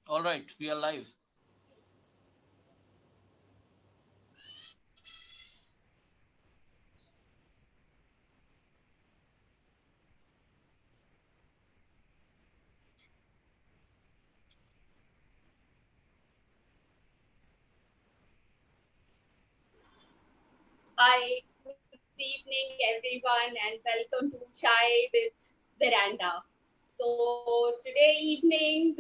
All right, we are live. Hi, good evening, everyone, and welcome to Chai with Veranda. So, today evening,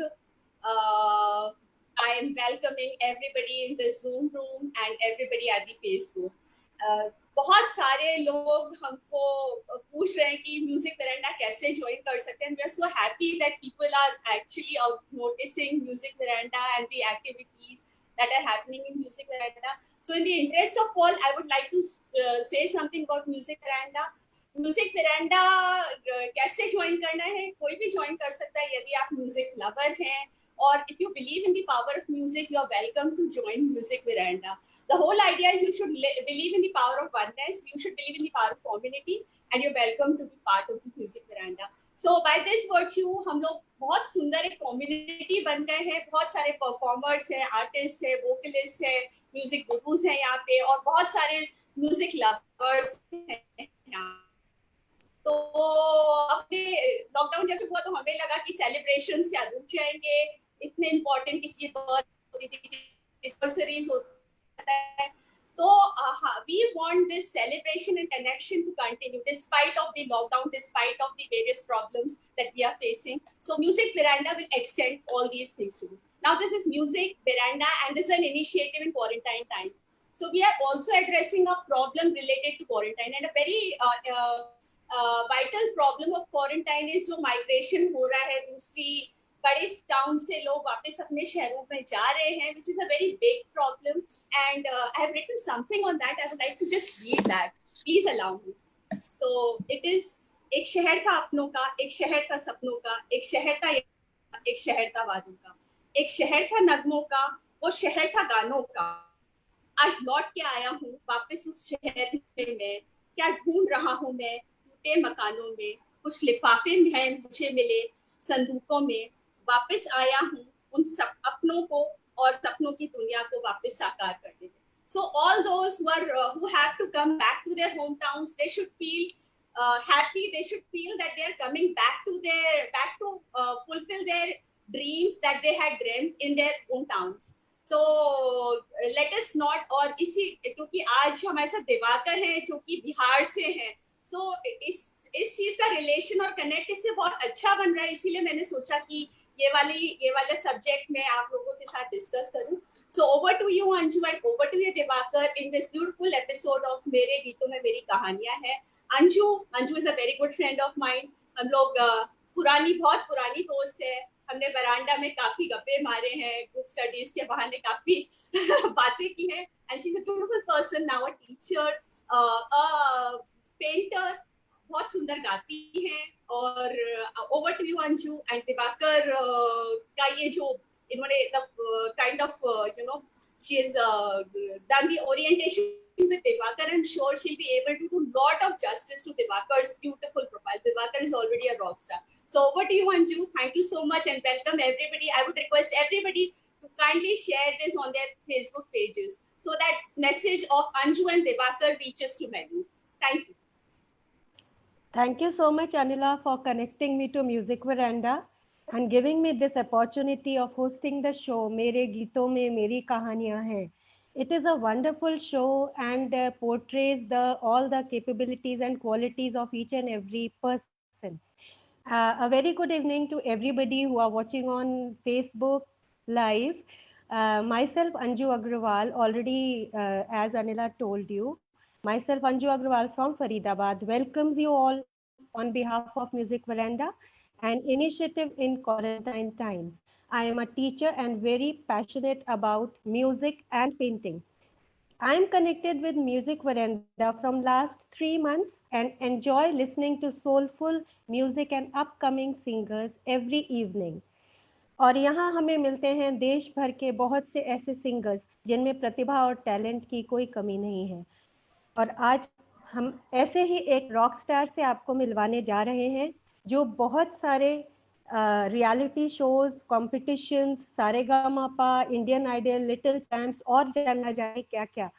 I am welcoming everybody in the Zoom room and everybody at the Facebook. बहुत सारे लोग हमको पूछ रहे हैं कि music veranda कैसे join कर सकते हैं. We are so happy that people are actually noticing music veranda and the activities that are happening in Music Veranda. So, in the interest of all, I would like to say something about Music Veranda. Music veranda कैसे join करना है, कोई भी join कर सकता है यदि आप म्यूजिक लवर हैं, और if you believe in the power of music you are welcome to join music veranda. The whole idea is you should believe in the power of oneness, you should believe in the power of community, and you're welcome to be part of the Music Veranda. So by this virtue हम लोग बहुत सुंदर एक community बन गए हैं. बहुत सारे परफॉर्मर्स हैं, आर्टिस्ट है, वोकलिस्ट है, म्यूजिक गुरुज हैं यहाँ पे, और बहुत सारे म्यूजिक लवर्स हैं यहाँ. तो अपने लॉकडाउन जब हुआ तो हमें लगा कि सेलिब्रेशंस क्या रुक जाएंगे, इतने इम्पोर्टेंट किसी बर्थडे होता है. तो we want this celebration and connection to continue despite of the lockdown, despite of the various problems that we are facing. So Music Veranda will extend all these things to you. Now this is Music Veranda and this is an initiative in quarantine time. So we are also addressing a problem related to quarantine, and a very vital problem of quarantine is जो migration हो रहा है दूसरी बड़े town से लोग वापस अपने शहरों में जा रहे हैं, which is a very big problem, and I have written something on that. I would like to just read that. Please allow me. So it is एक शहर था अपनों का, एक शहर था सपनों का, एक शहर था एक शहर था वादों का, एक शहर था नगमों का, वो शहर था गानों का. आज लौट के आया हूँ वापस उस शहर में मैं, क्या ढूंढ रहा हूँ मैं टूटे मकानों में, कुछ लिफाफे हैं मुझे मिले संदूकों में. वापस आया हूँ उन सब अपनों को और सपनों की दुनिया को वापस साकार करने में. So all those who have to come back to their hometowns, they should feel happy. They should feel that they are coming back to fulfill their dreams that they had dreamt in their hometowns. So let us not, और इसी क्योंकि आज हमारे साथ दिवाकर है जो कि बिहार से हैं, सो इस चीज का रिलेशन और कनेक्ट इससे बहुत अच्छा बन रहा है, इसीलिए मैंने सोचा कि ये वाला सब्जेक्ट मैं आप लोगों के साथ डिस्कस करूं. So over to you Anju and over to you Divakar in this beautiful episode of मेरे गीतों में मेरी कहानियां हैं. Anju Anju is a very good friend of mind. हम लोग बहुत पुरानी दोस्त है. हमने वरांडा में काफी गप्पे मारे हैं, ग्रुप स्टडीज के बहाने काफी बातें की हैं. And she is a beautiful person now, a teacher, painter, बहुत सुंदर गाती हैं. और over to you Anju and Divakar का ये जो इन्होंने kind of she is done the orientation with Divakar. I'm sure she'll be able to do lot of justice to Divakar's beautiful profile. Divakar is already a rock star. So over to you, Anju. Thank you so much and welcome everybody. I would request everybody to kindly share this on their Facebook pages so that message of Anju and Divakar reaches to many. Thank you. Thank you so much, Anila, for connecting me to Music Veranda and giving me this opportunity of hosting the show Mere Geeton Mein Meri Kahaniyan Hain. It is a wonderful show and portrays all the capabilities and qualities of each and every person. A very good evening to everybody who are watching on Facebook Live. Myself, Anju Agrawal, already as Anila told you, myself, Anju Agrawal from Faridabad, welcomes you all on behalf of Music Veranda, an initiative in quarantine times. I am a teacher and very passionate about music and painting. I am connected with Music Veranda from last 3 months and enjoy listening to soulful music and upcoming singers every evening. और यहाँ हमें मिलते हैं देश भर के बहुत से ऐसे सिंगर्स जिनमें प्रतिभा और टैलेंट की कोई कमी नहीं है. और आज हम ऐसे ही एक रॉक स्टार से आपको मिलवाने जा रहे हैं जो बहुत सारे reality shows, competitions, Saregamapa, Indian idol, little champs और जाना जाए क्या क्या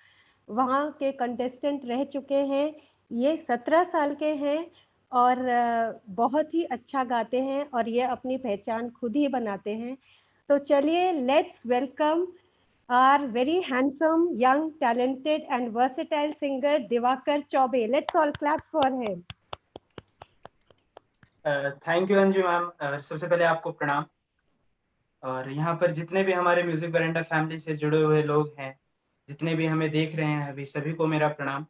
वहाँ के कंटेस्टेंट रह चुके हैं। ये 17 साल के हैं और बहुत ही अच्छा गाते हैं और ये अपनी पहचान खुद ही बनाते हैं। तो चलिए, let's welcome our very handsome, young, talented and versatile singer Divakar Chaubey. Let's all clap for him. Thank you Anju ma'am. सबसे पहले आपको प्रणाम। और यहाँ पर जितने भी हमारे म्यूजिक वरेंडा फैमिली से जुड़े हुए लोग हैं, जितने भी हमें देख रहे हैं अभी, सभी को मेरा प्रणाम।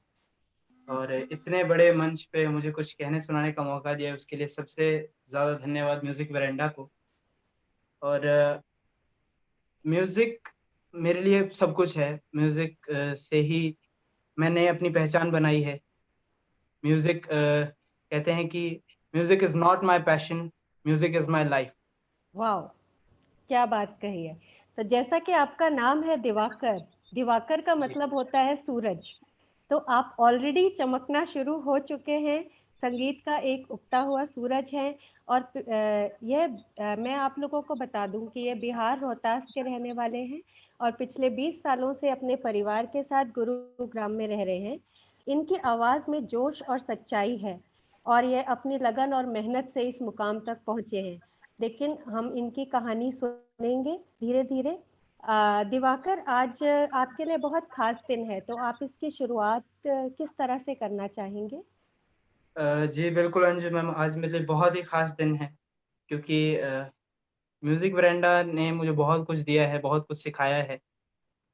और इतने बड़े मंच पे मुझे कुछ कहने सुनाने का मौका दिया, उसके लिए सबसे ज़्यादा धन्यवाद म्यूजिक वरेंडा को। और म्यूजिक मेरे लिए सब कुछ है। म्यूजिक से ही मैंने अपनी पहचान बनाई है। म्यूजिक कहते हैं कि music is not my passion, music is my life. वाह, क्या बात कही है। तो जैसा कि आपका नाम है दिवाकर, दिवाकर का मतलब होता है सूरज। तो आप ऑलरेडी चमकना शुरू हो चुके हैं, संगीत का एक उगता हुआ सूरज है। और मैं आप लोगों को बता दूं कि ये बिहार रोहतास के रहने वाले हैं और पिछले 20 सालों से अपने परिवार के साथ गुरुग्राम में रह रहे हैं। इनकी आवाज़ में जोश और सच्चाई है और ये अपनी लगन और मेहनत से इस मुकाम तक पहुंचे हैं। लेकिन हम इनकी कहानी सुनेंगे धीरे धीरे। दिवाकर, आज आपके लिए बहुत खास दिन है, तो आप इसकी शुरुआत किस तरह से करना चाहेंगे? जी बिल्कुल अंजू मैम, आज मेरे लिए बहुत ही खास दिन है, क्योंकि म्यूजिक वरेंडा ने मुझे बहुत कुछ दिया है, बहुत कुछ सिखाया है।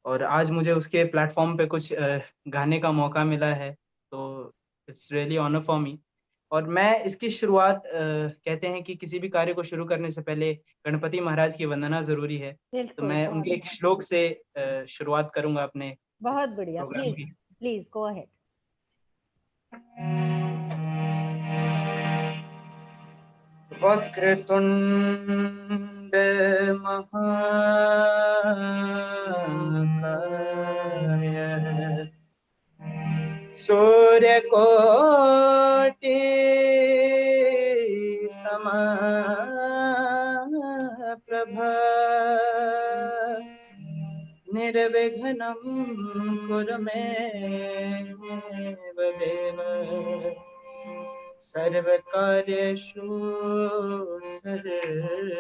और आज मुझे उसके प्लेटफॉर्म पे कुछ गाने का मौका मिला है, तो it's really honour for me. और मैं इसकी शुरुआत कहते हैं कि किसी भी कार्य को शुरू करने से पहले गणपति महाराज की वंदना जरूरी है। तो बिल्कुल, मैं बहुत उनके एक श्लोक से शुरुआत करूंगा अपने बहुत इस बढ़िया। प्रोग्राम प्लीज की। Please go ahead. वक्रतुंड महाकाय, सूर्यकोटि समप्रभा, निर्विघ्नं कुरु मे देव, सर्वकार्येषु सर्वदा।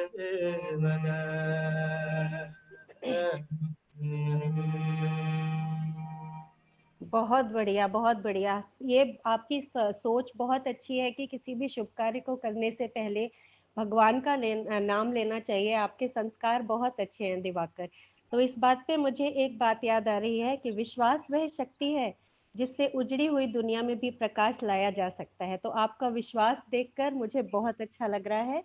बहुत बढ़िया, बहुत बढ़िया। ये आपकी सोच बहुत अच्छी है कि किसी भी शुभ कार्य को करने से पहले भगवान का नाम लेना चाहिए। आपके संस्कार बहुत अच्छे हैं दिवाकर। तो इस बात पे मुझे एक बात याद आ रही है कि विश्वास वह शक्ति है जिससे उजड़ी हुई दुनिया में भी प्रकाश लाया जा सकता है। तो आपका विश्वास देखकर मुझे बहुत अच्छा लग रहा है।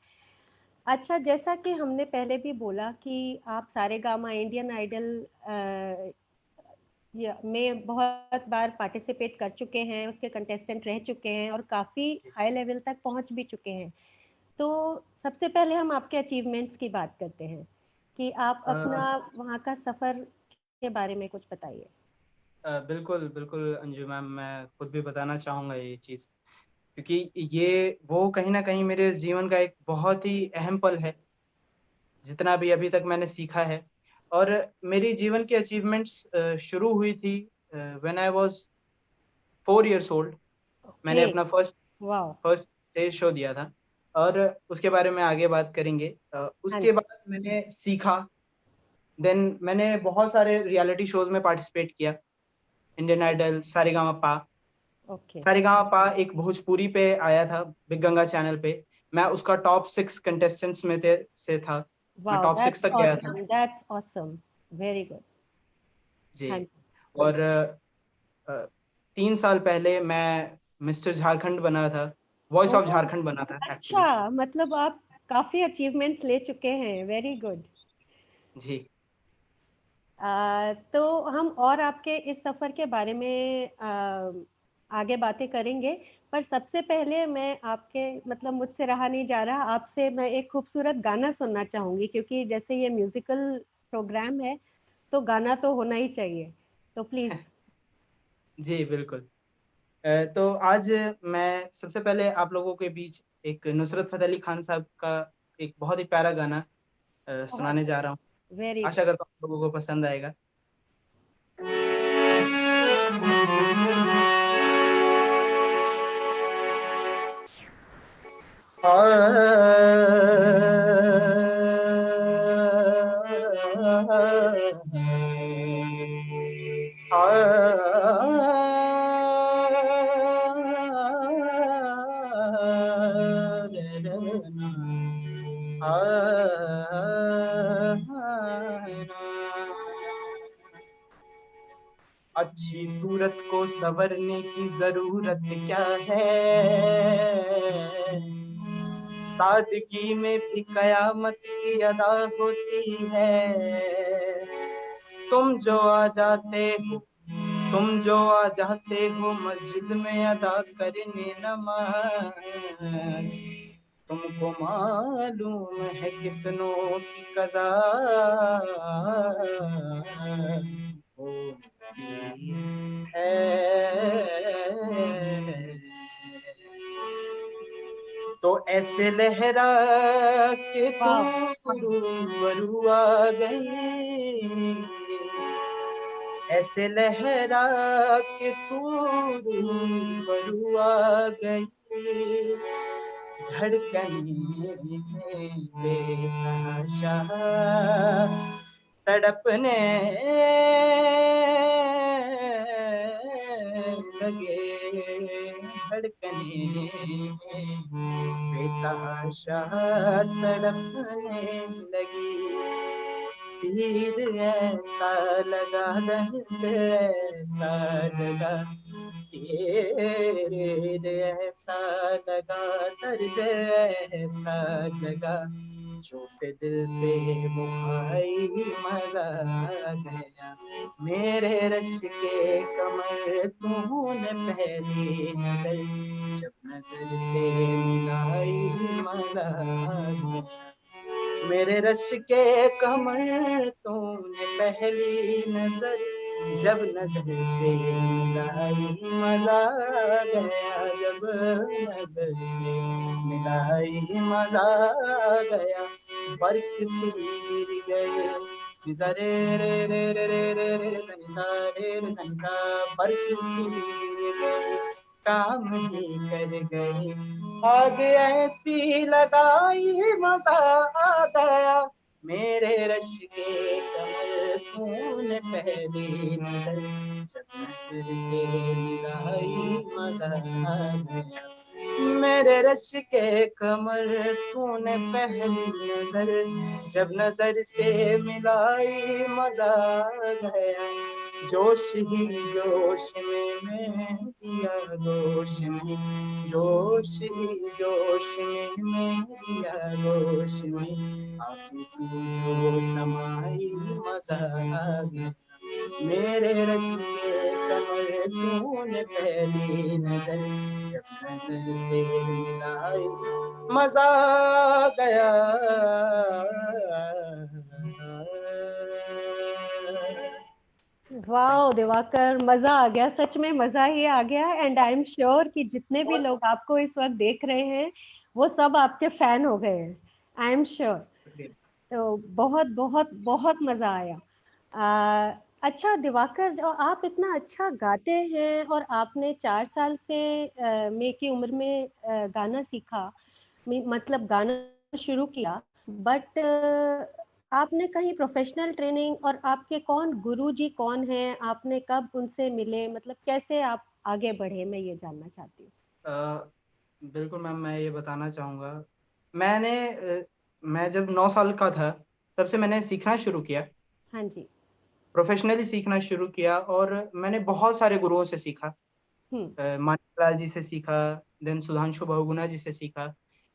अच्छा, जैसा कि हमने पहले भी बोला कि आप सारेगामा, इंडियन आइडल में बहुत बार पार्टिसिपेट कर चुके हैं, उसके कंटेस्टेंट रह चुके हैं और काफ़ी हाई लेवल तक पहुंच भी चुके हैं। तो सबसे पहले हम आपके अचीवमेंट्स की बात करते हैं कि आप अपना वहाँ का सफ़र के बारे में कुछ बताइए। बिल्कुल बिल्कुल अंजू मैम, मैं खुद भी बताना चाहूँगा ये चीज़, क्योंकि ये वो कहीं ना कहीं मेरे जीवन का एक बहुत ही अहम पल है, जितना भी अभी तक मैंने सीखा है। और मेरी जीवन की अचीवमेंट्स शुरू हुई थी when I was 4 years old। मैंने ओके। अपना फर्स्ट वाह। फर्स्ट स्टेज शो दिया था, और उसके बारे में आगे बात करेंगे। हाँ उसके जी। बाद मैंने सीखा। देन मैंने बहुत सारे रियलिटी शोज में पार्टिसिपेट किया, Indian idol, Saregamapa. Okay. Saregamapa एक भोजपुरी पे आया था, बिग गंगा चैनल पे। मैं उसका टॉप 6 कंटेस्टेंट्स में से था। मैं वाह, टॉप 6 दैट्स तक गया था। Awesome, that's awesome. Very good. जी। हाँ जी। और 3 साल पहले मैं मिस्टर झारखंड बना था, वॉइस ऑफ ओह, झारखंड बना था एक्चुअली। अच्छा, मतलब आप काफ़ी अचीवमेंट्स ले चुके हैं। Very good. जी। तो हम और आपके इस सफ़र के बारे में आगे बातें करेंगे। पर सबसे पहले मैं आपके, मतलब मुझसे रहा नहीं जा रहा, आपसे मैं एक खूबसूरत गाना सुनना चाहूँगी, क्योंकि जैसे ये म्यूज़िकल प्रोग्राम है तो गाना तो होना ही चाहिए। तो प्लीज़। जी बिल्कुल। तो आज मैं सबसे पहले आप लोगों के बीच एक नुसरत फतेह अली खान साहब का एक बहुत ही प्यारा गाना सुनाने जा रहा हूँ। वेरी आशा करता हूँ आप लोगों को पसंद आएगा। अच्छी सूरत को संवरने की जरूरत क्या है, सादगी में भी कयामत की अदा होती है। तुम जो आ जाते हो, तुम जो आ जाते हो मस्जिद में अदा करने नमाज, तुमको मालूम है कितनों की कज़ा होती है। तो ऐसे लहरा के तू रूबरू आ गई, ऐसे लहरा के तू रूबरू आ गई, धड़कने बेतहाशा तड़पने लगे, धड़कने बेतहाशा तड़पने लगी। तीर ऐसा लगा, दर्द ऐसा जगा, तीर ऐसा लगा, दर्द ऐसा जगा, चोट दिल पे वो खाई मजा आ गया। मेरे रश के कमर तूने पहली नजर, जब नजर से मिलाई मजा आ गया। मेरे रश के कमर तूने पहली नजर, जब नजर से मिलाई मजा आ गया, जब नजर से मिलाई मजा आ गया। बर्फ सी गिर गए रे रे रे रे रे रे रे सा रे रे सा, बर्फ सी गिर गई काम ही कर गई, आग ऐसी लगाई मजा आ गया। मेरे रश के कमर तूने पहली नजर, जब नजर से मिलाई मजा आ गया। मेरे रश के कमर तूने पहली नजर, जब नजर से मिलाई मजा आ गया। जोश ही जोश में मैं दिया दोष में, जोश ही जोश में मैं दिया दोष में, आके तू जो समाई मजा आ गया। मेरे रश के कमर तूने पहली नजर, जब नजर से मिलाई मजा आ गया। वाओ दिवाकर, मजा आ गया, सच में मजा ही आ गया। एंड आई एम श्योर कि जितने भी लोग आपको इस वक्त देख रहे हैं वो सब आपके फैन हो गए हैं, आई एम श्योर। तो बहुत बहुत बहुत मजा आया। अच्छा दिवाकर, जो आप इतना अच्छा गाते हैं और आपने 4 साल से में की उम्र में गाना सीखा, मतलब गाना शुरू किया, बट आपने कहीं प्रोफेशनल ट्रेनिंग, और आपके कौन गुरुजी कौन हैं, आपने कब उनसे मिले, मतलब कैसे आप आगे बढ़े, मैं ये जानना चाहती हूँ। बिल्कुल मैम, मैं ये बताना चाहूँगा। मैं जब 9 साल का था तब से मैंने सीखना शुरू किया, हाँ जी। प्रोफेशनली सीखना शुरू किया, और मैंने बहुत सारे गुरुओं से सीखा। मानिकलाल जी से सीखा, देन सुधांशु बहुगुणा जी से सीखा।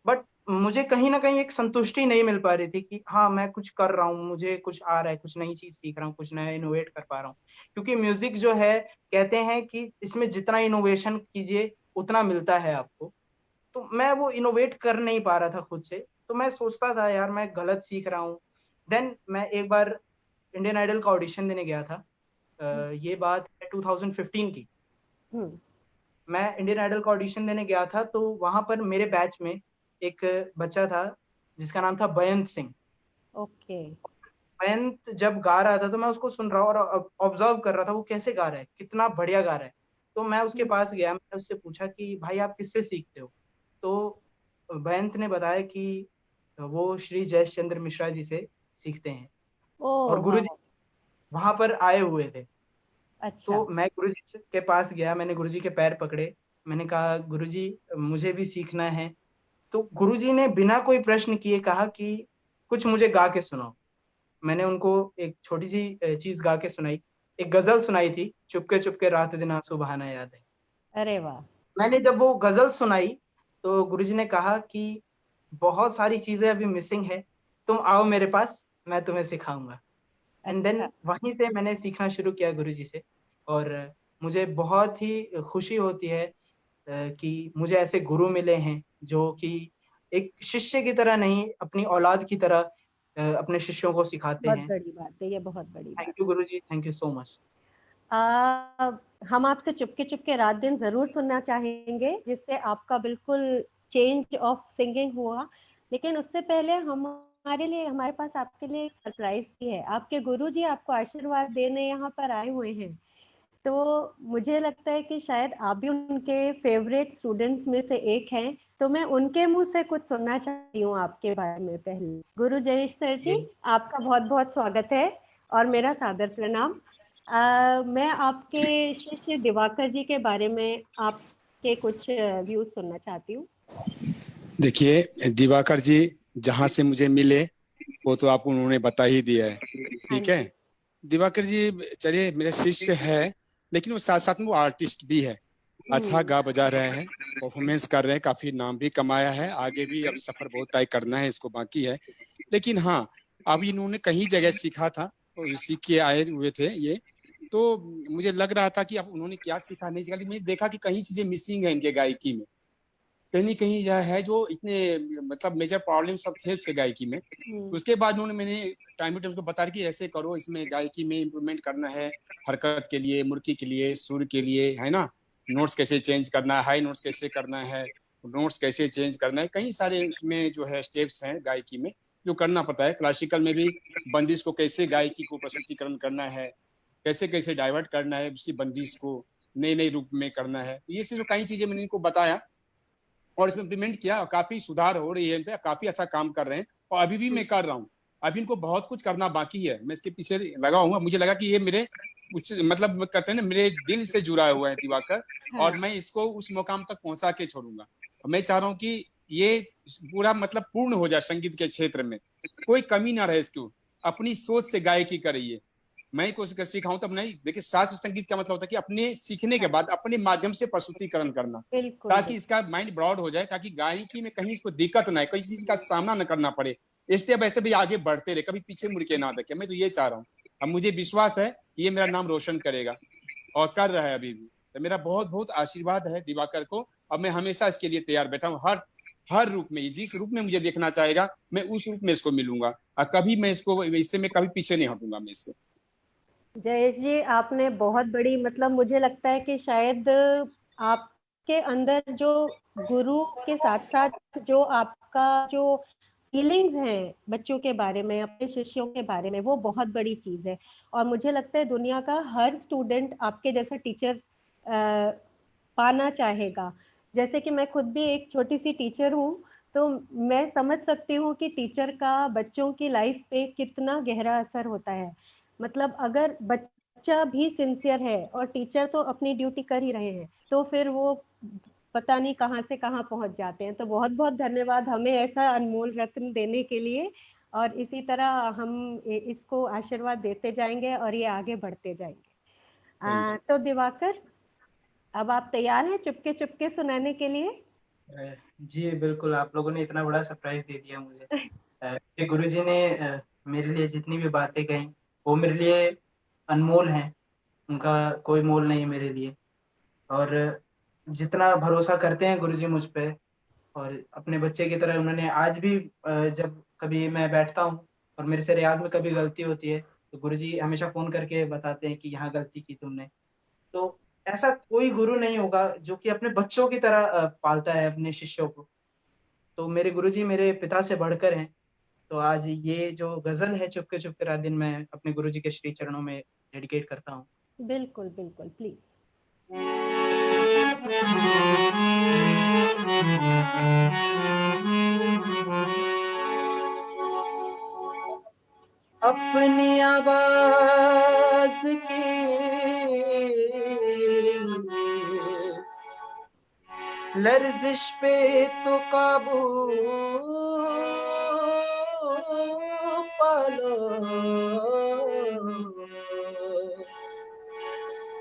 बट मुझे कहीं ना कहीं एक संतुष्टि नहीं मिल पा रही थी कि हाँ मैं कुछ कर रहा हूँ, मुझे कुछ आ रहा है, कुछ नई चीज सीख रहा हूँ, कुछ नया इनोवेट कर पा रहा हूँ। क्योंकि म्यूजिक जो है, कहते हैं कि इसमें जितना इनोवेशन कीजिए उतना मिलता है आपको। तो मैं वो इनोवेट कर नहीं पा रहा था खुद से, तो मैं सोचता था यार मैं गलत सीख रहा हूँ। देन मैं एक बार इंडियन आइडल का ऑडिशन देने गया था। ये बात है 2015 की। हम्म। मैं इंडियन आइडल का ऑडिशन देने गया था, तो वहां पर मेरे बैच में एक बच्चा था जिसका नाम था बेअंत सिंह। ओके। बेअंत जब गा रहा था तो मैं उसको सुन रहा और ऑब्जर्व कर रहा था वो कैसे गा रहा है, कितना बढ़िया गा रहा है। तो मैं उसके पास गया, मैंने उससे पूछा कि भाई आप किससे सीखते हो? तो बेअंत ने बताया कि वो श्री जयेश चंद्र मिश्रा जी से सीखते हैं ओ और गुरुजी वाह। वहां पर आए हुए थे। अच्छा। तो मैं गुरुजी के पास गया, मैंने गुरुजी के पैर पकड़े, मैंने कहा गुरुजी मुझे भी सीखना है। तो गुरुजी ने बिना कोई प्रश्न किए कहा कि कुछ मुझे गा के सुनाओ। मैंने उनको एक छोटी सी चीज गा के सुनाई, एक गजल सुनाई थी, चुपके चुपके रात दिन आंसू बहाना याद है। अरे वाह। मैंने जब वो गजल सुनाई तो गुरुजी ने कहा कि बहुत सारी चीजें अभी मिसिंग है, तुम आओ मेरे पास, मैं तुम्हें सिखाऊंगा। एंड देन अच्छा। वहीं से मैंने सीखना शुरू किया गुरुजी से। और मुझे बहुत ही खुशी होती है कि मुझे ऐसे गुरु मिले हैं जो कि एक शिष्य की तरह नहीं, अपनी औलाद की तरह अपने शिष्यों को सिखाते बहुत हैं। बड़ी बात है, ये बहुत बड़ी थैंक बात you Guruji, thank you so much. है। हम आपसे चुपके चुपके रात दिन जरूर सुनना चाहेंगे, जिससे आपका बिल्कुल चेंज ऑफ सिंगिंग हुआ। लेकिन उससे पहले हमारे लिए, हमारे पास आपके लिए एक सरप्राइज भी है। आपके गुरुजी आपको आशीर्वाद देने यहाँ पर आए हुए हैं। तो मुझे लगता है कि शायद आप भी उनके फेवरेट स्टूडेंट्स में से एक हैं। तो मैं उनके मुंह से कुछ सुनना चाहती हूँ आपके बारे में। पहले गुरु जयेश सर जी, जी आपका बहुत बहुत स्वागत है और मेरा सादर प्रणाम। मैं आपके शिष्य दिवाकर जी के बारे में आपके कुछ व्यूज सुनना चाहती हूँ। देखिए, दिवाकर जी जहाँ से मुझे मिले वो तो आपको उन्होंने बता ही दिया है। हाँ ठीक है। जी। दिवाकर जी चलिए मेरे शिष्य है, लेकिन वो साथ साथ में वो आर्टिस्ट भी है। अच्छा गा बजा रहे हैं, परफॉर्मेंस कर रहे हैं, काफी नाम भी कमाया है। आगे भी अभी सफर बहुत तय करना है, इसको बाकी है। लेकिन हाँ, अभी इन्होंने कहीं जगह सीखा था और सीख के आए हुए थे ये। तो मुझे लग रहा था कि अब उन्होंने क्या सीखा नहीं सीखा, लेकिन मैंने देखा कि कहीं चीजें मिसिंग है इनके गायकी में। कहीं कहीं यह है जो इतने मतलब मेजर प्रॉब्लम सब थे उसके गायकी में। उसके बाद उन्होंने मैंने टाइम टू टाइम उसको बताया कि ऐसे करो, इसमें गायकी में इम्प्रूवमेंट करना है, हरकत के लिए, मुर्की के लिए, सुर के लिए, है ना। नोट्स कैसे चेंज करना है, हाई नोट्स कैसे करना है, नोट्स कैसे चेंज करना है, कई सारे उसमें जो है स्टेप्स हैं गायकी में जो करना पड़ता है। क्लासिकल में भी बंदिश को कैसे गायकी को प्रस्तुतिकरण करना है, कैसे कैसे डाइवर्ट करना है उसी बंदिश को नए नए रूप में करना है। ये जो कई चीजें मैंने इनको बताया और इसमें इम्प्लीमेंट किया और काफी सुधार हो रही है इन पे, काफी अच्छा काम कर रहे हैं और अभी भी मैं कर रहा हूँ। अभी इनको बहुत कुछ करना बाकी है, मैं इसके पीछे लगा हुआ। मुझे लगा कि ये मेरे कुछ मतलब कहते हैं ना, मेरे दिल से जुड़ा हुआ है दिवाकर, हाँ। और मैं इसको उस मुकाम तक पहुंचा के छोड़ूंगा। मैं चाह रहा हूँ कि ये पूरा मतलब पूर्ण हो जाए संगीत के क्षेत्र में, कोई कमी ना रहे इसको। अपनी सोच से गायकी करिए, मैं ही कोशिश कर सिखाऊं तब नहीं। देखिए, शास्त्र संगीत का मतलब होता है कि अपने सीखने के बाद अपने माध्यम से प्रस्तुतिकरण करना, बिल्कुल ताकि बिल्कुल। इसका माइंड ब्रॉड हो जाए, ताकि गायकी में कहीं इसको दिक्कत ना है, किसी चीज का सामना न करना पड़े। स्टेप बाय स्टेप आगे बढ़ते रहे, कभी पीछे मुड़ के ना देखे। मैं तो ये चाह रहा हूँ। अब मुझे विश्वास है कि ये मेरा नाम रोशन करेगा और कर रहा है अभी भी। तो मेरा बहुत बहुत आशीर्वाद है दिवाकर को, और मैं हमेशा इसके लिए तैयार बैठा हूँ। हर हर रूप में, जिस रूप में मुझे देखना चाहेगा मैं उस रूप में इसको मिलूंगा, और कभी मैं इसको, इससे मैं कभी पीछे नहीं हटूंगा मैं इससे। जयेश जी, आपने बहुत बड़ी, मतलब मुझे लगता है कि शायद आपके अंदर जो गुरु के साथ साथ जो आपका जो फीलिंग्स हैं बच्चों के बारे में, अपने शिष्यों के बारे में, वो बहुत बड़ी चीज है। और मुझे लगता है दुनिया का हर स्टूडेंट आपके जैसा टीचर पाना चाहेगा। जैसे कि मैं खुद भी एक छोटी सी टीचर हूँ, तो मैं समझ सकती हूँ कि टीचर का बच्चों की लाइफ पे कितना गहरा असर होता है। मतलब अगर बच्चा भी सिंसियर है और टीचर तो अपनी ड्यूटी कर ही रहे हैं, तो फिर वो पता नहीं कहाँ से कहाँ पहुंच जाते हैं। तो बहुत बहुत धन्यवाद हमें ऐसा अनमोल रत्न देने के लिए। और इसी तरह हम इसको आशीर्वाद देते जाएंगे और ये आगे बढ़ते जाएंगे। तो दिवाकर, अब आप तैयार हैं चुपके चुपके सुनाने के लिए? जी बिल्कुल, आप लोगों ने इतना बड़ा सरप्राइज दे दिया मुझे। कि गुरुजी ने मेरे लिए जितनी भी बातें कही वो मेरे लिए अनमोल हैं, उनका कोई मोल नहीं मेरे लिए। और जितना भरोसा करते हैं गुरुजी मुझ पे, और अपने बच्चे की तरह उन्होंने आज भी जब कभी मैं बैठता हूँ और मेरे से रियाज में कभी गलती होती है तो गुरुजी हमेशा फोन करके बताते हैं कि यहाँ गलती की तुमने। तो ऐसा कोई गुरु नहीं होगा जो कि अपने बच्चों की तरह पालता है अपने शिष्यों को। तो मेरे गुरुजी मेरे पिता से बढ़कर हैं। तो आज ये जो गजल है चुपके चुपके रात दिन, मैं अपने गुरुजी के श्री चरणों में डेडिकेट करता हूँ। बिल्कुल बिल्कुल, प्लीज। अपनी आवाज की लर्जिश पे तो काबू पालो,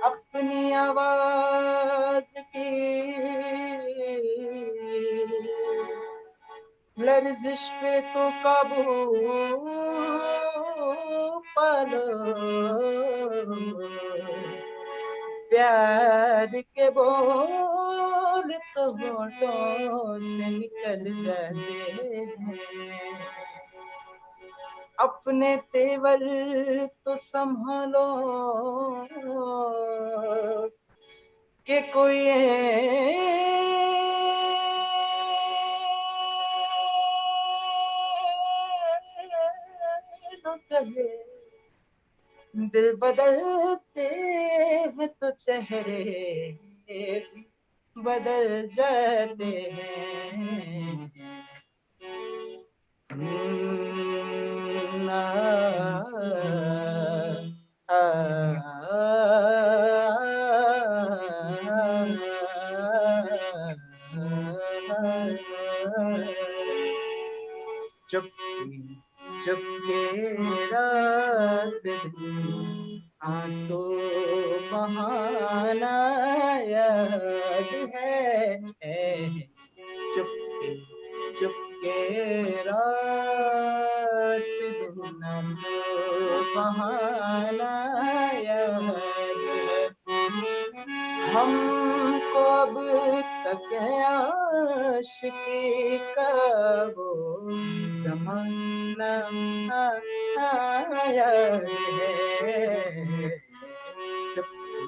अपनी आवाज की लर्जिश पे तो काबू पालो, प्यार के बोल तो होठों से निकल जाते हैं, अपने तेवर तो संभालो कि कोई न कहे दिल बदलते हैं तो चेहरे भी बदल जाते हैं। ना चुपके चुपके रात दिन आंसू बहाना याद है, चुपके चुपके रात दिन आंसू बहाना याद है, हमको अब तक आशिकी का वो ज़माना याद है, चुपके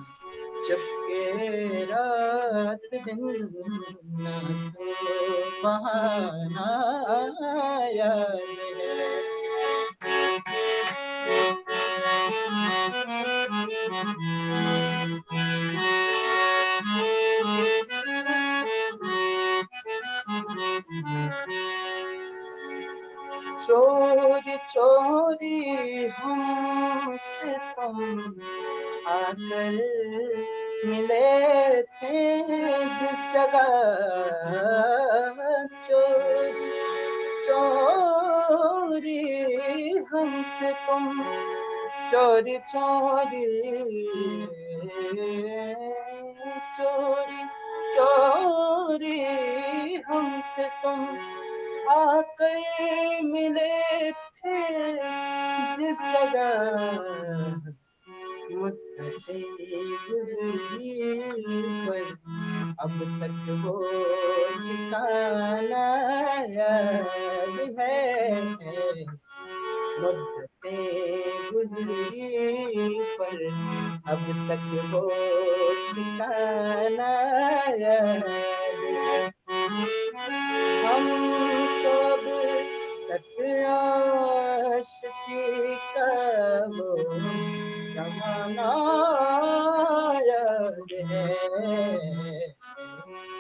चुपके रात दिन आंसू बहाना याद है। चोरी चोरी हमसे तुम आकर मिले थे जिस जगह, चोरी चोरी हमसे तुम चोरी चोरी चोरी चोरी हमसे तुम आकर मिले थे जिस जगह, मुद्दतें गुज़री पर अब तक वो ठिकाना याद है, मुद्दतें गुज़री पर अब तक वो ठिकाना याद है, हम तो अब तक आशिकी का वो ज़माना याद है,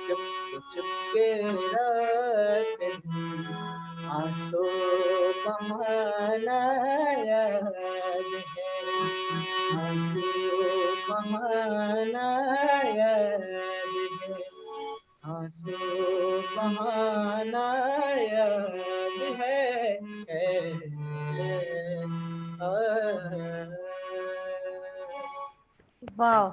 चुपके चुपके रात दिन आंसू बहाना याद है, आंसू बहाना याद है, आंसू बहाना याद है। वाह,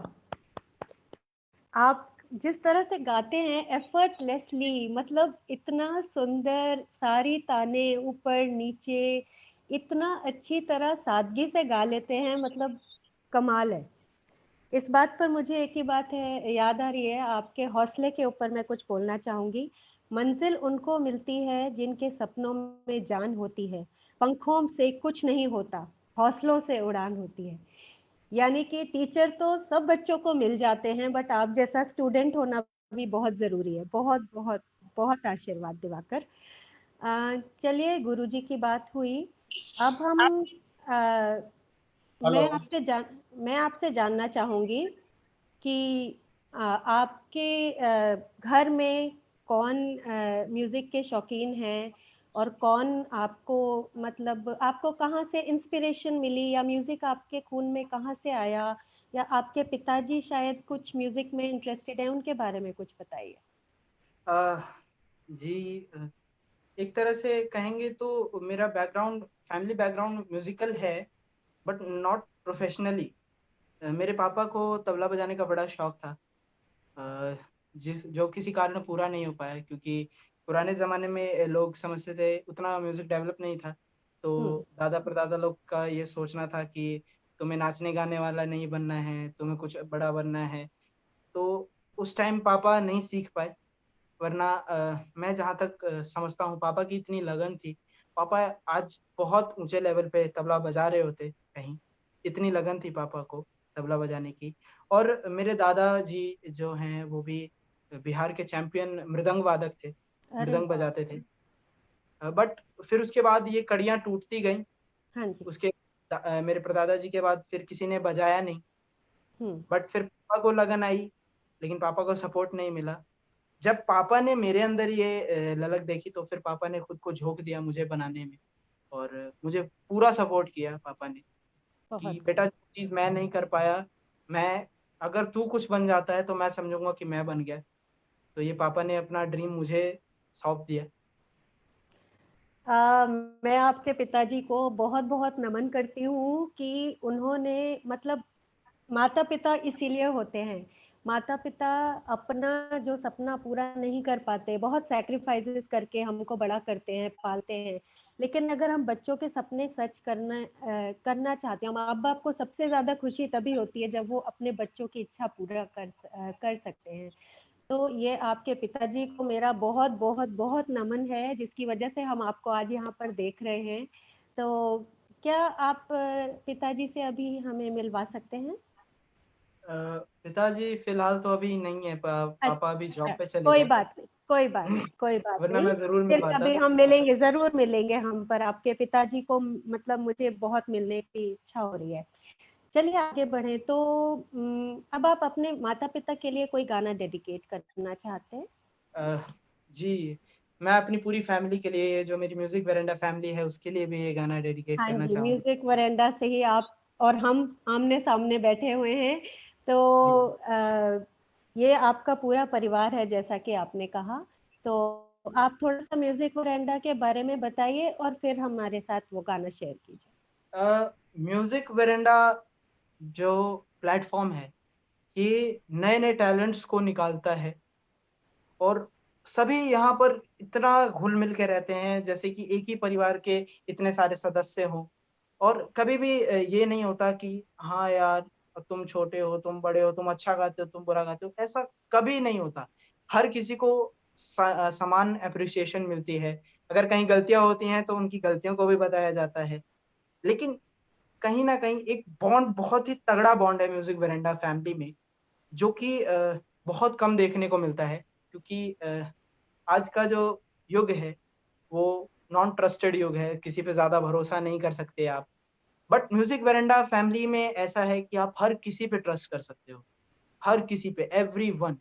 आप जिस तरह से गाते हैं एफर्टलेसली, मतलब इतना सुंदर, सारी ताने ऊपर नीचे इतना अच्छी तरह सादगी से गा लेते हैं, मतलब कमाल है। इस बात पर मुझे एक ही बात है याद आ रही है, आपके हौसले के ऊपर मैं कुछ बोलना चाहूंगी। मंजिल उनको मिलती है जिनके सपनों में जान होती है, पंखों से कुछ नहीं होता, हौसलों से उड़ान होती है। यानी कि टीचर तो सब बच्चों को मिल जाते हैं, बट आप जैसा स्टूडेंट होना भी बहुत जरूरी है। बहुत बहुत बहुत आशीर्वाद दिवाकर। चलिए, गुरुजी की बात हुई। अब हम मैं आपसे जानना चाहूंगी कि आपके घर में कौन म्यूजिक के शौकीन हैं, और कौन आपको, मतलब आपको कहाँ से इंस्पिरेशन मिली, या म्यूजिक आपके खून में कहाँ से आया, या आपके पिताजी शायद कुछ म्यूजिक में इंटरेस्टेड हैं, उनके बारे में कुछ बताइए। अ, जी, एक तरह से कहेंगे तो मेरा बैकग्राउंड, फैमिली बैकग्राउंड म्यूजिकल है, बट नॉट प्रोफेशनली। मेरे पापा को तबला बजाने का बड़ा शौक था, अ, जिस जो किसी कारण पूरा नहीं हो पाया, क्योंकि पुराने ज़माने में लोग समझते थे, उतना म्यूज़िक डेवलप नहीं था। हम्म। तो दादा परदादा लोग का ये सोचना था कि तुम्हें नाचने गाने वाला नहीं बनना है, तुम्हें कुछ बड़ा बनना है। तो उस टाइम पापा नहीं सीख पाए, वरना मैं जहाँ तक समझता हूँ, पापा की इतनी लगन थी। पापा आज बहुत ऊँचे लेवल पे तबला बजा रहे होते कहीं, इतनी लगन थी पापा को तबला बजाने की। और मेरे दादाजी जो हैं वो भी बिहार के चैंपियन मृदंग वादक थे, अरे मृदंग वाह। बजाते थे। बट फिर उसके बाद ये कड़ियाँ टूटती गईं, हाँ जी। उसके मेरे परदादा जी के बाद फिर किसी ने बजाया नहीं। हम्म। बट फिर पापा को लगन आई, लेकिन पापा को सपोर्ट नहीं मिला। जब पापा ने मेरे अंदर ये ललक देखी, तो फिर पापा ने खुद को झोंक दिया मुझे बनाने में, और मुझे पूरा सपोर्ट किया पापा ने कि बहुत बेटा, खूब। जो चीज़ मैं नहीं कर पाया, मैं अगर तू कुछ बन जाता है तो मैं समझूंगा कि मैं बन गया। तो ये पापा ने अपना ड्रीम मुझे सौंप दिया। मैं आपके पिताजी को बहुत बहुत नमन करती हूँ कि उन्होंने, मतलब माता पिता इसीलिए होते हैं। माता पिता अपना जो सपना पूरा नहीं कर पाते, बहुत सैक्रिफाइसेस करके हमको बड़ा करते हैं, पालते हैं। लेकिन अगर हम बच्चों के सपने सच करना चाहते हैं, माँ बाप को सबसे ज्यादा खुशी तभी होती है जब वो अपने बच्चों की इच्छा पूरा कर सकते हैं। तो ये आपके पिताजी को मेरा बहुत बहुत बहुत नमन है, जिसकी वजह से हम आपको आज यहाँ पर देख रहे हैं। तो क्या आप पिताजी से अभी हमें मिलवा सकते हैं? पिताजी फिलहाल तो अभी नहीं है, पापा अभी अच्छा, जॉब पे चले कोई गए। बात नहीं, कोई बात नहीं, कोई बात वरना नहीं। मैं जरूर फिर मिलवाता। कभी हम मिलेंगे, जरूर मिलेंगे हम, पर आपके पिताजी को मतलब मुझे बहुत मिलने की इच्छा हो रही है। चलिए आगे बढ़े तो अब आप अपने माता पिता के लिए कोई गाना डेडिकेट करना चाहते हैं? जी, मैं अपनी पूरी फैमिली के लिए, ये जो मेरी म्यूजिक वेरेंडा फैमिली है उसके लिए भी ये गाना डेडिकेट हाँ करना जी, चाहूँगा। म्यूजिक वरेंडा से ही आप और हम आमने सामने बैठे हुए हैं। तो जी। ये आपका पूरा परिवार है, जैसा कि आपने कहा। तो आप थोड़ा सा म्यूजिक वरेंडा के बारे में बताइए, और फिर हमारे साथ वो गाना शेयर कीजिए। म्यूजिक वेरेंडा जो प्लेटफॉर्म है, ये नए नए टैलेंट्स को निकालता है, और सभी यहाँ पर इतना घुल मिल के रहते हैं जैसे कि एक ही परिवार के इतने सारे सदस्य हों। और कभी भी ये नहीं होता कि हाँ यार, तुम छोटे हो, तुम बड़े हो, तुम अच्छा गाते हो, तुम बुरा गाते हो, ऐसा कभी नहीं होता। हर किसी को समान अप्रिसिएशन मिलती है। अगर कहीं गलतियां होती हैं तो उनकी गलतियों को भी बताया जाता है। लेकिन कहीं ना कहीं एक बॉन्ड, बहुत ही तगड़ा बॉन्ड है म्यूजिक वेरेंडा फैमिली में, जो कि बहुत कम देखने को मिलता है, क्योंकि आज का जो युग है वो नॉन ट्रस्टेड युग है, किसी पे ज्यादा भरोसा नहीं कर सकते आप। बट म्यूजिक वेरेंडा फैमिली में ऐसा है कि आप हर किसी पे ट्रस्ट कर सकते हो, हर किसी पे, एवरीवन।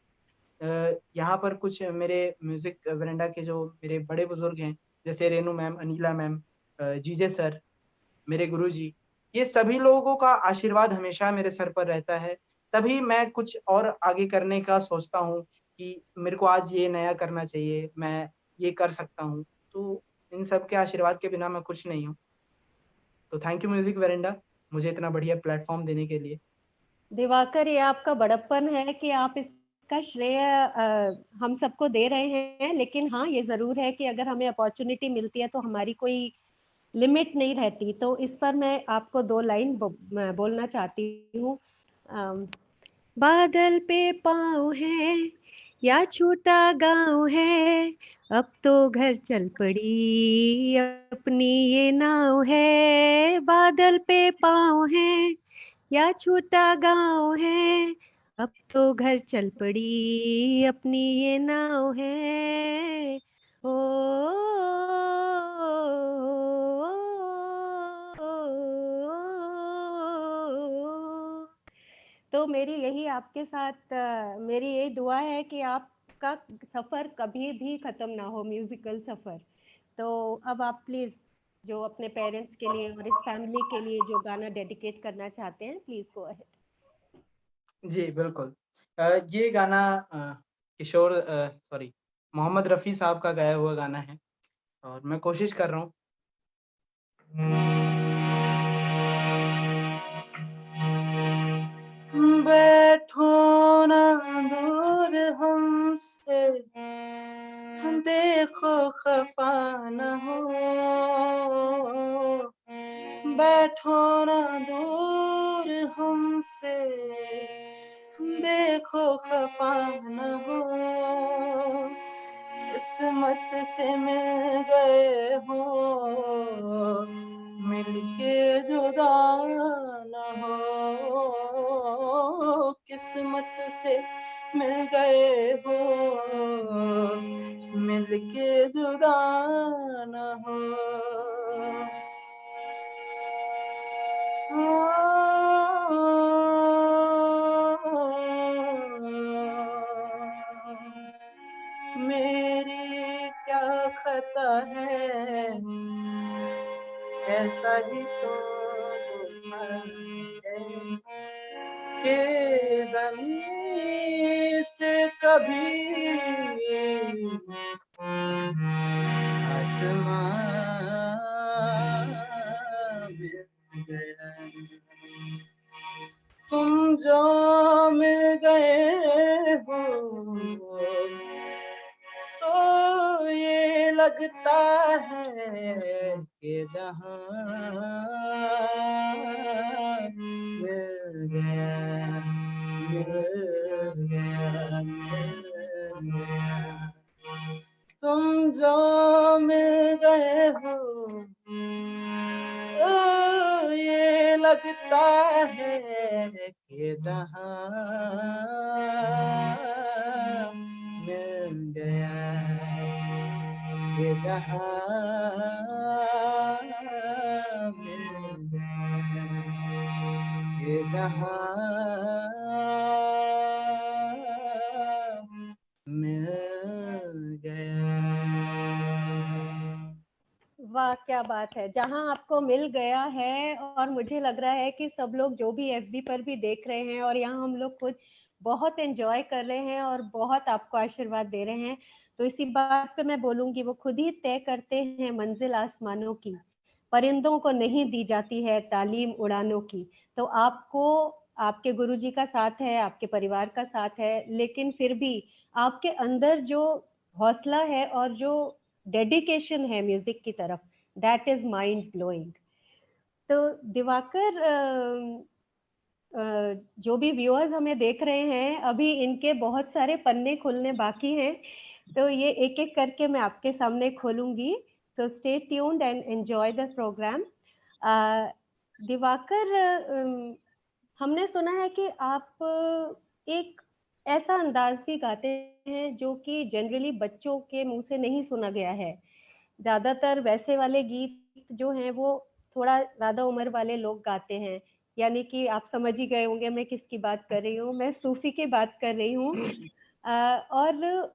यहाँ पर कुछ मेरे म्यूजिक वेरेंडा के जो मेरे बड़े बुजुर्ग हैं, जैसे Renu ma'am, Anila ma'am, GJ sir, मेरे गुरुजी, ये सभी लोगों का आशीर्वाद हमेशा मेरे सर पर रहता है। तभी मैं कुछ और आगे करने का सोचता हूँ कि मेरे को आज ये नया करना चाहिए, मैं ये कर सकता हूँ। तो इन सब के आशीर्वाद के बिना मैं कुछ नहीं हूँ। तो थैंक यू म्यूजिक वेरेंडा, मुझे इतना बढ़िया प्लेटफॉर्म देने के लिए। दिवाकर, ये आपका बड़प्पन है कि आप इसका श्रेय हम सबको दे रहे हैं। लेकिन हाँ, ये जरूर है कि अगर हमें अपॉर्चुनिटी मिलती है तो हमारी कोई लिमिट नहीं रहती। तो इस पर मैं आपको दो लाइन बोलना चाहती हूँ। अम, बादल पे पाँव है या छोटा गांव है, अब तो घर चल पड़ी अपनी ये नाव है। बादल पे पाँव है या छोटा गांव है, अब तो घर चल पड़ी अपनी ये नाव है। ओ, तो मेरी यही आपके साथ मेरी यही दुआ है कि आपका सफर कभी भी खत्म ना हो, म्यूजिकल सफर। तो अब आप प्लीज जो अपने पेरेंट्स के लिए और इस फैमिली के लिए जो गाना डेडिकेट करना चाहते हैं, प्लीज गो अहेड। जी, बिल्कुल। ये गाना किशोर सॉरी मोहम्मद रफ़ी साहब का गाया हुआ गाना है और मैं कोशिश कर रहा हूँ। बैठो ना दूर हमसे, देखो खफा न हो, बैठो ना दूर हमसे, देखो खफा न हो, किस्मत से मिल गए हो, मिलके जुदा न हो, किस्मत से मिल गए हो, मिलके जुदा न हो। मेरी क्या खता है, ऐसा ही तो है कि ज़मीं से कभी आसमां मिल गया, तुम जो मिल गए हो, तो ये लगता है कि जहां मिल गया, मिल गया, मिल गया, तुम जो मिल गए हो, तो ये लगता है कि जहां मिल गया, ये जहां मिल गया, ये जहां मिल गया। वाह, क्या बात है! जहां आपको मिल गया है, और मुझे लग रहा है कि सब लोग जो भी एफबी पर भी देख रहे हैं और यहाँ हम लोग खुद बहुत एंजॉय कर रहे हैं और बहुत आपको आशीर्वाद दे रहे हैं, तो इसी बात पे मैं बोलूंगी, वो खुद ही तय करते हैं मंजिल आसमानों की, परिंदों को नहीं दी जाती है तालीम उड़ानों की। तो आपको आपके गुरुजी का साथ है, आपके परिवार का साथ है, लेकिन फिर भी आपके अंदर जो हौसला है और जो डेडिकेशन है म्यूजिक की तरफ, दैट इज माइंड ब्लोइंग। तो दिवाकर, जो भी व्यूअर्स हमें देख रहे हैं, अभी इनके बहुत सारे पन्ने खुलने बाकी हैं, तो ये एक एक करके मैं आपके सामने खोलूंगी। So stay tuned and enjoy the programme. Divakar, हमने सुना है कि आप एक ऐसा अंदाज भी गाते हैं जो कि जनरली बच्चों के मुंह से नहीं सुना गया है। ज्यादातर वैसे वाले गीत जो हैं वो थोड़ा ज्यादा उम्र वाले लोग गाते हैं, यानी कि आप समझ ही गए होंगे मैं किसकी बात कर रही हूँ, मैं सूफी की बात कर रही हूँ। और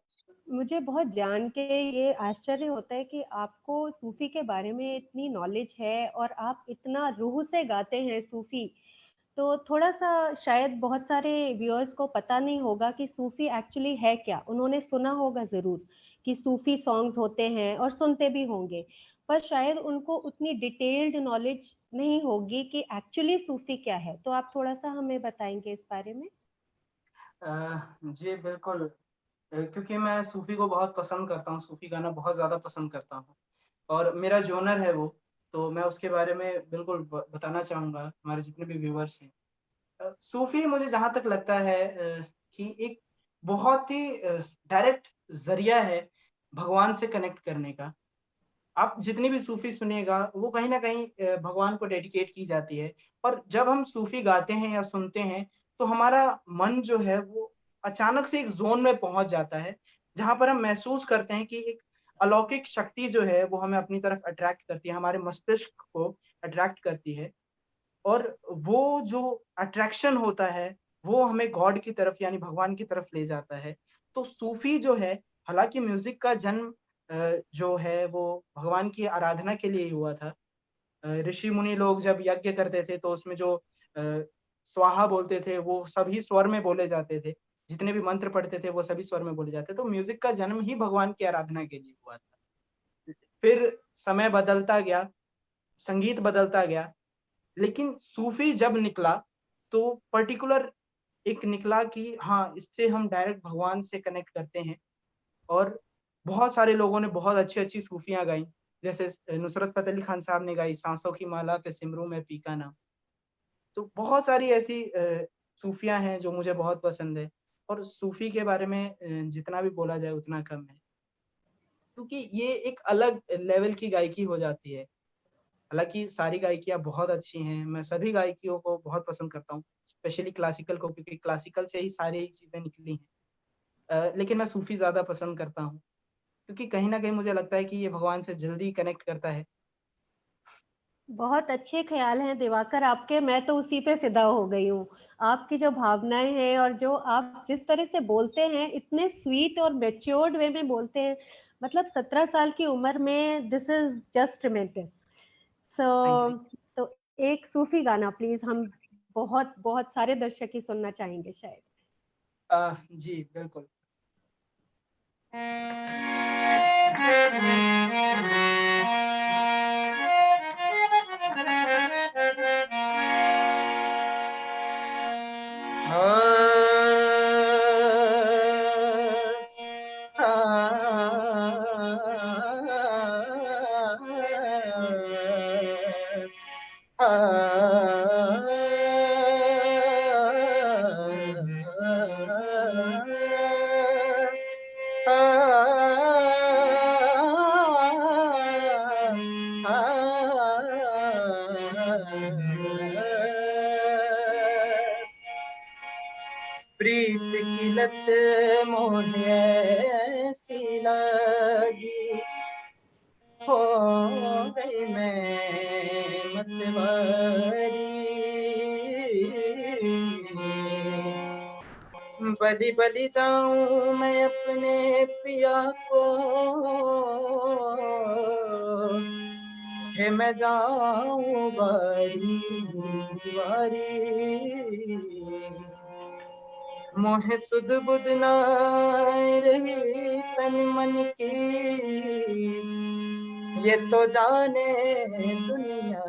मुझे बहुत जान के ये आश्चर्य होता है कि आपको सूफी के बारे में इतनी नॉलेज है और आप इतना रूह से गाते हैं सूफी। तो थोड़ा सा शायद बहुत सारे व्यूअर्स को पता नहीं होगा कि सूफी एक्चुअली है क्या। उन्होंने सुना होगा जरूर कि सूफी सॉन्ग्स होते हैं और सुनते भी होंगे, पर शायद उनको उतनी डिटेल्ड नॉलेज नहीं होगी कि एक्चुअली सूफी क्या है। तो आप थोड़ा सा हमें बताएंगे इस बारे में? जी बिल्कुल। क्योंकि मैं सूफी को बहुत पसंद करता हूँ, सूफी गाना बहुत ज़्यादा पसंद करता हूँ और मेरा जोनर है वो, तो मैं उसके बारे में बिल्कुल बताना चाहूँगा हमारे जितने भी व्यूवर्स हैं। सूफी मुझे जहाँ तक लगता है कि एक बहुत ही डायरेक्ट जरिया है भगवान से कनेक्ट करने का। आप जितनी भी सूफी सुनिएगा वो कहीं ना कहीं भगवान को डेडिकेट की जाती है। और जब हम सूफी गाते हैं या सुनते हैं तो हमारा मन जो है वो अचानक से एक जोन में पहुंच जाता है जहां पर हम महसूस करते हैं कि एक अलौकिक शक्ति जो है वो हमें अपनी तरफ अट्रैक्ट करती है, हमारे मस्तिष्क को अट्रैक्ट करती है। और वो जो अट्रैक्शन होता है वो हमें गॉड की तरफ यानी भगवान की तरफ ले जाता है। तो सूफी जो है, हालाँकि म्यूज़िक का जन्म जो है वो भगवान की आराधना के लिए ही हुआ था। ऋषि मुनि लोग जब यज्ञ करते थे तो उसमें जो स्वाहा बोलते थे वो सभी स्वर में बोले जाते थे। जितने भी मंत्र पढ़ते थे वो सभी स्वर में बोले जाते थे। तो म्यूज़िक का जन्म ही भगवान की आराधना के लिए हुआ था। फिर समय बदलता गया, संगीत बदलता गया, लेकिन सूफी जब निकला तो पर्टिकुलर एक निकला कि हाँ, इससे हम डायरेक्ट भगवान से कनेक्ट करते हैं। और बहुत सारे लोगों ने बहुत अच्छी-अच्छी सूफियाँ गाई। जैसे नुसरत फ़तेह अली खान साहब ने गाई साँसों की माला पे सिमरूँ मैं पी का नाम। तो बहुत सारी ऐसी सूफियाँ हैं जो मुझे बहुत पसंद है। और सूफी के बारे में जितना भी बोला जाए उतना कम है। क्योंकि ये एक अलग लेवल की गायकी हो जाती है। हालाँकि सारी गायकियाँ बहुत अच्छी हैं, मैं सभी गायकियों को बहुत पसंद करता हूँ, स्पेशली क्लासिकल को, क्योंकि क्लासिकल से ही सारी चीज़ें निकली हैं। लेकिन मैं सूफ़ी ज़्यादा पसंद करता हूँ, क्योंकि कहीं न कहीं मुझे लगता है कि ये भगवान से जल्दी कनेक्ट करता है। बहुत अच्छे ख्याल हैं दिवाकर आपके, मैं तो उसी पे फिदा हो गई हूँ। आपकी जो भावनाएं हैं और जो आप जिस तरह से बोलते हैं, इतने स्वीट और मैच्योर्ड वे में बोलते हैं, मतलब 17 साल की उम्र में this is just tremendous. Thank you. So तो एक सूफी गाना प्लीज, हम बहुत बहुत सारे दर्शक ही सुनना चाहेंगे शायद। जी, बिल्कुल। प्रीत की लत मोहे ऐसी लगी, हो गई मैं मतवारी। बलि बलि जाऊं मैं अपने पिया को, हे मैं जाऊं बारी बारी। मोहे सुध बुध नाय रही तन मन की, ये तो जाने दुनिया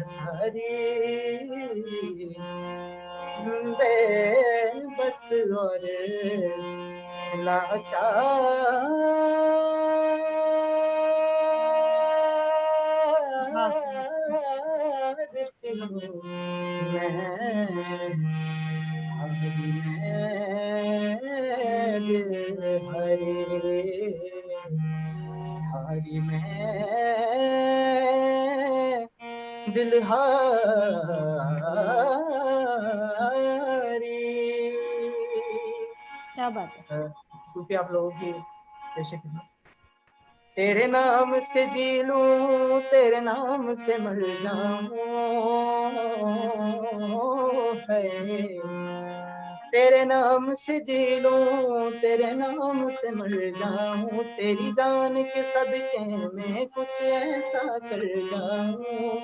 सारी। बेबस और वाह, लाचार हरी में दिल हारी। क्या बात है। सूफी आप लोगों की बेशक है। तेरे नाम से जी लूं, तेरे नाम से मर जाऊं, है तेरे नाम से जी लूं, तेरे नाम से मर जाऊं, तेरी जान के सदके में कुछ ऐसा कर जाऊं।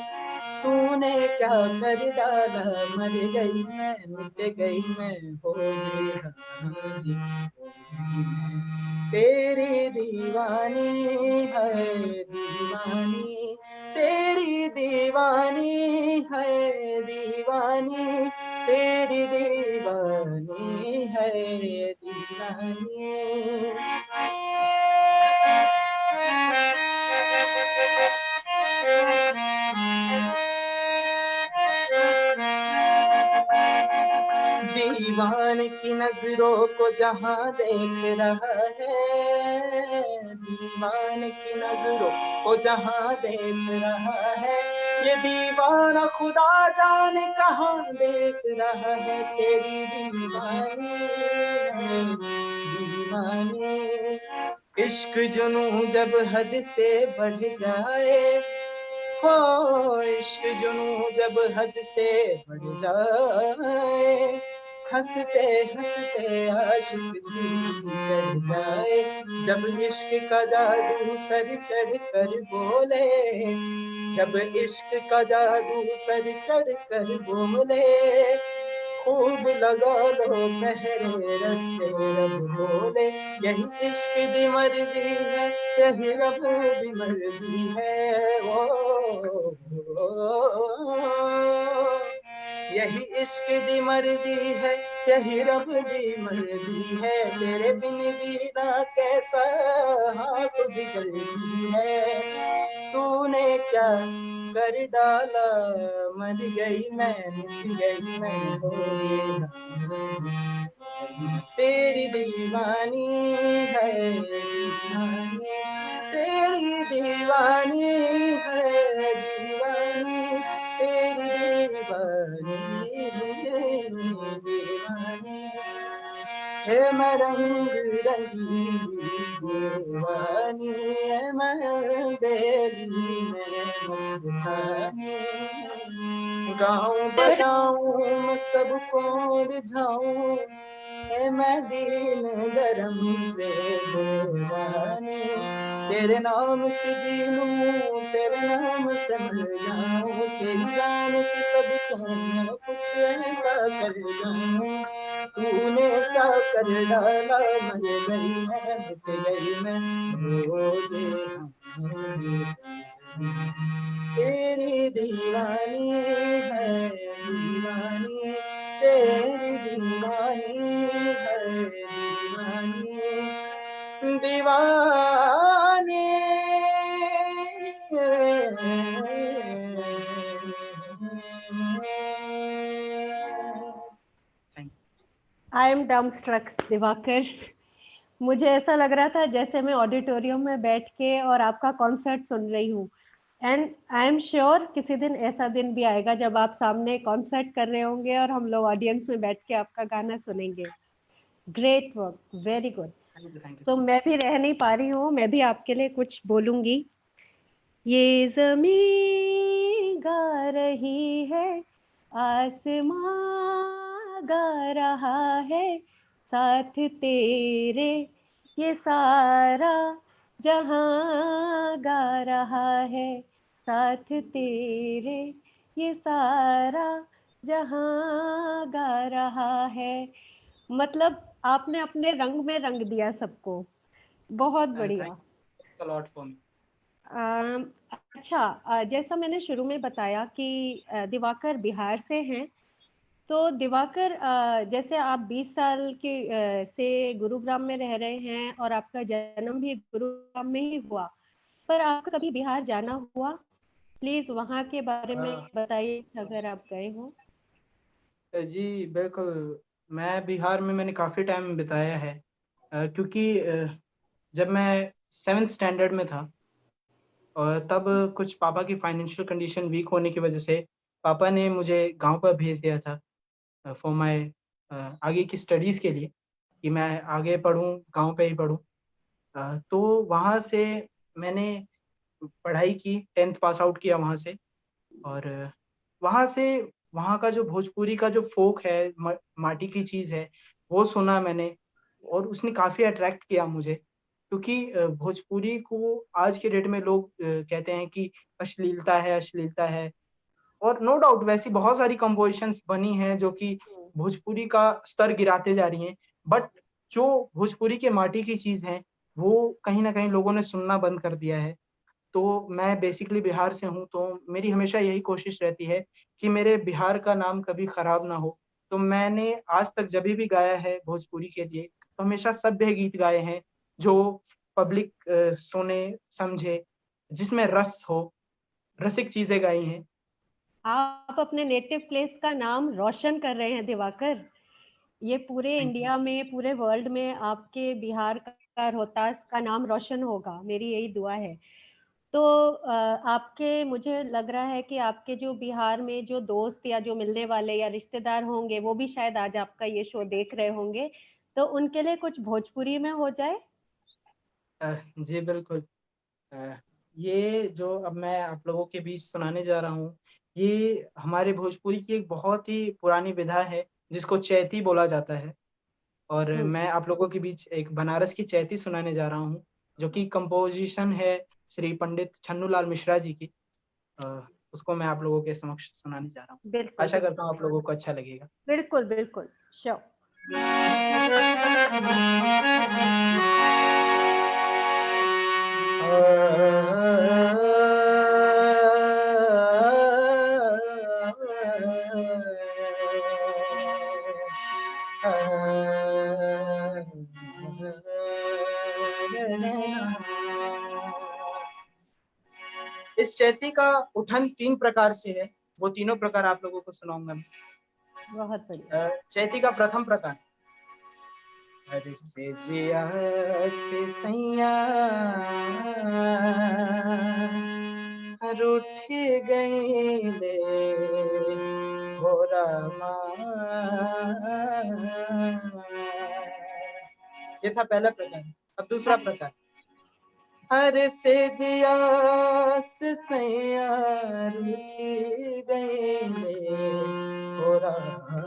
तूने क्या कर डाला, मर गई मैं, मिट गई मैं, हो जी हाँ जी, तेरी दीवानी है दीवानी, तेरी दीवानी है दीवानी, तेरी दीवानी है दीवानी। दीवान की नजरों को जहां देख रहा है, दीवान की नजरों को जहां देख रहा है, ये दीवाना खुदा जाने कहाँ देख रहा है। तेरी दीवानी है दीवानी, इश्क जुनूं जब हद से बढ़ जाए, हो इश्क जुनूं जब हद से बढ़ जाए, हंसते हंसते आशिक सीढ़ी चढ़ जाए, जब इश्क का जादू सर चढ़ कर बोले, जब इश्क का जादू सर चढ़ कर बोले, खूब लगा लो पहरे रस्ते रब बोले, यही इश्क दी मर्जी है, यही रब दी मर्जी है, यही इश्क दी मर्जी है, यही रब दी मर्जी है, तेरे बिन जीना कैसा हाथ बिगड़ती है, तूने क्या कर डाला, मर गई मैं मिट गई मैं, हो तेरी दीवानी है दीवानी, तेरी दीवानी है दीवानी, तेरी दीवानी दीवानी है, मैं रंग रंगी दीवानी है, मैं बेली मैं मस्तानी, गाऊं बजाऊं मैं सबको रिझाऊं, मैं दीन धर्म से दीवानी, तेरे नाम से जी लूं, तेरे नाम से मर जाऊं, तेरी जान की सब कहना कुछ ऐसा कर जाऊं, तूने क्या कर डाला, मर गई मैं मिट गई मैं, रोजे तेरी दीवानी है दीवानी, तेरी दीवानी है दीवानी, दीवानी I am dumbstruck Diwakar. मुझे ऐसा लग रहा था जैसे मैं ऑडिटोरियम में बैठ के और आपका कॉन्सर्ट सुन रही हूँ। एंड आई एम श्योर किसी दिन ऐसा दिन भी आएगा जब आप सामने कॉन्सर्ट कर रहे होंगे और हम लोग ऑडियंस में बैठ के आपका गाना सुनेंगे। Great work, very good. तो मैं भी रह नहीं पा रही हूँ, मैं भी आपके लिए कुछ बोलूंगी। ये ज़मीं गा रही है, आसमां गा रहा है, साथ तेरे ये सारा जहां गा रहा है, साथ तेरे ये सारा जहां गा रहा है। मतलब आपने अपने रंग में रंग दिया सबको, बहुत बढ़िया। अच्छा, जैसा मैंने शुरू में बताया कि दिवाकर बिहार से हैं, तो दिवाकर जैसे आप 20 साल के से गुरुग्राम में रह रहे हैं और आपका जन्म भी गुरुग्राम में ही हुआ, पर आपका कभी बिहार जाना हुआ? प्लीज वहाँ के बारे में बताइए अगर आप गए हो। जी बिल्कुल, मैं बिहार में मैंने काफ़ी टाइम बिताया है, क्योंकि जब मैं 7th स्टैंडर्ड में था और तब कुछ पापा की फाइनेंशियल कंडीशन वीक होने की वजह से पापा ने मुझे गांव पर भेज दिया था फॉर माय आगे की स्टडीज़ के लिए, कि मैं आगे पढूं, गांव पे ही पढूं। तो वहाँ से मैंने पढ़ाई की, 10th पास आउट किया वहाँ से, और वहाँ से वहाँ का जो भोजपुरी का जो फोक है, माटी की चीज़ है, वो सुना मैंने और उसने काफ़ी अट्रैक्ट किया मुझे, क्योंकि भोजपुरी को आज के डेट में लोग कहते हैं कि अश्लीलता है, अश्लीलता है, और नो डाउट वैसी बहुत सारी कंपोजिशंस बनी हैं जो कि भोजपुरी का स्तर गिराते जा रही हैं, बट जो भोजपुरी के माटी की चीज़ है, वो कहीं न कहीं लोगों ने सुनना बंद कर दिया है। तो मैं बेसिकली बिहार से हूँ, तो मेरी हमेशा यही कोशिश रहती है कि मेरे बिहार का नाम कभी खराब ना हो। तो मैंने आज तक जभी भी गाया है भोजपुरी के लिए, तो हमेशा सभ्य गीत गाए हैं, जो पब्लिक सुने, समझे, जिसमें रस हो, रसिक चीज़ें गाई हैं। आप अपने नेटिव प्लेस का नाम रोशन कर रहे हैं दिवाकर। ये पूरे थैंक यू। इंडिया में, पूरे वर्ल्ड में आपके बिहार का, रोहतास का नाम रोशन होगा, मेरी यही दुआ है। तो आपके, मुझे लग रहा है कि आपके जो बिहार में जो दोस्त या जो मिलने वाले या रिश्तेदार होंगे, वो भी शायद आज आपका ये शो देख रहे होंगे, तो उनके लिए कुछ भोजपुरी में हो जाए। जी बिल्कुल। ये जो अब मैं आप लोगों के बीच सुनाने जा रहा हूँ, ये हमारे भोजपुरी की एक बहुत ही पुरानी विधा है, जिसको चैती बोला जाता है। और मैं आप लोगों के बीच एक बनारस की चैती सुनाने जा रहा हूँ, जो कि कंपोजिशन है श्री पंडित छन्नूलाल मिश्रा जी की। उसको मैं आप लोगों के समक्ष सुनाने जा रहा हूँ। बिल्कुल आशा करता हूँ आप लोगों को अच्छा लगेगा। बिल्कुल बिल्कुल श्योर। इस चैती का उठन 3 प्रकार से है, वो तीनों प्रकार आप लोगों को सुनाऊंगा मैं। बहुत बढ़िया। चैती का प्रथम प्रकार, हर से जिया से सैया हर उठ गईले हो रामा। ये था पहला प्रकार। अब दूसरा प्रकार, हर से जिया से सैया रूठी गईले हो रामा।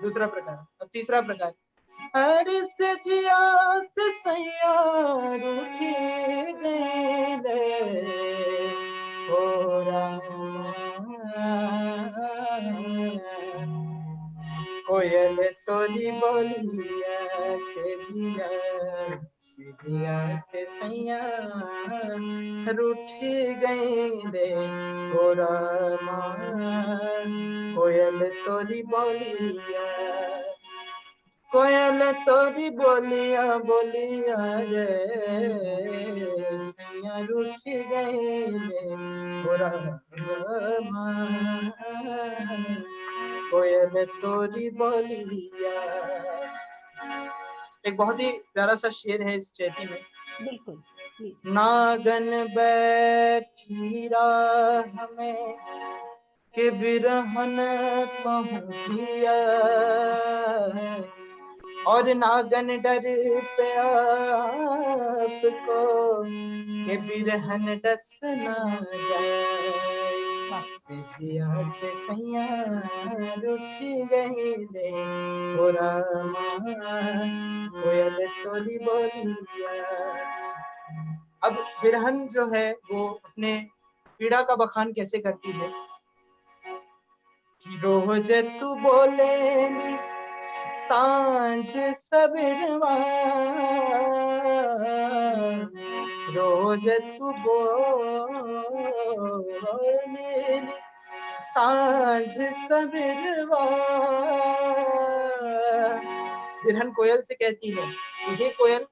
दूसरा प्रकार। अब तीसरा प्रकार, हर से जिया से सैया रूठी गईले हो रामा। कोयल तोरी बोलिया से जिया से सैया रूठी गईले हो रामा। कोयल तोरी बोलिया, कोयल तोरी बोलिया बोलिया रे सैया रूठ गईले हो रामा। कोयल तोरी बोलिया। एक बहुत ही प्यारा सा शेर है इस चैती में। बिल्कुल प्लीज। नागन बैठी राह में के बिरहन पहुंचिया, और नागन डर पे आपको के बिरहन डस ना जाए। से जिया से सैया रूठ गईले हो रामा। कोयल तोरी बोलिया। अब बिरहन जो है वो अपने पीड़ा का बखान कैसे करती है कि रोज तू बोलेली सांझ सबेरवा, रोज तू बोलेली सांझ सबेरवा। बिरहन कोयल से कहती है कि हे कोयल,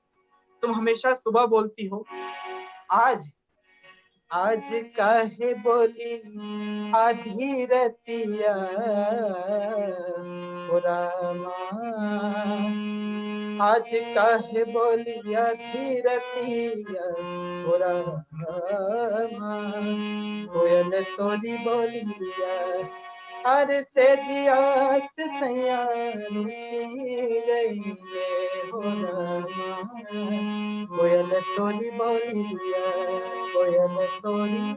तुम हमेशा सुबह बोलती हो, आज काहे बोली आधी रतिया हो रामा। आज काहे बोली आधी रतिया हो रामा। कोयल तोरी बोलिया, हर से जिया से सैया रूठी गईले हो रामा। कोयल तोरी बोलिया, कोयल तोरी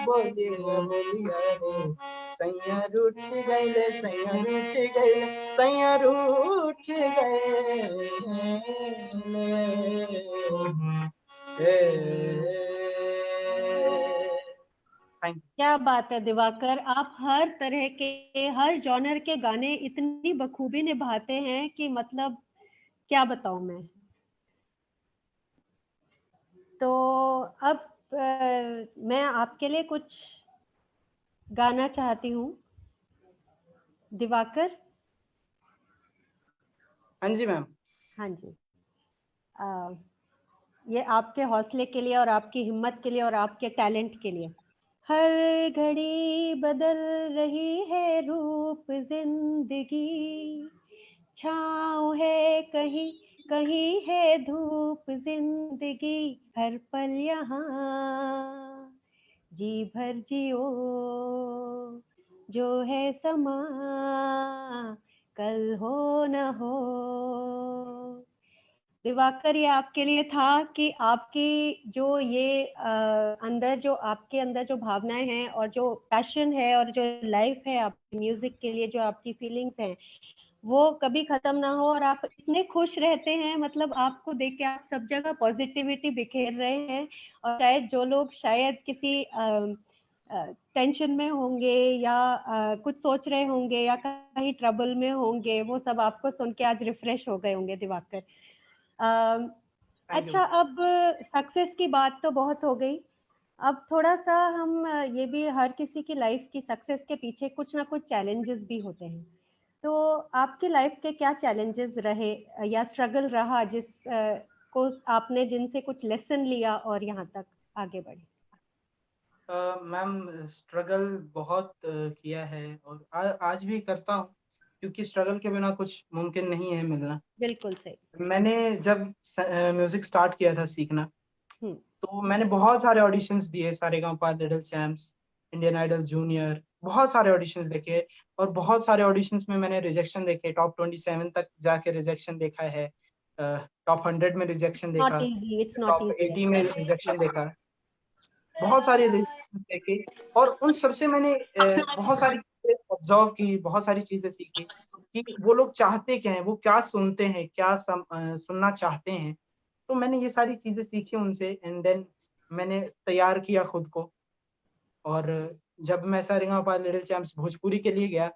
बोलिया बोलिया रे सैया रूठ गईले, सैया रूठ गईले, सैया रूठ गईले। क्या बात है दिवाकर, आप हर तरह के हर जॉनर के गाने इतनी बखूबी निभाते हैं कि मतलब क्या बताऊं मैं। तो अब मैं आपके लिए कुछ गाना चाहती हूँ दिवाकर। हाँ जी मैम। हाँ जी। ये आपके हौसले के लिए और आपकी हिम्मत के लिए और आपके टैलेंट के लिए। हर घड़ी बदल रही है रूप जिंदगी, छाँव है कहीं कहीं है धूप जिंदगी, हर पल यहाँ जी भर जियो, जो है समा कल हो न हो। दिवाकर, ये आपके लिए था कि आपकी जो ये अंदर जो आपके अंदर जो भावनाएं हैं और जो पैशन है और जो लाइफ है आपकी म्यूजिक के लिए, जो आपकी फीलिंग्स हैं, वो कभी खत्म ना हो और आप इतने खुश रहते हैं। मतलब आपको देख के आप सब जगह पॉजिटिविटी बिखेर रहे हैं। और शायद जो लोग शायद किसी टेंशन में होंगे या कुछ सोच रहे होंगे या कहीं ट्रबल में होंगे, वो सब आपको सुन के आज रिफ्रेश हो गए होंगे दिवाकर। Thank you. अच्छा, अब सक्सेस की बात तो बहुत हो गई। अब थोड़ा सा हम ये भी, हर किसी की लाइफ की सक्सेस के पीछे कुछ ना कुछ चैलेंजेस भी होते हैं। तो आपकी लाइफ के क्या चैलेंजेस रहे या स्ट्रगल रहा जिस को आपने, जिनसे कुछ लेसन लिया और यहाँ तक आगे बढ़े? मैम, स्ट्रगल बहुत किया है और आज भी करता हूँ, क्योंकि स्ट्रगल के बिना कुछ मुमकिन नहीं है मिलना। बिल्कुल सही। मैंने जब म्यूजिक स्टार्ट किया था सीखना, हम्म। तो मैंने बहुत सारे ऑडिशंस दिए, Saregamapa, little champs, Indian idol junior, बहुत सारे ऑडिशंस देखे। और बहुत सारे ऑडिशंस में मैंने रिजेक्शन देखे, टॉप 27 तक जाके रिजेक्शन देखा है, टॉप 100 में रिजेक्शन नॉट देखा, easy, it's not top easy. 80 में रिजेक्शन देखा, बहुत सारे रिजेक्शन देखे। और उन सबसे मैंने बहुत सारी चीजें ऑब्जर्व की, बहुत सारी चीजें सीखी कि वो लोग चाहते क्या है, वो क्या सुनते हैं, क्या सुनना चाहते हैं। तो मैंने ये सारी चीजें सीखी उनसे, एंड देन मैंने तैयार किया खुद को। और जब मैं सारेगामापा लिटिल चैम्प्स भोजपुरी के लिए गया,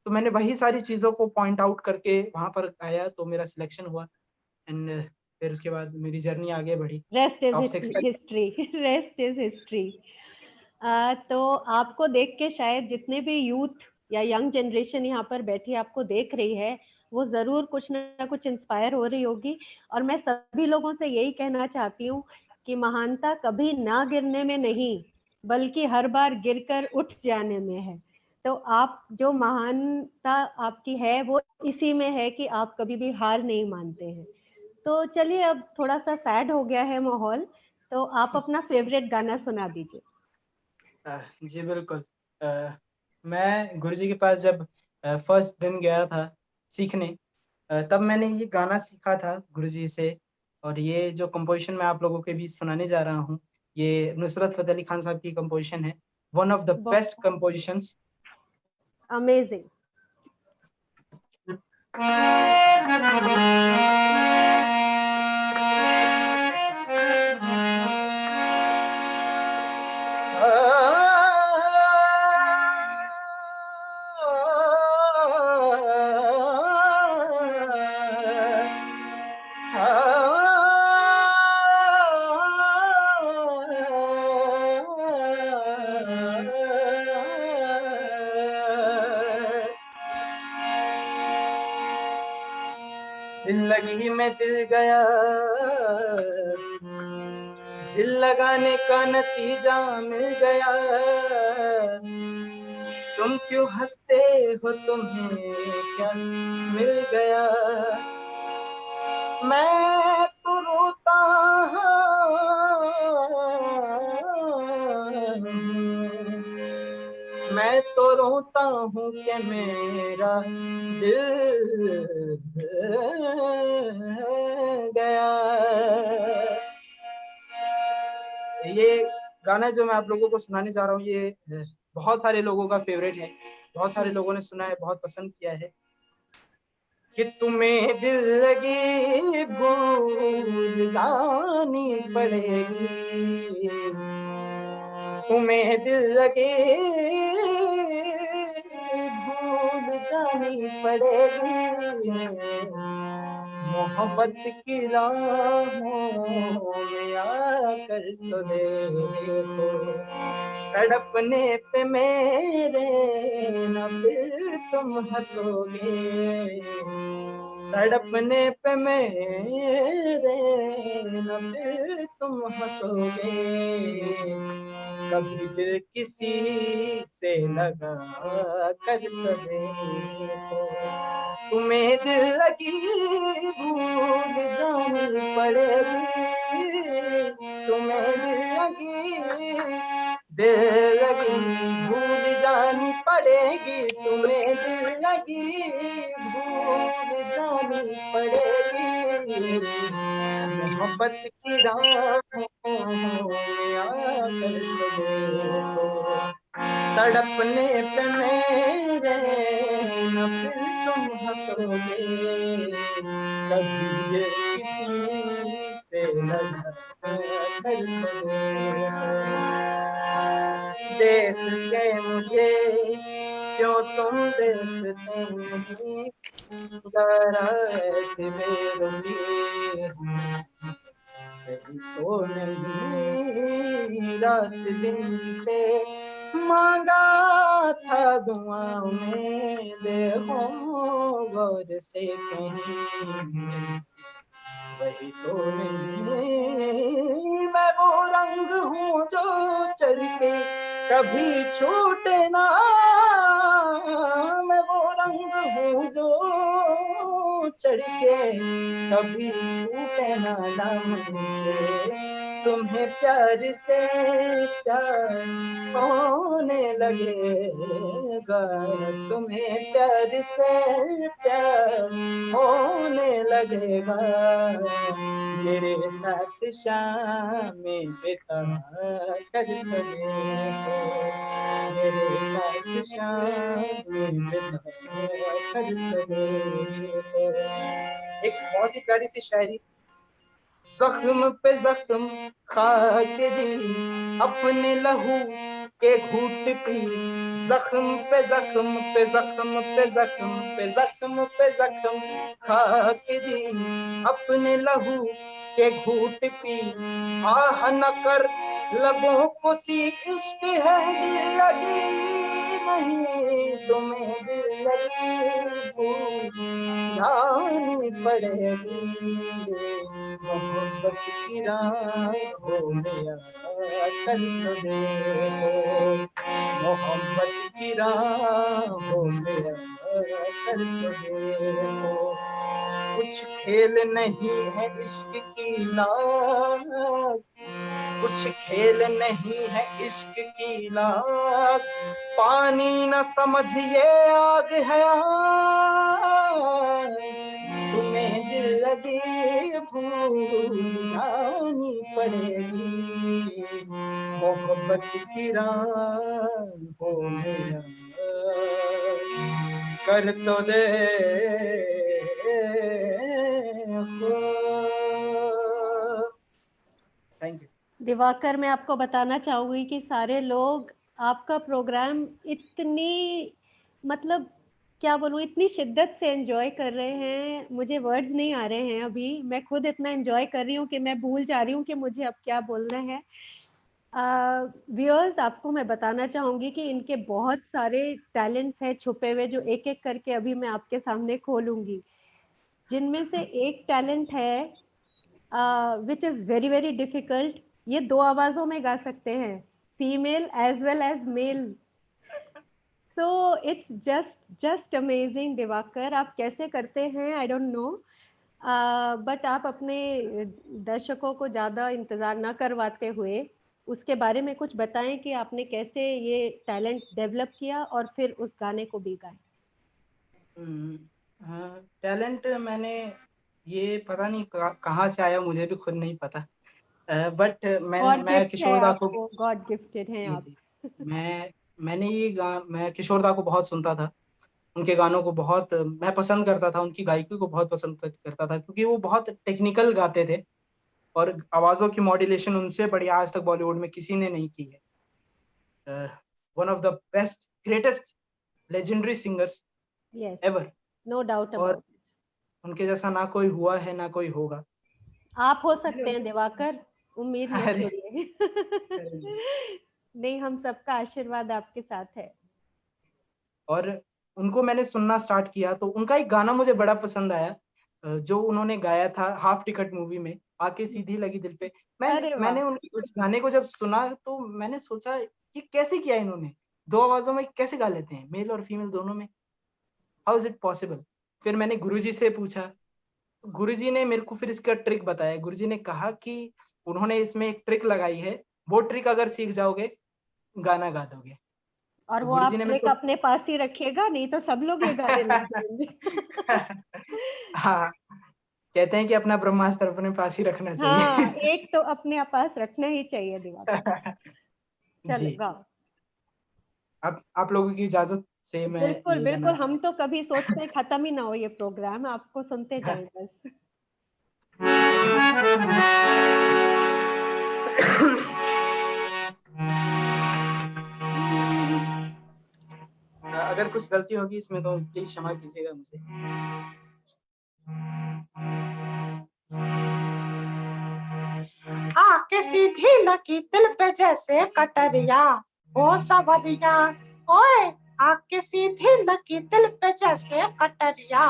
तो मैंने वही सारी चीजों को पॉइंट आउट करके वहां पर आया, तो मेरा सिलेक्शन हुआ। एंड फिर उसके बाद मेरी जर्नी आगे बढ़ी। रेस्ट इज टॉप 6 तक। हिस्ट्री। Rest is history. तो आपको देख के शायद जितने भी यूथ या यंग जनरेशन यहाँ पर बैठी आपको देख रही है, वो जरूर कुछ ना कुछ इंस्पायर हो रही होगी। और मैं सभी लोगों से यही कहना चाहती हूँ कि महानता कभी ना गिरने में नहीं, बल्कि हर बार गिरकर उठ जाने में है। तो आप, जो महानता आपकी है वो इसी में है कि आप कभी भी हार नहीं मानते हैं। तो चलिए, अब थोड़ा सा सैड हो गया है माहौल, तो आप अपना फेवरेट गाना सुना दीजिए। जी बिल्कुल। मैं गुरुजी के पास जब फर्स्ट दिन गया था सीखने, तब मैंने ये गाना सीखा था गुरुजी से। और ये जो कंपोजिशन मैं आप लोगों के बीच सुनाने जा रहा हूँ, ये नुसरत फतेह अली खान साहब की कंपोजिशन है, one of the best compositions. Amazing. दिल लगी में दिल गया, दिल लगाने का नतीजा मिल गया। तुम क्यों हंसते हो, तुम्हें क्या मिल गया। मैं तो रोता मैं तो रोता हूँ कि मेरा दिल गया। ये गाना जो मैं आप लोगों को सुनाने जा रहा हूँ, ये बहुत सारे लोगों का फेवरेट है, बहुत सारे लोगों ने सुना है, बहुत पसंद किया है। कि तुम्हें दिल लगी भूल जानी पड़ेगी, तुम्हें दिल लगी भूल जानी पड़ेगी। मोहब्बत की राहों में आकर तो देखो, तड़पने पे मेरे न फिर तुम हंसोगे, तड़पने पे मेरे न फिर तुम हंसोगे। कभी दिल किसी से लगा कर तो देखो, तुम्हें दिल लगी भूल जानी पड़ेगी, तुम्हें दिल लगी भूल जानी पड़ेगी, तुम्हें दिल लगी भूल जानी पड़ेगी। मोहब्बत की राहों में आकर देखो, तड़पने पे मेरे न फिर तुम हंसोगे, कभी ये किसी से लगा कर देख के मुझे क्यों तुम देखते नहीं, जरा ऐसे बेरुखी सही तो नहीं, रात दिन से मांगा था दुआओं में, देखो गौर से कहीं वही तो नहीं। मैं वो रंग हूँ जो चढ़ के कभी छूटे ना, मैं वो रंग हूँ जो चढ़ के कभी छूटे ना दामन से, तुम्हें प्यार से प्यार होने लगेगा, तुम्हें प्यार से प्यार होने लगेगा, मेरे साथ शाम बिता कर देखो, मेरे साथ शाम बिता कर देखो। एक बहुत ही प्यारी सी शायरी। जख्म पे जख्म खा के जी अपने लहू के घूट पी, जख्म पे जख्म पे जख्म पे जख्म पे जख्म पे जख्म खा के जी अपने लहू के घूट पी, आह न कर लबों को सी इश्क है दिल लगी नहीं, तुम्हें दिल लगी भूल जानी पड़ेगी, मोहब्बत की राहों में आकर तो देखो, मोहब्बत की राहों में आकर तो देखो, कुछ खेल नहीं है इश्क की नाक, कुछ खेल नहीं है इश्क की नाक, पानी न समझिए आग है आग, तुम्हें दिल लगी भूल जानी पड़ेगी, मोहब्बत की राहों में कर तो दे। Thank you. दिवाकर, मैं आपको बताना चाहूंगी कि सारे लोग आपका प्रोग्राम इतनी, मतलब क्या बोलूं, इतनी शिद्दत से एंजॉय कर रहे हैं, मुझे वर्ड्स नहीं आ रहे हैं अभी। मैं खुद इतना एंजॉय कर रही हूँ कि मैं भूल जा रही हूँ कि मुझे अब क्या बोलना है। व्यूअर्स, आपको मैं बताना चाहूंगी कि इनके बहुत सारे टैलेंट्स हैं छुपे हुए, जो एक एक करके अभी मैं आपके सामने खोलूंगी। जिनमें से एक टैलेंट है which is very very difficult. ये 2 आवाजों में गा सकते हैं, female as well as male. So it's just amazing. Divakar, आप कैसे करते हैं आई डोंट नो, बट आप अपने दर्शकों को ज्यादा इंतजार ना करवाते हुए उसके बारे में कुछ बताएं कि आपने कैसे ये टैलेंट डेवलप किया और फिर उस गाने को भी गाए। टैलेंट मैंने ये पता नहीं कहाँ से आया, मुझे भी खुद नहीं पता, बट गॉड मैं गिफ्ट है किशोर दा को, आपको, गॉड गिफ्टेड हैं जी आप। जी, मैंने मैं किशोर दा को बहुत सुनता था, उनके गानों को बहुत मैं पसंद करता था, उनकी गायकी को बहुत पसंद करता था, क्योंकि वो बहुत टेक्निकल गाते थे और आवाजों की मॉड्यूलेशन उनसे बढ़िया आज तक बॉलीवुड में किसी ने नहीं की है। One of the best greatest legendary singers yes, ever, no doubt और अबाउट। उनके जैसा ना कोई हुआ है ना कोई होगा। आप हो सकते हैं दिवाकर, उम्मीद मत अरे छोड़िए। अरे, नहीं, हम सबका आशीर्वाद आपके साथ है। और उनको मैंने सुनना स्टार्ट किया तो उनका एक गाना मुझे बड़ा पसंद आया, जो उन्होंने गाया था हाफ टिकट मूवी में, आके सीधी लगी दिल पे। अरे वाह। मैंने उनके उस गाने को जब सुना तो मैंने सोचा कि कैसे किया इन्होंने, 2 आवाजों में कैसे गा लेते हैं, मेल और फीमेल दोनों में, हाउ इज इट पॉसिबल। फिर मैंने गुरुजी से पूछा, गुरुजी ने मेरे को फिर इसका ट्रिक बताया। गुरुजी ने कहा कि उन्होंने इसमें एक ट्रिक लगाई है, वो ट्रिक अगर सीख जाओगे गाना गा दोगे। और तो वो गुरुजी आप ने मेरे ट्रिक को अपने पास ही रखिएगा, नहीं तो सब लोग ये गाने लग जाएंगे। हाँ, कहते हैं कि अपना ब्रह्मास्त्र अपने पास ही रखना हाँ, चाहिए। एक तो अपने पास रखना ही चाहिए दिवाकर। चलो जी, गाओ। आप लोगों की इजाजत से मैं बिल्कुल ये बिल्कुल, गाना हम तो कभी सोचते हैं खत्म ही ना हो ये प्रोग्राम, आपको सुनते जाएं बस। अगर कुछ गलती होगी इसमें तो प्लीज क्षमा कीजिएगा मुझे। आके सीधी लगी दिल पे जैसे कटरिया, ओ सवरिया, ओए आके सीधी लगी दिल पे जैसे कटरिया,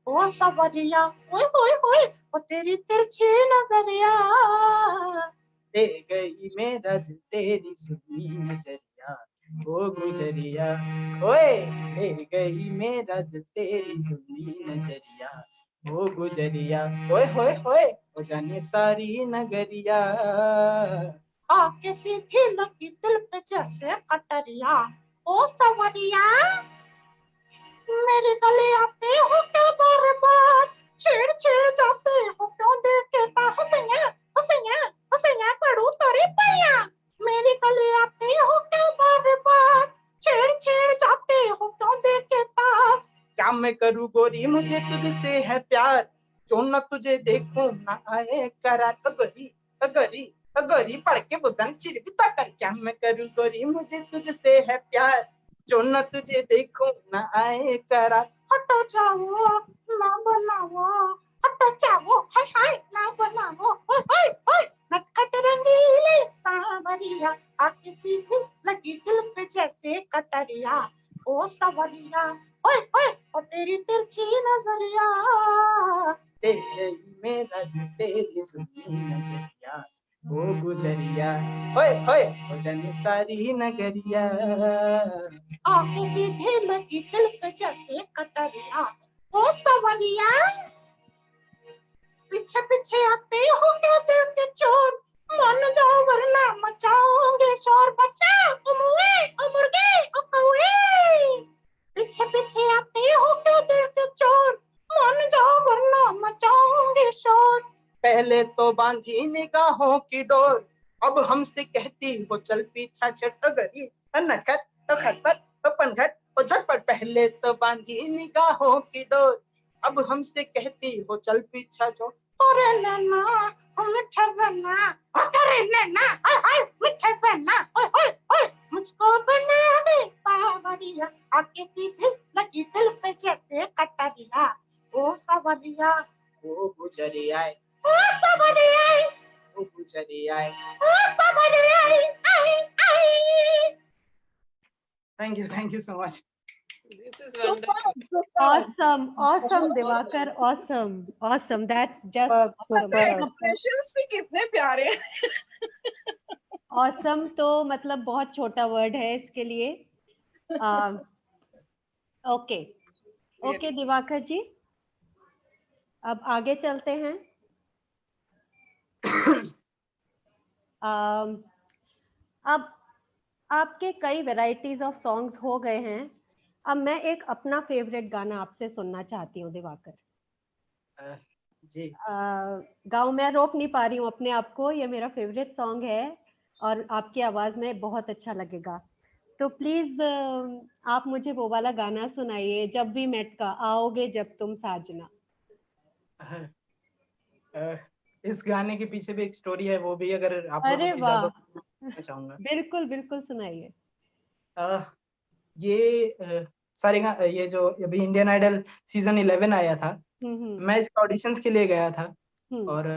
ओ सवरिया, ओए ओए ओए, ओ तेरी तिरछी नजरिया, ले गई मेरा दिल तेरी सुनी नजरिया, ओ गुजरिया, ओए ले गई मेरा दिल तेरी सुनी नजरिया, ओ गुजरिया, ओए होए होए, ओ जाने सारी नगरिया, आके सीधी लगी दिल पे जैसे कटरिया, ओ सवरिया, मेरे गले आते हो क्या बार बार, छेड़ छेड़ जाते हो क्यों देता हुसैया, हुसैया, हुसैया पड़ू तोरे पैया, मेरे गले आते हो क्या बार बार, छेड़ छेड़ जाते हो क्यों देता, क्या मैं करूँ गोरी मुझे तुझसे है प्यार, जो न तुझे देखूं ना आए करार, अगरी अगरी अगरी पढ़ के बुदन चिरबिता कर, क्या मैं करूँ गोरी मुझे तुझसे है प्यार, जो न तुझे देखूं ना आए करार, हटो जाओ ना बनाओ, हटो जाओ हाय हाय ना बनाओ, ओए ओए ओए नटखट रंगीले सांवरिया, आके सीधी लगी दिल पे जैसे कटरिया, ओ सवरिया, ओए ओए ओ तेरी तिरछी नजरिया, ले गई मेरा दिल तेरी सुनी नजरिया, ओ गुजरिया, ओए ओए ओ जन सारी नगरिया, आके सीधे लगी दिल पे जैसे कटरिया, ओ सवरिया, पीछे पीछे आते हो क्या दिल के चोर, मान जाओ वरना मचाओगे शोर, बचाओ ओ मुए ओ मुर्गे ओ कौए, पीछे पीछे आते हो क्या दिल के चोर, मान जाओ वरना मचाओगे शोर, पहले तो बांधी निगाहों की डोर, अब हमसे कहती हो चल पीछा छट, अगरी नखत तो खटपट तो पनघट तो झटपट, पहले तो बांधी निगाहों की डोर, अब हमसे कहती हो चल पीछा जो, तोरे नैना ओ मिठा बना, ओ तोरे नैना हाय हाय मिठा बना, ओए ओए ओए मुझको बना दे पावरिया, आके सीधी लगी दिल पे जैसे कटरिया, ओ सवरिया, ओ गुजरिया, ओ सवरिया, ओ गुजरिया, ओ सवरिया, आई आई। Thank you so much. This is wonderful. Superb, superb. Awesome, awesome Awesome. Diwakar, awesome, awesome, that's just awesome. Expressions भी कितने प्यारे हैं। Awesome तो मतलब बहुत छोटा वर्ड है इसके लिए। ओके ओके दिवाकर जी, अब आगे चलते हैं। अब आपके कई वैरायटीज ऑफ सॉन्ग्स हो गए हैं, अब मैं एक अपना फेवरेट गाना आपसे सुनना चाहती हूँ दिवाकर। जी गाँव मैं रोक नहीं पा रही हूँ अपने आप को, ये मेरा फेवरेट सॉन्ग है और आपकी आवाज में बहुत अच्छा लगेगा, तो प्लीज आप मुझे वो वाला गाना सुनाइए, जब भी मेट का आओगे जब तुम साजना। इस गाने के पीछे भी एक स्टोरी है, वो भी अगर आप लोगों अरे की वाह, इजाजत हो तो मैं चाहूंगा। बिल्कुल बिल्कुल सुनाइए। ये सारेगा, ये जो अभी इंडियन आइडल सीजन 11 आया था, मैं इसके ऑडिशंस के लिए गया था, और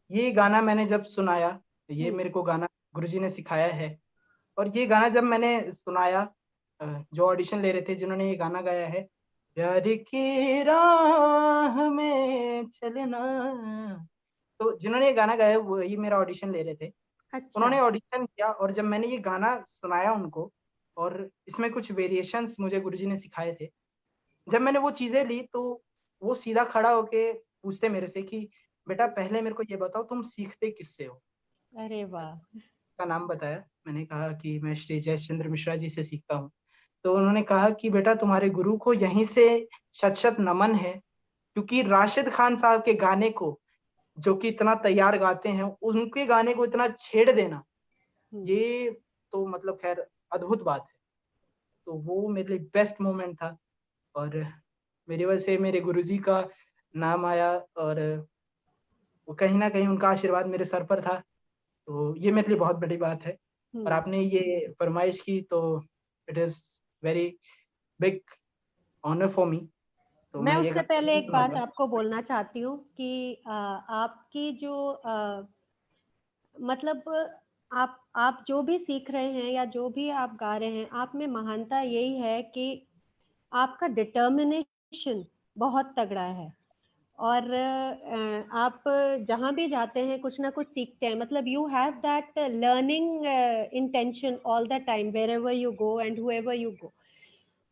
ये गाना मैंने जब सुनाया, ये मेरे को गाना गुरुजी ने सिखाया है, और ये गाना जब मैंने सुनाया, जो ऑडिशन ले रहे थे जिन्होंने ये गाना गाया है, प्यार की राह में चलना, तो जिन्होंने ये गाना गाया वो ही मेरा ऑडिशन ले रहे थे। अच्छा। उन्होंने ऑडिशन किया और जब मैंने ये गाना सुनाया उनको, और इसमें कुछ वेरिएशंस मुझे गुरुजी ने सिखाए थे, जब मैंने वो चीजें ली तो वो सीधा खड़ा होके पूछते मेरे से कि बेटा पहले मेरे को ये बताओ तुम सीखते किससे हो। अरे वाह। का नाम बताया, मैंने कहा कि मैं श्री जयेश चंद्र मिश्रा जी से सीखता हूँ, तो उन्होंने कहा कि बेटा तुम्हारे गुरु को यहीं से शत शत नमन है, क्योंकि राशिद खान साहब के गाने को, जो कि इतना तैयार गाते हैं, उनके गाने को इतना छेड़ देना, ये तो मतलब खैर अद्भुत बात है। तो वो मेरे लिए बेस्ट मोमेंट था, और मेरी वजह से मेरे गुरुजी का नाम आया, और वो कहीं ना कहीं उनका आशीर्वाद मेरे सर पर था। तो ये मेरे लिए बहुत बड़ी बात है। और आपने ये फरमाइश की, तो it is very big honour for me. तो मैं ये उससे गाना पहले जरूर एक बात सुनूंगा। आपको बोलना चाहती हूँ कि आपकी जो मतलब आप जो भी सीख रहे हैं या जो भी आप गा रहे हैं, आप में महानता यही है कि आपका डिटर्मिनेशन बहुत तगड़ा है। और आप जहाँ भी जाते हैं कुछ ना कुछ सीखते हैं, मतलब you have that learning intention all the time wherever you go and however you go.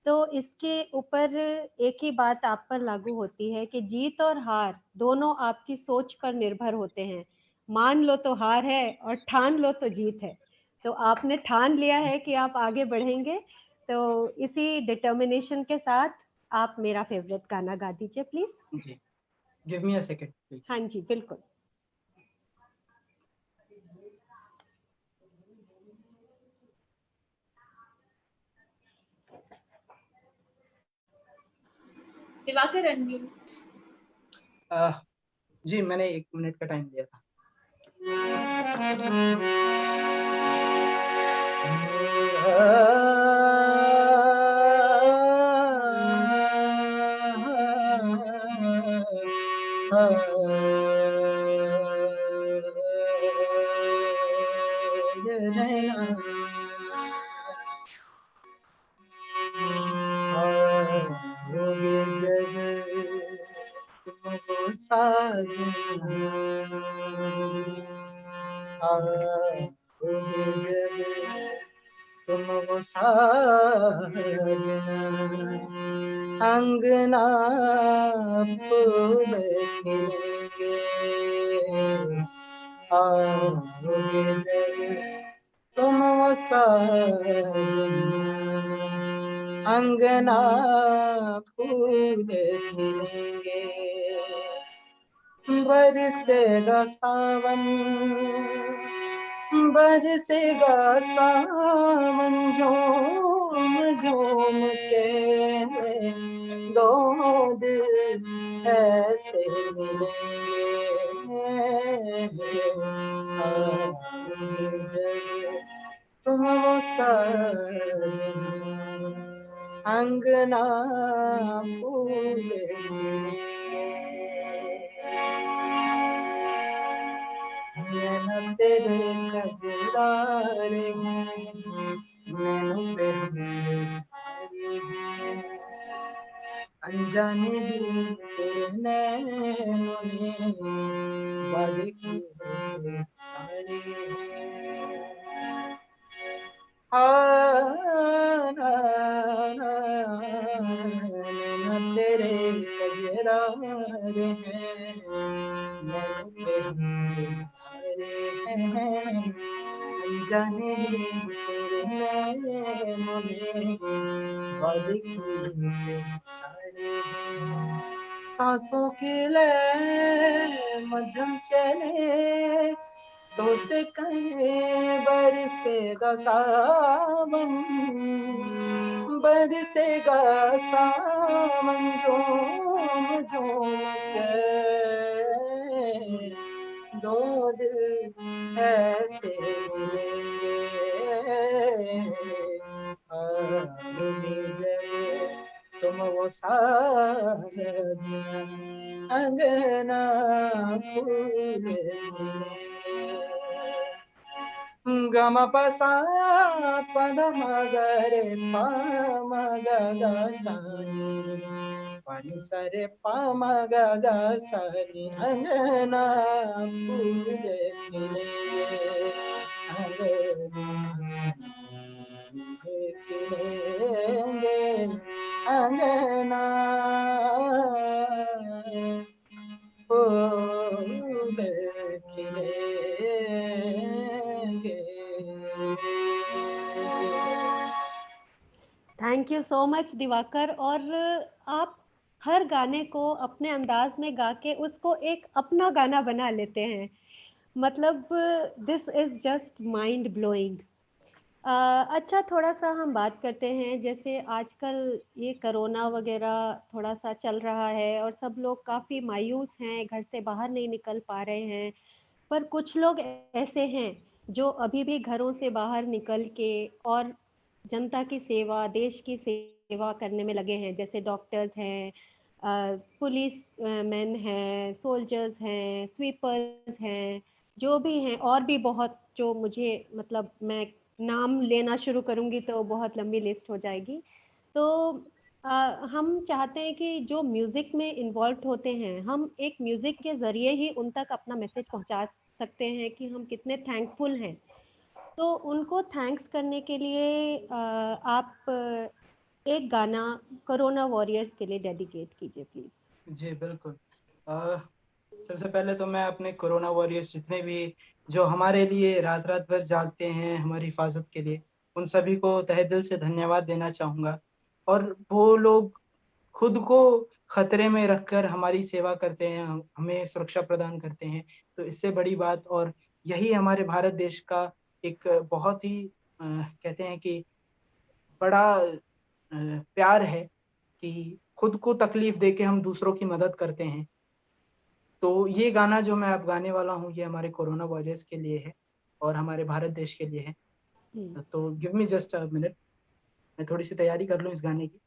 तो इसके ऊपर एक ही बात आप पर लागू होती है कि जीत और हार दोनों आपकी सोच पर निर्भर होते हैं। मान लो तो हार है और ठान लो तो जीत है। तो आपने ठान लिया है कि आप आगे बढ़ेंगे, तो इसी डिटर्मिनेशन के साथ आप मेरा फेवरेट गाना गा दीजिए प्लीज। जी, give me a second please. हाँ जी बिल्कुल। दिवाकर अनम्यूट। जी, मैंने 1 मिनट का टाइम दिया था। आओगे जब तुमको साजना, आओगे जब तुमको साजना, अंगना फूल खिलेंगे, आओगे जब तुमको साजना, अंगना फूल खिलेंगे, बरसेगा सावन, बरसेगा सावन, झूम झूम के दो दिल ऐसे मिलेंगे, आओगे जब तुम वो सजना, अंगना फूल नैना तेरे कजरारे हैं, नैनों पे तुम्हारी है, अनजाने दिल तेरे नैनों ने वादे किए सारे हैं। नैना तेरे कजरारे हैं, नैनों पे तुम्हारे हैं, अनजाने तेरे नैनों ने वादे किए सारे हैं। सांसों की लय मध्यम चले, तो से कहे बरसेगा सावन, बरसेगा सावन, झूम झूम के दो दिल ऐसे मिलेंगे, आओगे जब तुम वो साजना, अंगना फूल खिलेंगे, गम पसा पद मगरे प मग Sunny, pani sare pa maga ga sani, अंगना फूल खिलेंगे, अंगना खिलेंगे, अंगना फूल खिलेंगे। Thank you so much Diwakar. और आप हर गाने को अपने अंदाज में गा के उसको एक अपना गाना बना लेते हैं। मतलब this is just mind blowing. अच्छा, थोड़ा सा हम बात करते हैं, जैसे आजकल ये कोरोना वगैरह थोड़ा सा चल रहा है और सब लोग काफ़ी मायूस हैं, घर से बाहर नहीं निकल पा रहे हैं। पर कुछ लोग ऐसे हैं जो अभी भी घरों से बाहर निकल के और जनता की सेवा, देश की सेवा करने में लगे हैं, जैसे डॉक्टर्स हैं, पुलिस मैन हैं, सोल्जर्स हैं, स्वीपर्स हैं, जो भी हैं, और भी बहुत, जो मुझे मतलब मैं नाम लेना शुरू करूंगी तो बहुत लंबी लिस्ट हो जाएगी। तो हम चाहते हैं कि जो म्यूजिक में इन्वॉल्व होते हैं, हम एक म्यूजिक के जरिए ही उन तक अपना मैसेज पहुंचा सकते हैं कि हम कितने थैंकफुल हैं। तो उनको थैंक्स करने के लिए आप एक गाना कोरोना वॉरियर्स के लिए डेडिकेट कीजिए प्लीज। जी बिल्कुल। सबसे पहले तो मैं अपने कोरोना वॉरियर्स जितने भी जो हमारे लिए रात रात भर जागते हैं हमारी हिफाजत के लिए, उन सभी को तहे दिल से धन्यवाद देना चाहूँगा। और वो लोग खुद को खतरे में रखकर हमारी सेवा करते हैं, हमें सुरक्षा प्रदान करते हैं। तो इससे बड़ी बात और यही हमारे भारत देश का एक बहुत ही कहते हैं कि बड़ा प्यार है कि खुद को तकलीफ देके हम दूसरों की मदद करते हैं। तो ये गाना जो मैं अब गाने वाला हूँ ये हमारे कोरोना वॉरियर्स के लिए है और हमारे भारत देश के लिए है। तो give me just a minute, मैं थोड़ी सी तैयारी कर लूँ इस गाने की।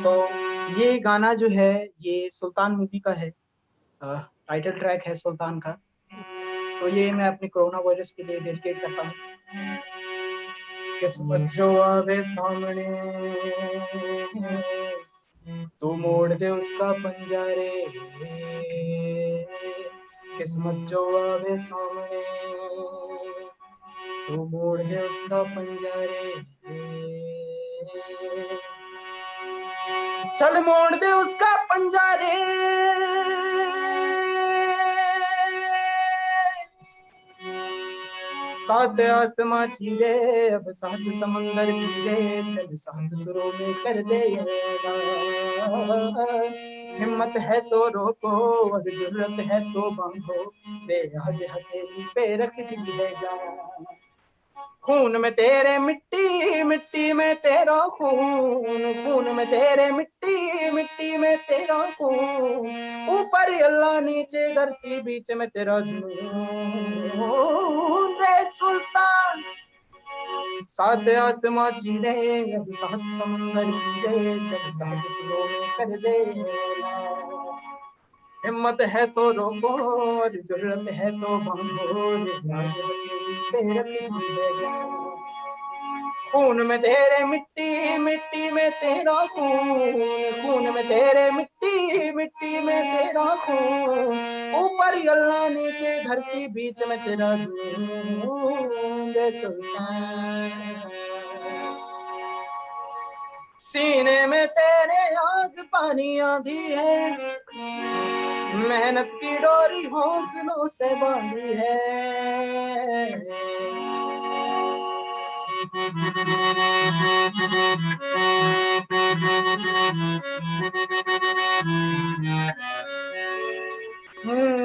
सो ये गाना जो है ये सुल्तान मूवी का है, टाइटल ट्रैक है सुल्तान का। तो ये मैं अपने कोरोना वॉरियर्स के लिए डेडिकेट करता हूँ। किस्मत जो आवे सामने तू मोड़ दे उसका पंजा रे, किस्मत जो आवे सामने तू मोड़ दे उसका पंजा रे, चल मोड़ दे उसका पंजा रे, सात आसमां चीरे अब सात समंदर पीरे, चल सात सुरों में कर दे ये हिम्मत है तो रोको और जरूरत है तो बांधो, रे आज हथेली पे रख दी है जान। खून में तेरे मिट्टी मिट्टी में तेरा खून, खून में तेरे मिट्टी मिट्टी में तेरा खून, ऊपर अल्लाह नीचे धरती बीच में तेरा जुनून रे सुल्तान। सात आसमां चीरे अब सात समुंदर पीरे, जब सात सुरों में कर दे हिम्मत है तो रोको और जरूरत है तो बांधो, खून में तेरे मिट्टी मिट्टी में तेरा खून, खून में तेरे मिट्टी मिट्टी में तेरा खून, ऊपर अल्लाह नीचे धरती बीच में तेरा जुनून रे सुल्तान। सीने में तेरे आग पानी आंधी है, मेहनत की डोरी हौसलों से बांधी है,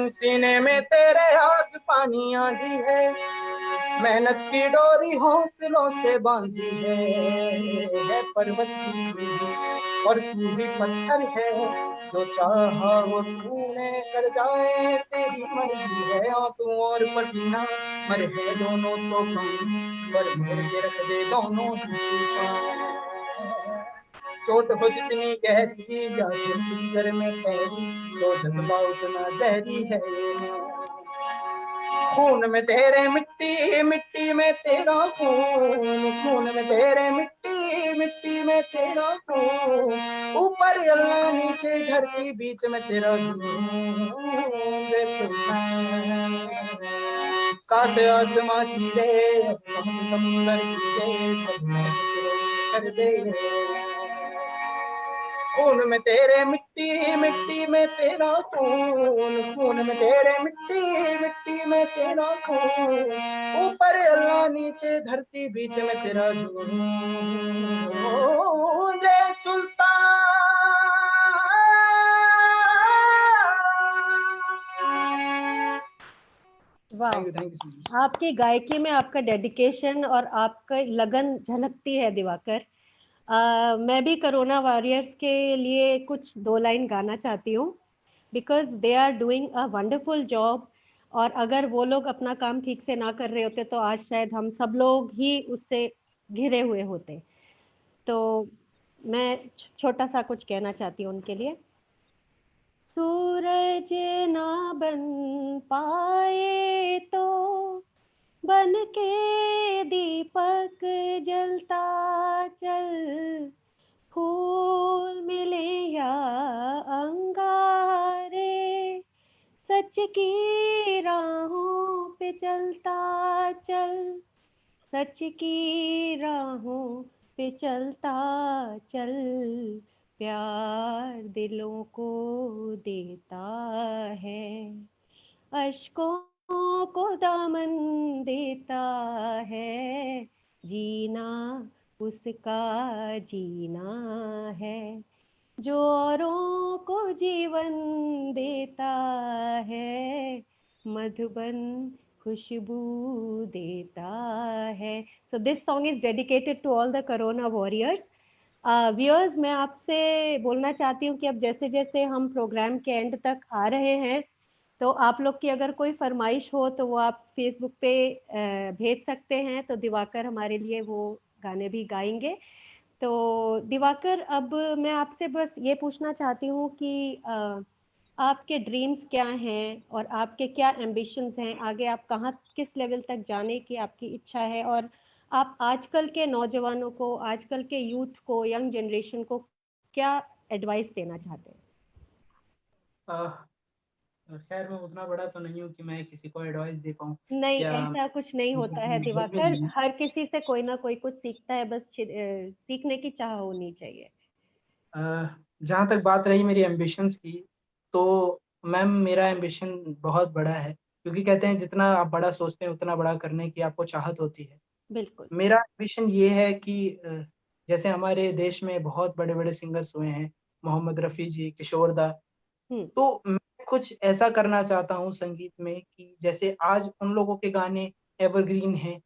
सीने में तेरे आग पानी आंधी है, मेहनत की डोरी हौसलों से बांधी है पर्वत की और तू ही पत्थर है, जो चाहा वो तूने कर जाए, तेरी मर्जी है। आंसू और पसीना मर है दोनों तो कम, पर मोड़ के रख दे दोनों चोट हो जितनी गहरी या जिगर में ठहरी, तो जज्बा उतना जहरी है। खून में तेरे मिट्टी मिट्टी में तेरा खून, खून में तेरे मिट्टी मिट्टी में तेरा खून, ऊपर अल्लाह नीचे धरती बीच में तेरा जुनून रे सुल्तान। सात आसमां चीरे सात समुंदर पीरे, जब सात सुरों में कर दे खून में तेरे मिट्टी मिट्टी में तेरा खून, खून में तेरे मिट्टी मिट्टी में तेरा खून, ऊपर अल्लाह नीचे धरती बीच में तेरा जुनून, रे सुल्तान। वाह, थैंक यू सो मच। आपकी गायकी में आपका डेडिकेशन और आपका लगन झलकती है दिवाकर। मैं भी कोरोना वॉरियर्स के लिए कुछ 2 लाइन गाना चाहती हूँ, because they are doing a wonderful job. और अगर वो लोग अपना काम ठीक से ना कर रहे होते तो आज शायद हम सब लोग ही उससे घिरे हुए होते। तो मैं छोटा सा कुछ कहना चाहती हूँ उनके लिए। सूरज ना बन पाए तो बन के दीपक जलता चल, फूल मिले या अंगारे, सच की राहों पे चलता चल, सच की राहों पे चलता चल, प्यार दिलों को देता है, अश्कों को दामन देता है, जीना उसका जीना है, जो औरों को जीवन देता है, मधुबन खुशबू देता है। So this song is dedicated to all the Corona warriors. Viewers, मैं आपसे बोलना चाहती हूँ कि अब जैसे जैसे हम प्रोग्राम के एंड तक आ रहे हैं, तो आप लोग की अगर कोई फरमाइश हो तो वो आप फेसबुक पे भेज सकते हैं, तो दिवाकर हमारे लिए वो गाने भी गाएंगे। तो दिवाकर, अब मैं आपसे बस ये पूछना चाहती हूँ कि आपके ड्रीम्स क्या हैं और आपके क्या एम्बिशंस हैं, आगे आप कहाँ किस लेवल तक जाने की आपकी इच्छा है, और आप आजकल के नौजवानों को, आजकल के यूथ को, यंग जनरेशन को क्या एडवाइस देना चाहते हैं? खैर मैं उतना बड़ा तो नहीं हूँ कि मैं किसी को एडवाइस दे पाऊँ नहीं, या ऐसा कुछ नहीं होता है घर में दिवाकर, नहीं। हर किसी से कोई ना कोई कुछ सीखता है, बस सीखने की चाह होनी चाहिए। जहाँ तक बात रही मेरी एम्बिशंस की, तो मैम मेरा एम्बिशन बहुत बड़ा है, क्योंकि कहते हैं जितना आप बड़ा सोचते हैं उतना बड़ा करने की आपको चाहत होती है। बिल्कुल। मेरा एम्बिशन ये है कि जैसे हमारे देश में बहुत बड़े बड़े सिंगर्स हुए हैं, मोहम्मद रफ़ी जी, किशोर दा, तो मैं कुछ ऐसा करना चाहता हूँ संगीत में कि जैसे आज उन लोगों के गाने एवरग्रीन हैं,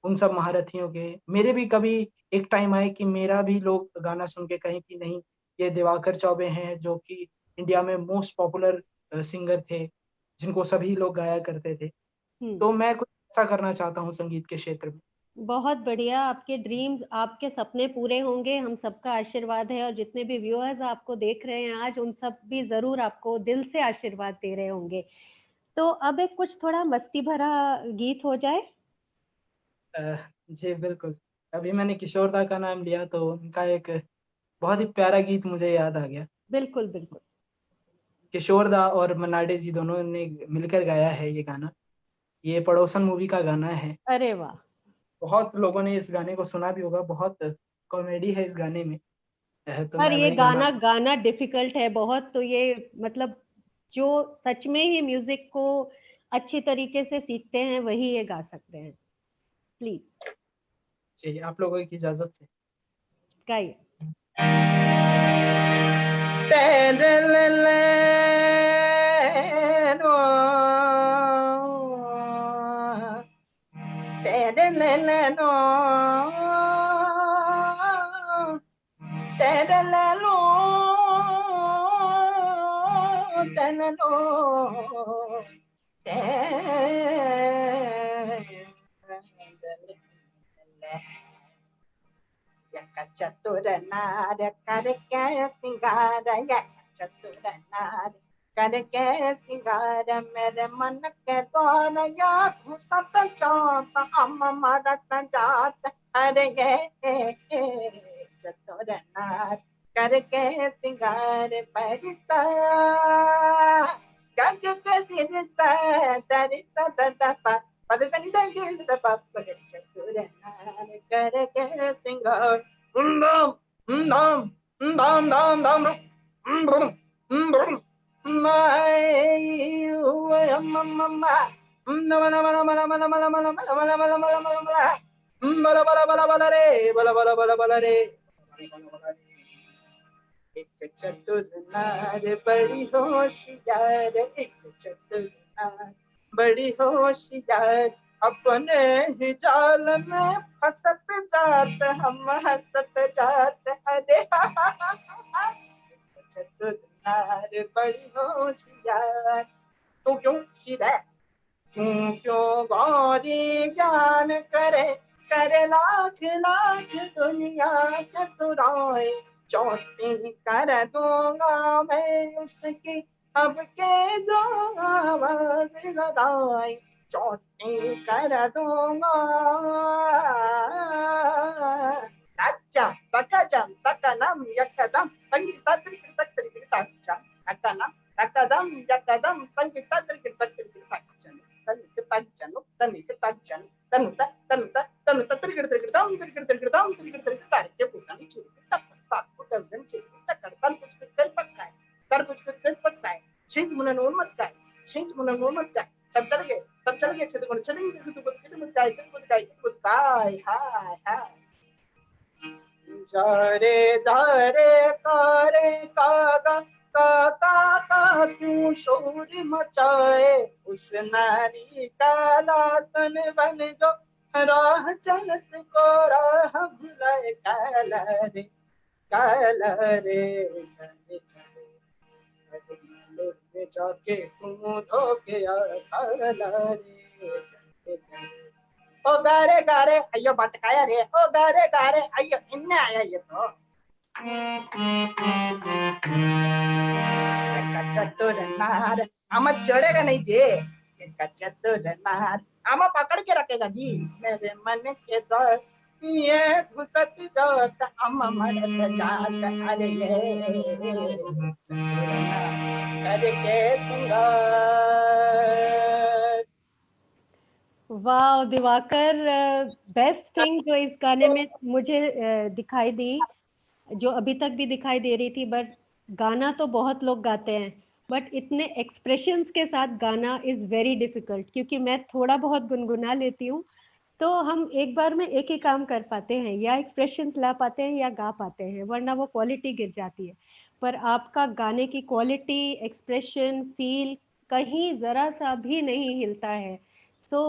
उन सब महारथियों के, मेरे भी कभी एक टाइम आए कि मेरा भी लोग गाना सुन के कहें कि नहीं, ये दिवाकर चौबे हैं जो कि इंडिया में मोस्ट पॉपुलर सिंगर थे, जिनको सभी लोग गाया करते थे। तो मैं कुछ ऐसा करना चाहता हूँ संगीत के क्षेत्र में। बहुत बढ़िया, आपके ड्रीम्स, आपके सपने पूरे होंगे, हम सबका आशीर्वाद है, और जितने भी व्यूअर्स आपको देख रहे हैं आज, उन सब भी जरूर आपको दिल से आशीर्वाद दे रहे होंगे। तो अब एक कुछ थोड़ा मस्ती भरा गीत हो जाए। जी बिल्कुल। अभी मैंने किशोर दा का नाम लिया तो उनका एक बहुत ही प्यारा गीत मुझे याद आ गया। बिल्कुल बिल्कुल। किशोर दा और मन्नाडे जी दोनों ने मिलकर गाया है ये गाना। ये पड़ोसन मूवी का गाना है। अरे वाह। बहुत लोगों ने इस गाने को सुना भी होगा, बहुत कॉमेडी है इस गाने में। तो पर मैं ये वही गाना। गाना गाना डिफिकल्ट है बहुत, तो ये मतलब जो सच में ही म्यूजिक को अच्छी तरीके से सीखते हैं वही ये गा सकते हैं। प्लीज जी आप लोगों की इजाजत से। गाइए। चतुर नार करके सिंगार, चतुर नार करके सिंगार, मेरे मन के द्वार या घुसत जात, अमरत जात, अरे ये चतुर नार करके सिंगार, परिसा गग पे सिरसा दरिसा ददपा पद संग चतुर नार करके सिंगार, नाम नाम धाम धाम धाम ब्रुम ब्रुम एक चतुर नार बड़ी होशियार, एक चतुर नार बड़ी होशियार, अपने ही जाल में फंसत जात हम हंसत जात, अरे चतुर नार बड़ी होशियार। तू क्यों सीधा, तू क्यों गौरी ज्ञान करे, करे लाख लाख दुनिया चतुराई, चौथी कर दूंगा मैं उसकी अब के जो आवाज लगाई, चौथी कर दूंगा। अच्छा तकजम तकनम यकदम संगीता त्रिकृत त्रिकृत अच्छा तकनम तकदम यकदम संगीता त्रिकृत त्रिकृत अच्छा तनु तनिक तजन तनुत तनुत तनुत त्रिकृत त्रिकृतम त्रिकृत त्रिकृतम त्रिकृत त्रिकृत तारके पुटानी चिरके तक ताकू दंजन चिरके तक तन कुछ कुछ पक्का है, तर कुछ कुछ पक्का है, छिंज मुनन मत काय, छिंज मुनन मत काय, सब चल गए छिंज मुनन चलेंगे तो कुछ मत काय हाय हाय जा रे कारे कागा काका का तू शोर मचाए, उस नारी का लासन बन जो राह चलत को राह भुलाए, काला रे चले चले जाके तू धोके आ, काला रे चले ओ गारे गारे अयो बटकाया रे, ओ गारे गारे अयो इन्ने आया ये तो चतुर नार आमा चढ़ेगा नहीं जी, चतुर नार आमा पकड़ के रखेगा जी मेरे मन के द्वार, ये घुसत जात आमा मरत जात, अरे ये करके श्रृंगार। वाह दिवाकर, बेस्ट थिंग जो इस गाने में मुझे दिखाई दी, जो अभी तक भी दिखाई दे रही थी, बट गाना तो बहुत लोग गाते हैं, बट इतने एक्सप्रेशंस के साथ गाना इज वेरी डिफिकल्ट, क्योंकि मैं थोड़ा बहुत गुनगुना लेती हूँ, तो हम एक बार में एक ही काम कर पाते हैं, या एक्सप्रेशंस ला पाते हैं या गा पाते हैं, वरना वो क्वालिटी गिर जाती है। पर आपका गाने की क्वालिटी, एक्सप्रेशन, फील कहीं जरा सा भी नहीं हिलता है। सो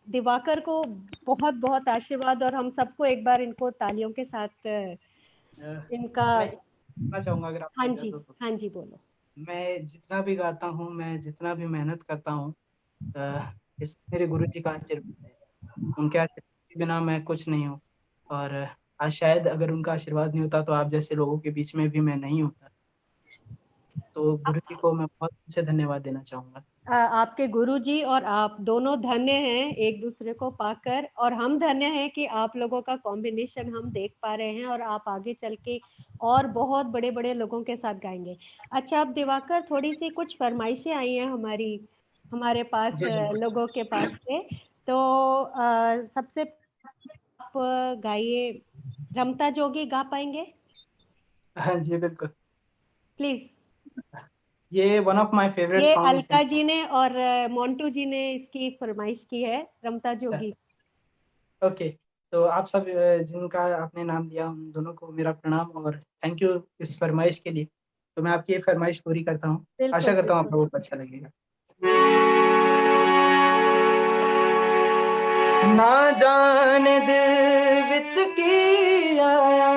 दिवाकर को बहुत बहुत आशीर्वाद, और हम सबको एक बार इनको तालियों के साथ इनका। मैं चाहूंगा अगर हाँ आप जी, हाँ जी बोलो। मैं जितना भी गाता हूँ, मैं जितना भी मेहनत करता हूँ, इस मेरे गुरु जी का आशीर्वाद है, उनके आशीर्वाद के बिना मैं कुछ नहीं हूँ। और आज शायद अगर उनका आशीर्वाद नहीं होता तो आप जैसे लोगों के बीच में भी मैं नहीं होता। तो गुरु जी को मैं बहुत से धन्यवाद देना चाहूंगा। आपके गुरुजी और आप दोनों धन्य हैं एक दूसरे को पाकर, और हम धन्य हैं कि आप लोगों का कॉम्बिनेशन हम देख पा रहे हैं, और आप आगे चल के और बहुत बड़े बड़े लोगों के साथ गाएंगे। अच्छा, अब दिवाकर, थोड़ी सी कुछ फरमाइशें आई हैं हमारे पास, जी जी लोगों के पास से, तो सबसे आप गाइए, रमता जोगी गा पाएंगे हाँ जी बिल्कुल। प्लीज? ये वन ऑफ माय फेवरेट ये सॉन्ग्स अलका जी ने और मोंटू जी ने इसकी फरमाइश की है, रमता है। जोगी। ओके, तो आप सब जिनका आपने नाम लिया उन दोनों को मेरा प्रणाम और थैंक यू इस फरमाइश के लिए। तो मैं आपकी ये फरमाइश पूरी करता हूँ, आशा बिल्कुल करता हूँ आप बिल्कुल। लोगों को अच्छा लगेगा। ना जाने दिल विच की आया,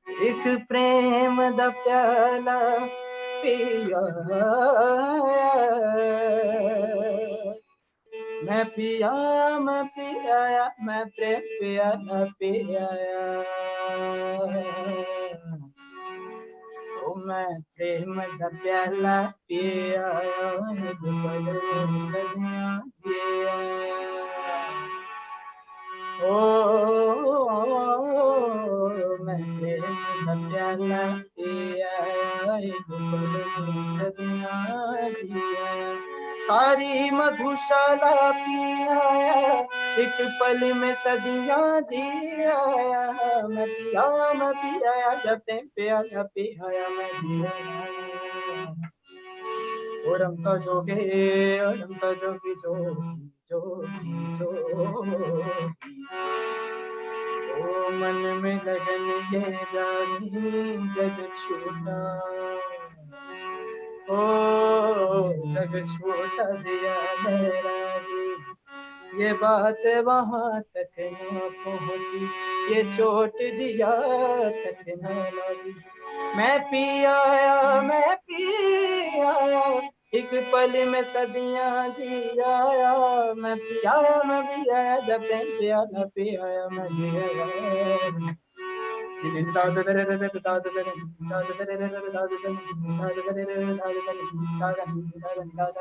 एक प्रेम दा प्याला पिया, मैं पिया मैं पियाया, मैं प्रेम पिया न पियाया, ओ मैं प्रेम दा प्याला पिया, सदियां जिया, मैं प्रेम दा प्याला पिया, सदियां जिया, सारी मधुशाला पी आया, एक पल में सदियां जी आया, मैं पी आया, जब प्रेम पे आया मैं जी आया। ओ रमता जोगे, ओ रमता जोगी जोगी जोगी जोगी, ओ मन में लगन ये जागी जग छूटा, ओ जग छूटा जिया मेरा जी, ये बात वहां तक न पहुंची, ये चोट जिया तक न लगी, मैं पी आया, एक पल में सदियां जी आया, मैं पी आया, जब प्रेम पी आया मैं जी आया।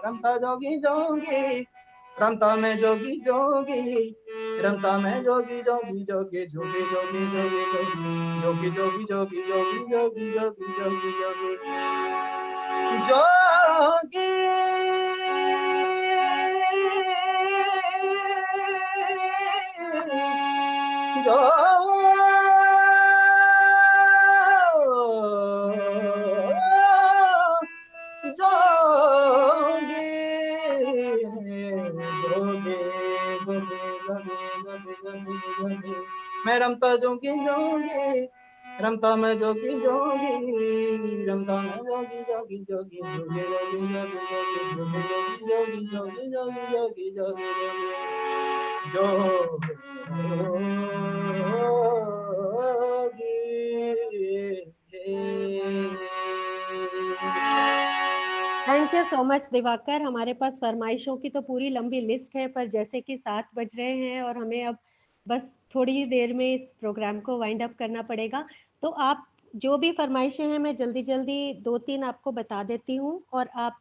रमता जोगी जोगी, रमता में जोगी जोगी, रमता में जोगी जोगी जोगी जोगी जोगी जोगी जोगी जोगी जोगी जोगी जोगी जोगी जोगी जोगी जोगी जोगी जोगी जोगी, मैं रमता जोगी जोगी, रमता मैं जोगी जोगी, रमता मैं जोगी जोगी जोगी जोगी जोगी जोगी जोगी जोगी जोगी जोगी thank you so much Diwakar. हमारे पास फरमाइशों की तो पूरी लंबी लिस्ट है, पर जैसे कि 7 बज रहे हैं और हमें अब बस थोड़ी ही देर में इस प्रोग्राम को वाइंड अप करना पड़ेगा, तो आप जो भी फरमाइशें हैं मैं जल्दी जल्दी 2-3 आपको बता देती हूँ, और आप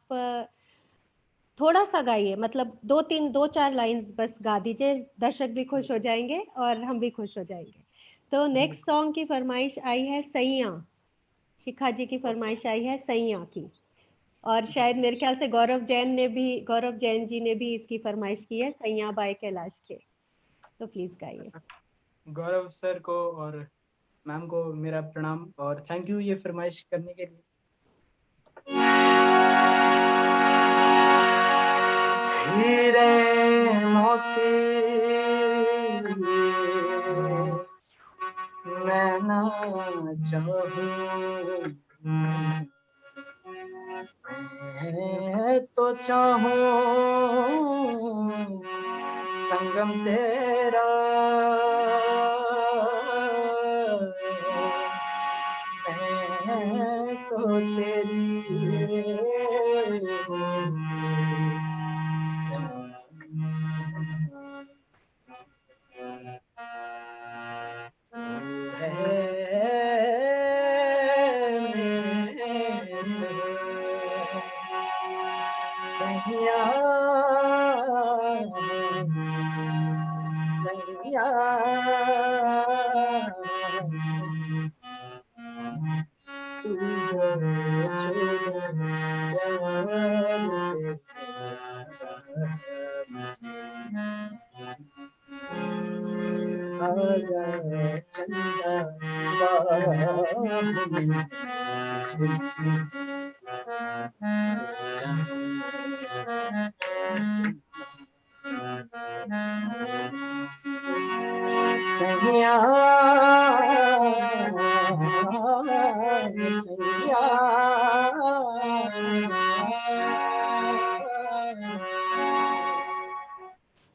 थोड़ा सा गाइए, मतलब 2-4 लाइंस बस गा दीजिए, दर्शक भी खुश हो जाएंगे और हम भी खुश हो जाएंगे। तो नेक्स्ट सॉन्ग की फरमाइश आई है सैया, शिखा जी की फरमाइश आई है सैया की, और शायद मेरे ख्याल से गौरव जैन जी ने भी इसकी फरमाइश की है, सैया बाय कैलाश के। तो प्लीज गाइए। गौरव सर को और मैम को मेरा प्रणाम और थैंक यू ये फरमाइश करने के लिए। हीरे मोती मैं ना चाहूं, मैं तो चाहूं संगम तेरा, मैं तो तेरी सैया सैया तू जो छोड़ प्यार से आजा चंदा बाहों में सैया सैया।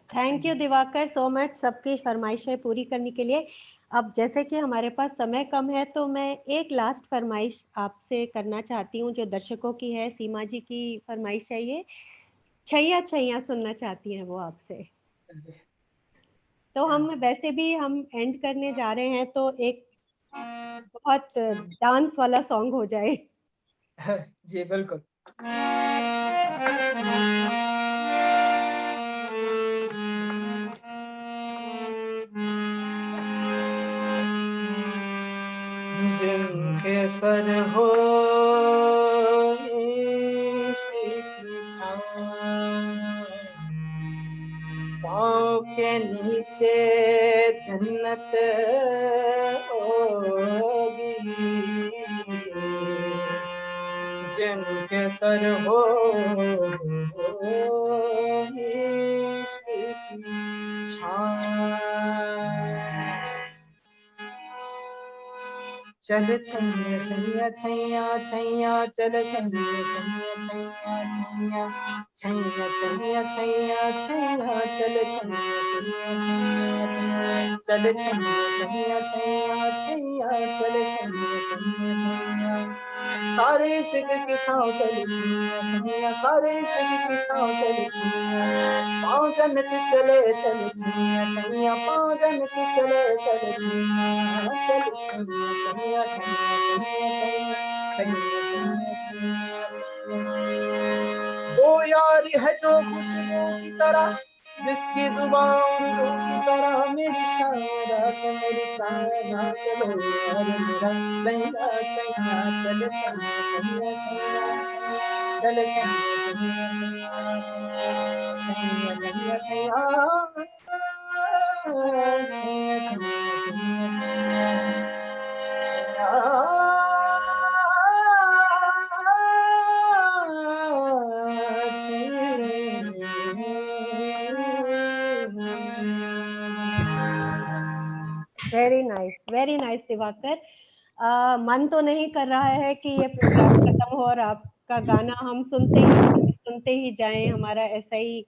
Thank you Diwakar so much सबकी फरमाइशें पूरी करने के लिए। अब जैसे कि हमारे पास समय कम है, तो मैं एक लास्ट फरमाइश आपसे करना चाहती हूँ जो दर्शकों की है। सीमा जी की फरमाइश है ये, छैया छैया सुनना चाहती हैं वो आपसे। तो हम वैसे भी हम एंड करने जा रहे हैं, तो एक बहुत डांस वाला सॉन्ग हो जाए। जी बिल्कुल। जिनके सर हो इश्क की छाँव, नीचे जन्नत होगी, जिनके सर हो इश्क की छाँव। चल छैया छैया छैया छैया, चल छैया छैया छैया छैया, छैया छैया छैया छैया, चल छैया छैया छैया छैया, चल छैया छैया छैया छैया, चल छैया छैया छैया। सारे इश्क की छाँव चल छैया छैया, सारे इश्क की छाँव चल छैया, पाँव जन्नत चले चल छैया छैया, पाँव जन्नत चले चल छैया, चल छैया छैया छैया छैया छैया छैया छैया। वो यार है जो खुशियों की तरह, जिसकी जुबान उर्दू की तरह, मेरी शायरात मेरी कायनात वो यार मेरा सैया सैया, चल छैया छैया छैया छैया, चल छैया छैया छैया छैया, छैया छैया छैया वेरी नाइस दिवाकर। मन तो नहीं कर रहा है कि ये प्रोग्राम खत्म हो और आपका गाना हम सुनते ही जाएं। हमारा ऐसा ही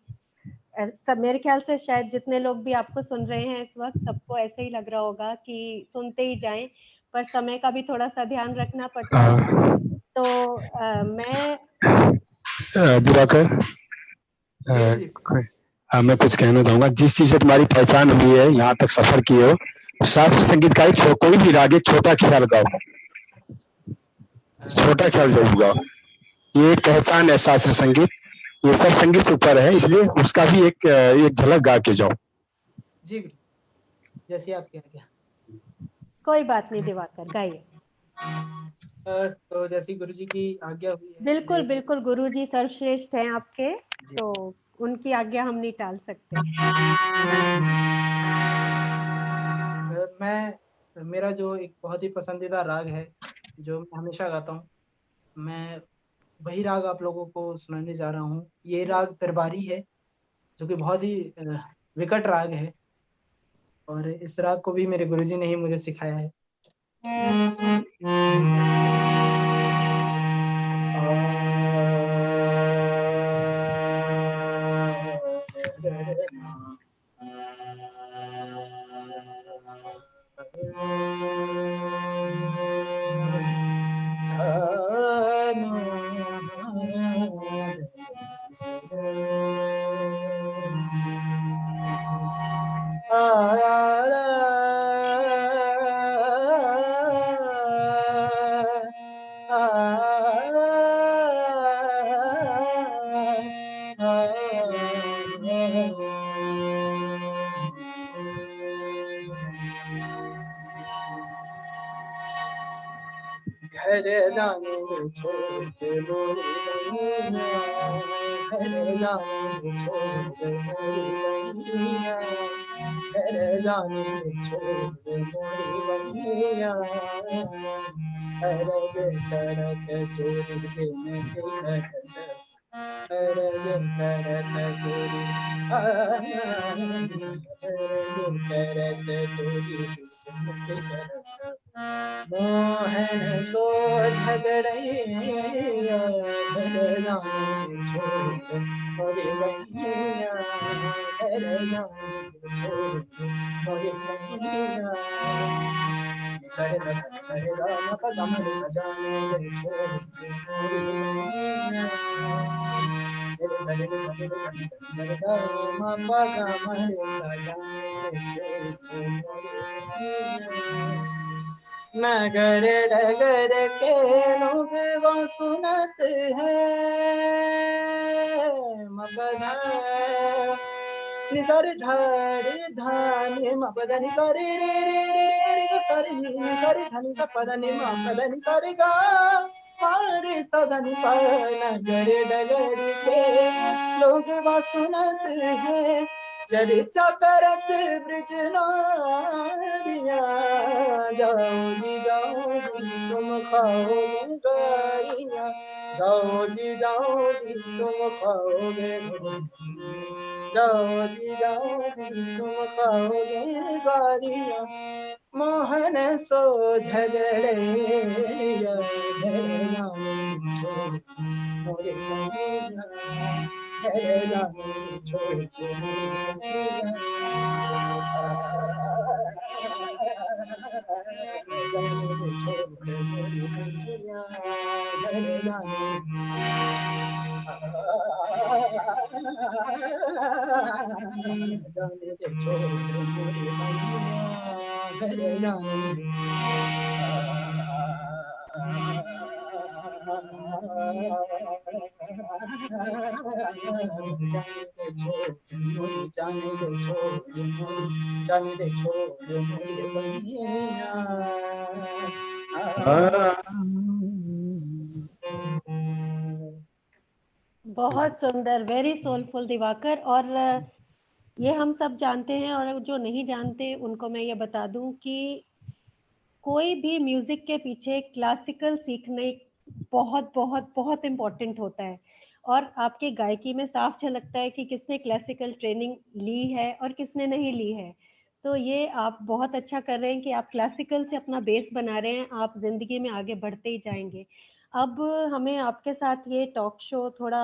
सब, मेरे ख्याल से शायद जितने लोग भी आपको सुन रहे हैं इस वक्त, सबको ऐसे ही लग रहा होगा कि सुनते ही जाएं, पर समय का भी थोड़ा सा ध्यान रखना पड़ता है। तो मैं दिवाकर, मैं कुछ कहना चाहूंगा। जिस चीज से तुम्हारी पहचान हुई है, यहाँ तक सफर किए हो, शास्त्रीय संगीत का एक कोई भी राग एक छोटा ख्याल गाओ, छोटा ख्याल जरूर गाओ। ये एक पहचान है शास्त्रीय संगीत, ये सब संगीत से ऊपर है, इसलिए उसका भी एक झलक गा के जाओ। जी जैसे आपकी आज्ञा। कोई बात नहीं दिवाकर, गाइए। तो जैसी गुरुजी की आज्ञा हुई है। बिल्कुल बिल्कुल, गुरुजी सर्वश्रेष्ठ हैं आपके, तो उनकी आज्ञा हम नहीं टाल सकते। मेरा जो एक बहुत ही पसंदीदा राग है, जो मैं हमेशा गाता हूँ, मैं वही राग आप लोगों को सुनाने जा रहा हूँ। ये राग दरबारी है, जो कि बहुत ही विकट राग है, और इस राग को भी मेरे गुरुजी ने ही मुझे सिखाया है। घर जाने छोड़ के मोरी बहिया, घर जाने छोड़ के मोरी बहिया, घर जाने छोड़ के मोरी बहिया, अरज करत तोरी बिन घर, अरज करत तोरी, अरज करत तोरी बिन घर, मोहन सो झगड़ैया, घर जाने छोड़ मोरी बहिया, घर जाने छोड़ मोरी बहिया, सरे राम कदम सजाने छोड़ मोरी बहिया, सरे राम कदम सजाने छोड़ मोरी बहिया। नगर डगर के लोग वो सुनत है, मपदा निसर धर धानी मपदा निसर रे रे रे रे निसर निसर धनी सपदा नि मपदा निसर गा मारे सदन पर। नगर डगर के लोग वो सुनत है, चर्चा करत ब्रज नारिया, जाओ जी तुम खाओगे गारिया, जाओ जी तुम खाओगे, जाओ जी तुम खाओगे गारिया, मोहन सो झगड़े मोरे कन्हैया, छोड़ बहुत सुंदर, वेरी सोलफुल दिवाकर। और ये हम सब जानते हैं, और जो नहीं जानते उनको मैं ये बता दूं कि कोई भी म्यूजिक के पीछे क्लासिकल सीखने बहुत बहुत बहुत इम्पोर्टेंट होता है। और आपके गायकी में साफ झलकता है कि किसने क्लासिकल ट्रेनिंग ली है और किसने नहीं ली है। तो ये आप बहुत अच्छा कर रहे हैं कि आप क्लासिकल से अपना बेस बना रहे हैं, आप जिंदगी में आगे बढ़ते ही जाएंगे। अब हमें आपके साथ ये टॉक शो थोड़ा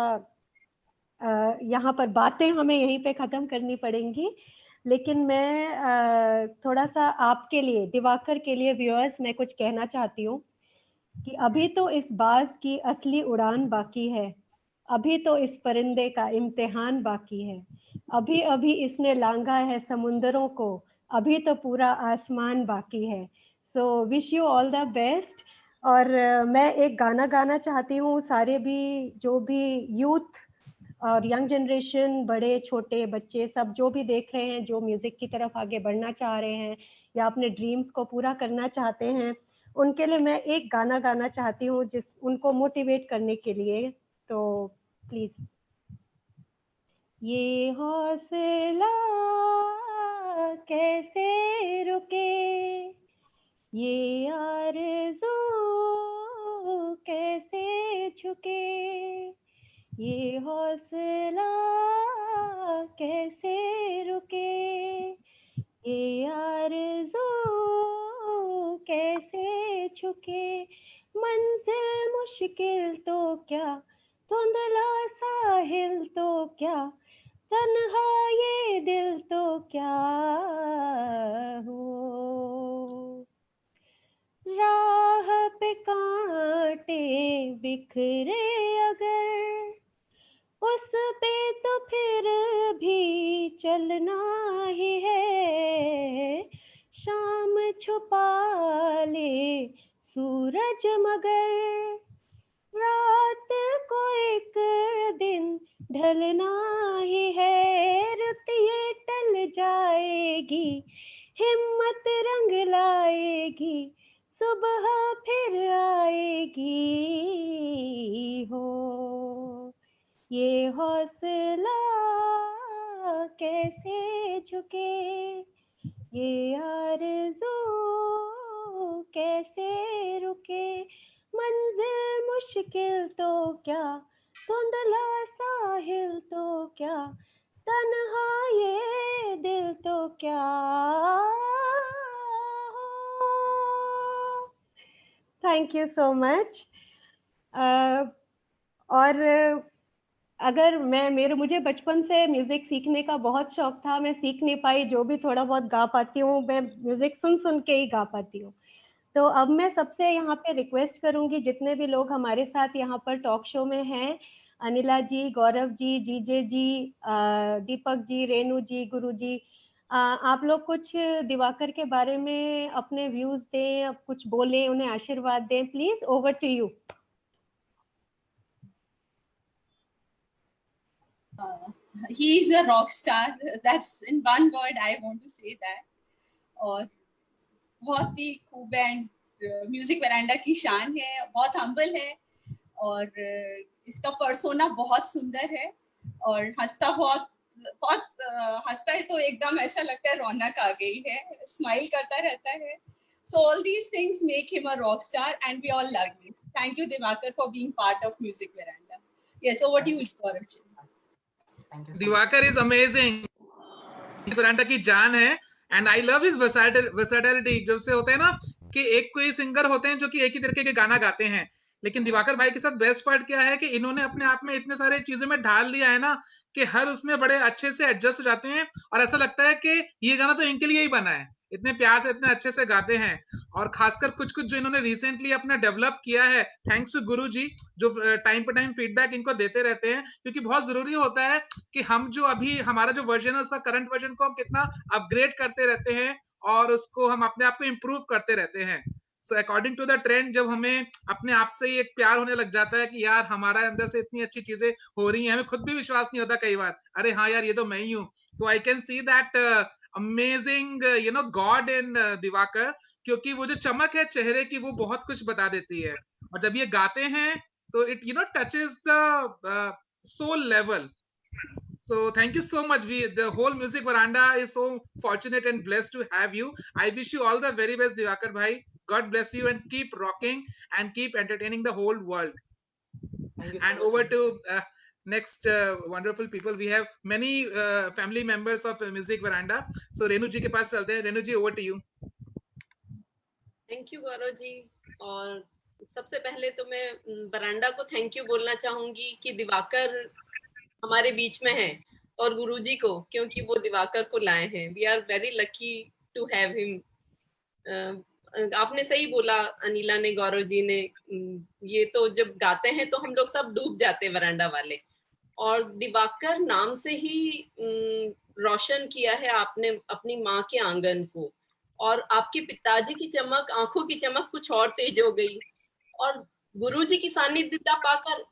यहाँ पर बातें हमें यहीं पे ख़त्म करनी पड़ेंगी, लेकिन मैं थोड़ा सा आपके लिए, दिवाकर के लिए, व्यूअर्स, मैं कुछ कहना चाहती हूँ कि अभी तो इस बाज की असली उड़ान बाकी है, अभी तो इस परिंदे का इम्तिहान बाकी है, अभी अभी इसने लांघा है समुंदरों को, अभी तो पूरा आसमान बाकी है। So wish you all the best. और मैं एक गाना गाना चाहती हूँ, सारे भी जो भी यूथ और यंग जनरेशन, बड़े छोटे बच्चे सब जो भी देख रहे हैं, जो म्यूजिक की तरफ आगे बढ़ना चाह रहे हैं या अपने ड्रीम्स को पूरा करना चाहते हैं, उनके लिए मैं एक गाना गाना चाहती हूँ जिस उनको मोटिवेट करने के लिए। तो प्लीज। ये हौसला कैसे रुके, ये आरज़ू कैसे झुके, ये हौसला कैसे रुके, ये आरज़ू कैसे झुके, मंजिल मुश्किल तो क्या, धुंधला साहिल तो क्या, तन्हा ये दिल तो क्या हो, राह पे कांटे बिखरे अगर, उस पे तो फिर भी चलना ही है, शाम छुपा ले सूरज मगर, रात को एक दिन ढलना ही है, रुत ये टल जाएगी, हिम्मत रंग लाएगी, सुबह फिर आएगी हो, ये हौसला कैसे झुके, ये आरज़ू कैसे रुके, मंजिल मुश्किल तो क्या, धुंधला साहिल तो क्या, तन्हा ये दिल तो क्या हो। Thank you so much. और अगर मुझे बचपन से म्यूजिक सीखने का बहुत शौक था, मैं सीख नहीं पाई, जो भी थोड़ा बहुत गा पाती हूँ मैं म्यूजिक सुन सुन के ही गा पाती हूँ। तो अब मैं सबसे यहाँ पे रिक्वेस्ट करूंगी, जितने भी लोग हमारे साथ यहाँ पर टॉक शो में हैं, अनिला जी, गौरव जी, जीजे जी, दीपक जी, रेनू जी, गुरु जी, आप लोग कुछ दिवाकर के बारे में अपने व्यूज दें, कुछ बोलें, उन्हें आशीर्वाद दें, please, over to you. He is a rock star. That's in one word I want to say that. और बहुत ही खूब है, म्यूजिक वरांडा की शान है, बहुत हम्बल है, और इसका पर्सोना बहुत सुंदर है, और हंसता बहुत बहुत हंसता है तो एकदम ऐसा लगता है रौनक आ गई है, स्माइल करता रहता है. So all these things make him a rock star and we all love him. Thank you Diwakar for being part of Music Veranda. Yes, over to you Gaurav ji. Diwakar is amazing. Veranda की जान है and I love his versatility. जब से होता है ना कि एक कोई सिंगर होते हैं जो कि एक ही तरीके के गाना गाते हैं, लेकिन दिवाकर भाई के साथ बेस्ट पार्ट क्या है कि इन्होंने अपने आप में इतने सारे चीजों में ढाल लिया है ना कि हर उसमें बड़े अच्छे से एडजस्ट हो जाते हैं और ऐसा लगता है कि ये गाना तो इनके लिए ही बना है. इतने प्यार से इतने अच्छे से गाते हैं. और खासकर कुछ कुछ जो इन्होंने रिसेंटली अपना डेवलप किया है, थैंक्स टू गुरु जी जो टाइम पे टाइम फीडबैक इनको देते रहते हैं, क्योंकि बहुत जरूरी होता है कि हम जो अभी हमारा जो वर्जन है उसका करंट वर्जन को हम कितना अपग्रेड करते रहते हैं और उसको हम अपने आप को इम्प्रूव करते रहते हैं. So according to the trend जब हमें अपने आप से ही एक प्यार होने लग जाता है कि यार हमारा अंदर से इतनी अच्छी चीजें हो रही हैं, हमें खुद भी विश्वास नहीं होता कई बार, अरे हाँ यार ये तो मैं ही हूँ. तो I can see that amazing god in Diwakar, क्योंकि वो जो चमक है चेहरे की वो बहुत कुछ बता देती है. और जब ये गाते हैं तो it touches the soul level. So thank you so much. The whole Music Veranda is so fortunate and blessed to have you. I wish you all the very best, Diwakar bhai. God bless you and keep rocking and keep entertaining the whole world. And over to next wonderful people. We have many family members of Music Veranda. So Renu ji ke paas chalte hain. Renu ji, over to you. Thank you Gaurav ji. और सबसे पहले तो मैं वरांडा को thank you बोलना चाहूंगी कि दिवाकर हमारे बीच में है और गुरुजी को, क्योंकि वो दिवाकर को लाए हैं. We are very lucky to have him. आपने सही बोला अनिला ने, गौरव जी ने, ये तो जब गाते हैं तो हम लोग सब डूब जाते हैं वरांडा वाले. और दिवाकर नाम से ही रोशन किया है आपने अपनी माँ के आंगन को, और आपके पिताजी की चमक, आंखों की चमक कुछ और तेज हो गई, और गुरुजी की सानिध्यता पाकर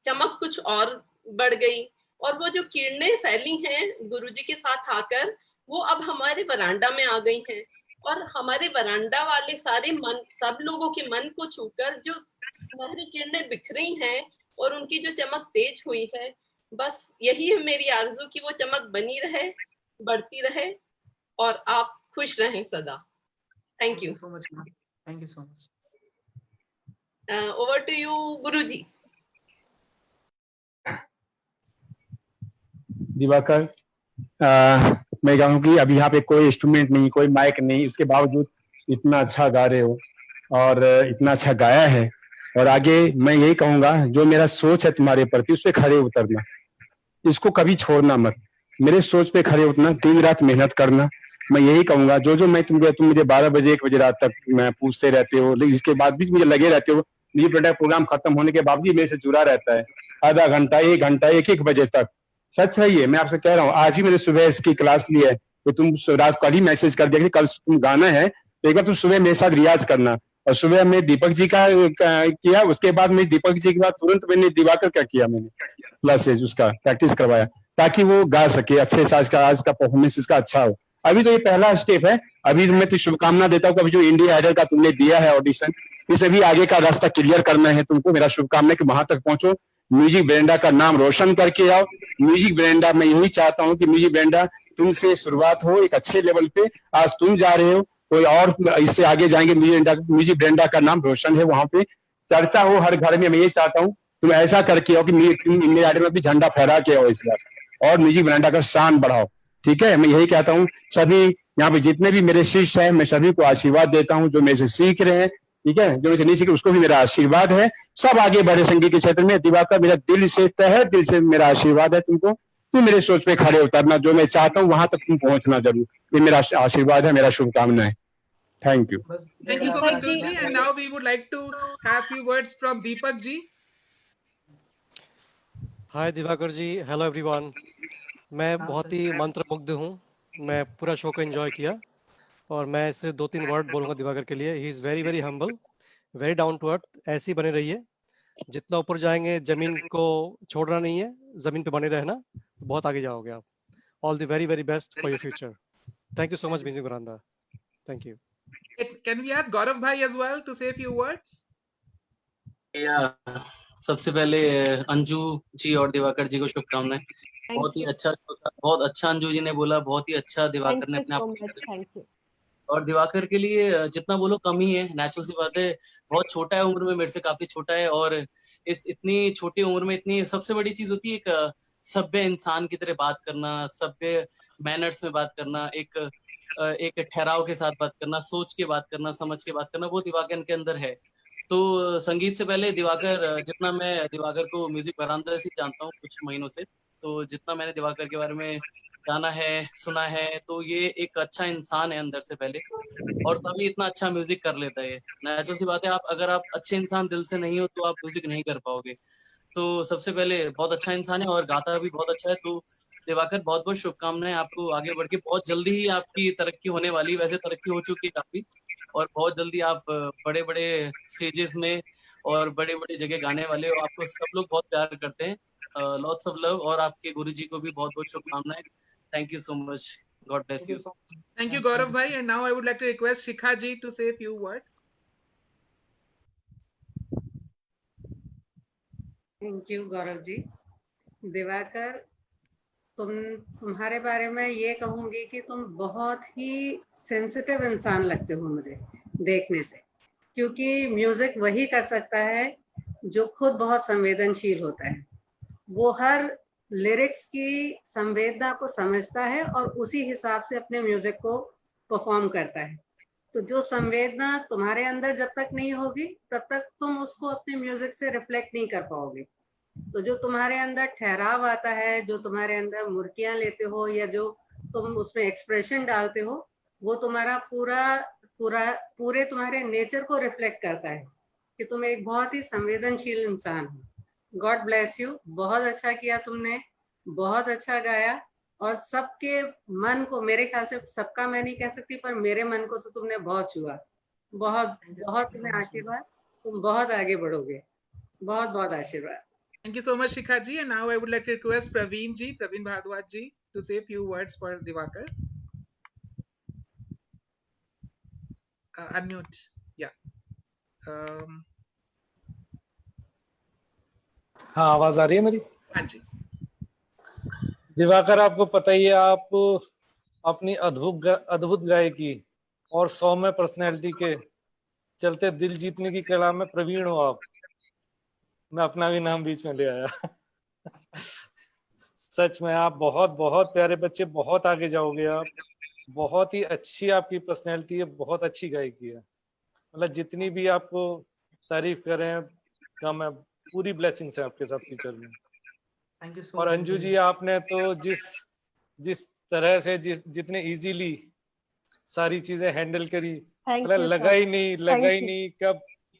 चमक कुछ और बढ़ गई. और वो जो किरणें फैली हैं गुरुजी के साथ आकर, वो अब हमारे वरांडा में आ गई हैं, और हमारे वरांडा वाले सारे मन, सब लोगों के मन को छूकर जो सुनहरी किरणें बिखरी हैं और उनकी जो चमक तेज हुई है, बस यही है मेरी आरज़ू कि वो चमक बनी रहे, बढ़ती रहे और आप खुश रहें सदा. Thank you so much. Thank you so much. Over to you गुरुजी. दिवाकर, मैं कहूँ कि अभी यहाँ पे कोई इंस्ट्रूमेंट नहीं, कोई माइक नहीं, उसके बावजूद इतना अच्छा गा रहे हो और इतना अच्छा गाया है. और आगे मैं यही कहूँगा, जो मेरा सोच है तुम्हारे प्रति, उस पे खड़े उतरना, इसको कभी छोड़ना मत. मेरे सोच पे खड़े उतरना, दिन रात मेहनत करना. मैं यही कहूँगा, जो मैं तुम मुझे 12 बजे 1 बजे रात तक मैं पूछते रहते हो, लेकिन इसके बाद भी मुझे लगे रहते हो. ये प्रोग्राम खत्म होने के बाद भी मेरे से जुड़ा रहता है, आधा घंटा, 1 घंटा, 1-1 बजे तक. सच है ये, मैं आपसे कह रहा हूँ. आज भी मैंने सुबह इसकी क्लास ली है, तो तुम रात कल ही मैसेज कर दिया कि कल तुम गाना है, तो एक बार तुम सुबह मेरे साथ रियाज करना. और सुबह मैं दीपक जी का किया, उसके बाद मैं दीपक जी के बाद तुरंत मैंने दिवाकर का किया, मैंने क्लासेज उसका प्रैक्टिस करवाया, ताकि वो गा सके अच्छे से. आज का परफॉर्मेंस इसका अच्छा हो. अभी तो ये पहला स्टेप है. अभी मैं तो शुभकामना देता हूँ. अभी जो इंडिया आइडल का तुमने दिया है ऑडिशन, इसे भी आगे का रास्ता क्लियर करना है तुमको. मेरा शुभकामना कि वहां तक पहुंचो, म्यूजिक वेरेंडा का नाम रोशन करके आओ. म्यूजिक वेरेंडा, मैं यही चाहता हूँ कि म्यूजिक वेरेंडा तुमसे शुरुआत हो एक अच्छे लेवल पे. आज तुम जा रहे हो, कोई और इससे आगे जाएंगे. म्यूजिक वेरेंडा का नाम रोशन है, वहां पे चर्चा हो हर घर में. मैं ये चाहता हूँ तुम ऐसा करके आओ कि इंडिया आइडल में भी झंडा फहरा के आओ इस बार, और म्यूजिक वेरेंडा का शान बढ़ाओ. ठीक है, मैं यही कहता हूँ. सभी यहाँ पे जितने भी मेरे शिष्य हैं, मैं सभी को आशीर्वाद देता हूँ, जो मेरे से सीख रहे हैं. ठीक है, जो मेरे नहीं सीखे उसको भी मेरा आशीर्वाद है. सब आगे बढ़े संगीत के क्षेत्र में. दिवाकर, मेरा दिल से तहे दिल से मेरा आशीर्वाद है तुमको. तुम मेरे सोच पे खड़े उतरना, जो मैं चाहता हूँ वहां तक तुम पहुंचना जरूर. ये मेरा आशीर्वाद है, मेरा शुभकामना है. Thank you. Thank you so much, Guruji. And now we would like to have few words from Deepak ji. Hi Divakar ji, hello everyone. मैं बहुत ही मंत्रमुग्ध हूँ. मैं पूरा शो को एंजॉय किया, और मैं सिर्फ 2-3 वर्ड बोलूँगा दिवाकर के लिए. He is very very humble, very down to earth. ऐसे ही बने रहिए. जितना ऊपर जाएंगे, जमीन को छोड़ना नहीं है, जमीन पे बने रहना, बहुत आगे जाओगे आप. All the very very best for your future. Thank you so much music veranda. Thank you. Can we ask Gaurav bhai as well to say a few words? सबसे पहले अंजू जी और दिवाकर जी को शुभकामनाएं. बहुत ही अच्छा, बहुत अच्छा अंजू जी ने बोला, बहुत ही अच्छा दिवाकर ने यू अपने सो आप मच, थैंक यू। और दिवाकर के लिए जितना बोलो कम ही है, नेचुरल सी बात है। बहुत छोटा है उम्र में, मेरे से काफी छोटा है, और इस इतनी छोटी उम्र में इतनी सबसे बड़ी चीज होती है एक सभ्य इंसान की तरह बात करना, सभ्य मैनर्स में बात करना, एक ठहराव के साथ बात करना, सोच के बात करना, समझ के बात करना, वो दिवाकर के अंदर है। तो संगीत से पहले दिवाकर, जितना मैं दिवाकर को म्यूजिक बरामदा से जानता हूँ कुछ महीनों से, तो जितना मैंने दिवाकर के बारे में जाना है, सुना है, तो ये एक अच्छा इंसान है अंदर से पहले, और तभी इतना अच्छा म्यूजिक कर लेता है। नेचुरल सी बात है, अगर आप अच्छे इंसान दिल से नहीं हो तो आप म्यूजिक नहीं कर पाओगे। तो सबसे पहले बहुत अच्छा इंसान है और गाता भी बहुत अच्छा है। तो दिवाकर, बहुत बहुत शुभकामनाएं आपको, आगे बढ़ के बहुत जल्दी ही आपकी तरक्की होने वाली, वैसे तरक्की हो चुकी है काफी, और बहुत जल्दी आप बड़े बड़े स्टेजेस में और बड़े बड़े जगह गाने वाले हो। आपको सब लोग बहुत प्यार करते हैं। लॉट्स ऑफ लव, और आपके गुरुजी को भी बहुत बहुत शुभकामनाएं। Thank you so much, God bless you. Thank you, Gaurav bhai. And now I would like to request Shikha ji to say a few words. Thank you Gaurav ji. Diwakar, तुम्हारे बारे में ये कहूंगी कि तुम बहुत ही सेंसिटिव इंसान लगते हो मुझे देखने से, क्योंकि म्यूजिक वही कर सकता है जो खुद बहुत संवेदनशील होता है। वो हर लिरिक्स की संवेदना को समझता है और उसी हिसाब से अपने म्यूजिक को परफॉर्म करता है। तो जो संवेदना तुम्हारे अंदर जब तक नहीं होगी तब तक तुम उसको अपने म्यूजिक से रिफ्लेक्ट नहीं कर पाओगे। तो जो तुम्हारे अंदर ठहराव आता है, जो तुम्हारे अंदर मुर्कियां लेते हो, या जो तुम उसमें एक्सप्रेशन डालते हो, वो तुम्हारा पूरे तुम्हारे नेचर को रिफ्लेक्ट करता है कि तुम एक बहुत ही संवेदनशील इंसान हो। God bless you. बहुत अच्छा किया तुमने, बहुत अच्छा गाया, और सबके मन को, मेरे ख्याल से सबका मैं नहीं कह सकती, पर मेरे मन को तो तुमने बहुत छुआ। बहुत बहुत तुम्हें आशीर्वाद, तुम बहुत आगे बढ़ोगे। बहुत बहुत आशीर्वाद। Thank you so much, Shikha ji. And now I would like to request Praveen Bhardwaj ji, to say a few words for Divakar. Unmute. Yeah. हाँ, आवाज आ रही है मेरी? हाँ जी। दिवाकर, आपको पता ही है, आप अपनी अद्भुत गायकी और सौम्य पर्सनैलिटी के चलते दिल जीतने की कला में प्रवीण हो आप। मैं अपना भी नाम बीच में ले आया। सच में आप बहुत बहुत प्यारे बच्चे, बहुत आगे जाओगे आप। बहुत ही अच्छी आपकी पर्सनैलिटी है, बहुत अच्छी गायकी है। मतलब जितनी भी आपको तारीफ कर रहे हैं कम है। पूरी ब्लेसिंग्स है आपके साथ फ्यूचर में। थैंक यू सो और मच अंजू जी, आपने तो जिस तरह से जितने इजीली सारी चीजें हैंडल करी, मतलब लगा ही नहीं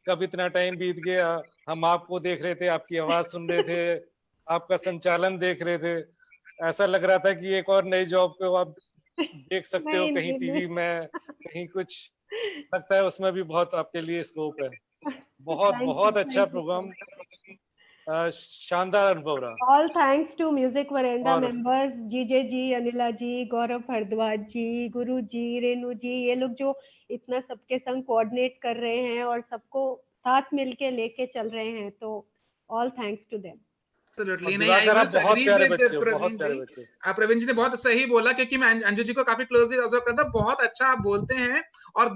कब इतना टाइम बीत गया। हम आपको देख रहे थे, आपकी आवाज सुन रहे थे, आपका संचालन देख रहे थे। ऐसा लग रहा था कि एक और नई जॉब पे आप देख सकते हो, कहीं टीवी में, कहीं कुछ। लगता है उसमें भी बहुत आपके लिए स्कोप है। बहुत अच्छा प्रोग्राम, शानदार अनुभव रहा। All thanks to music veranda members, GJ ji, Anila जी, गौरव भारद्वाज जी, गुरु जी, रेनू जी, ये लोग जो इतना सबके संग कोऑर्डिनेट कर रहे हैं और सबको साथ मिलके लेके चल रहे हैं, तो all thanks to them. Absolutely. नहीं, I must agree with Praveen ji. Praveen ji ने बहुत सही बोला, क्योंकि मैं अंजू जी को काफी क्लोजली ऑब्जर्व करता हूँ। बहुत अच्छा आप बोलते हैं, और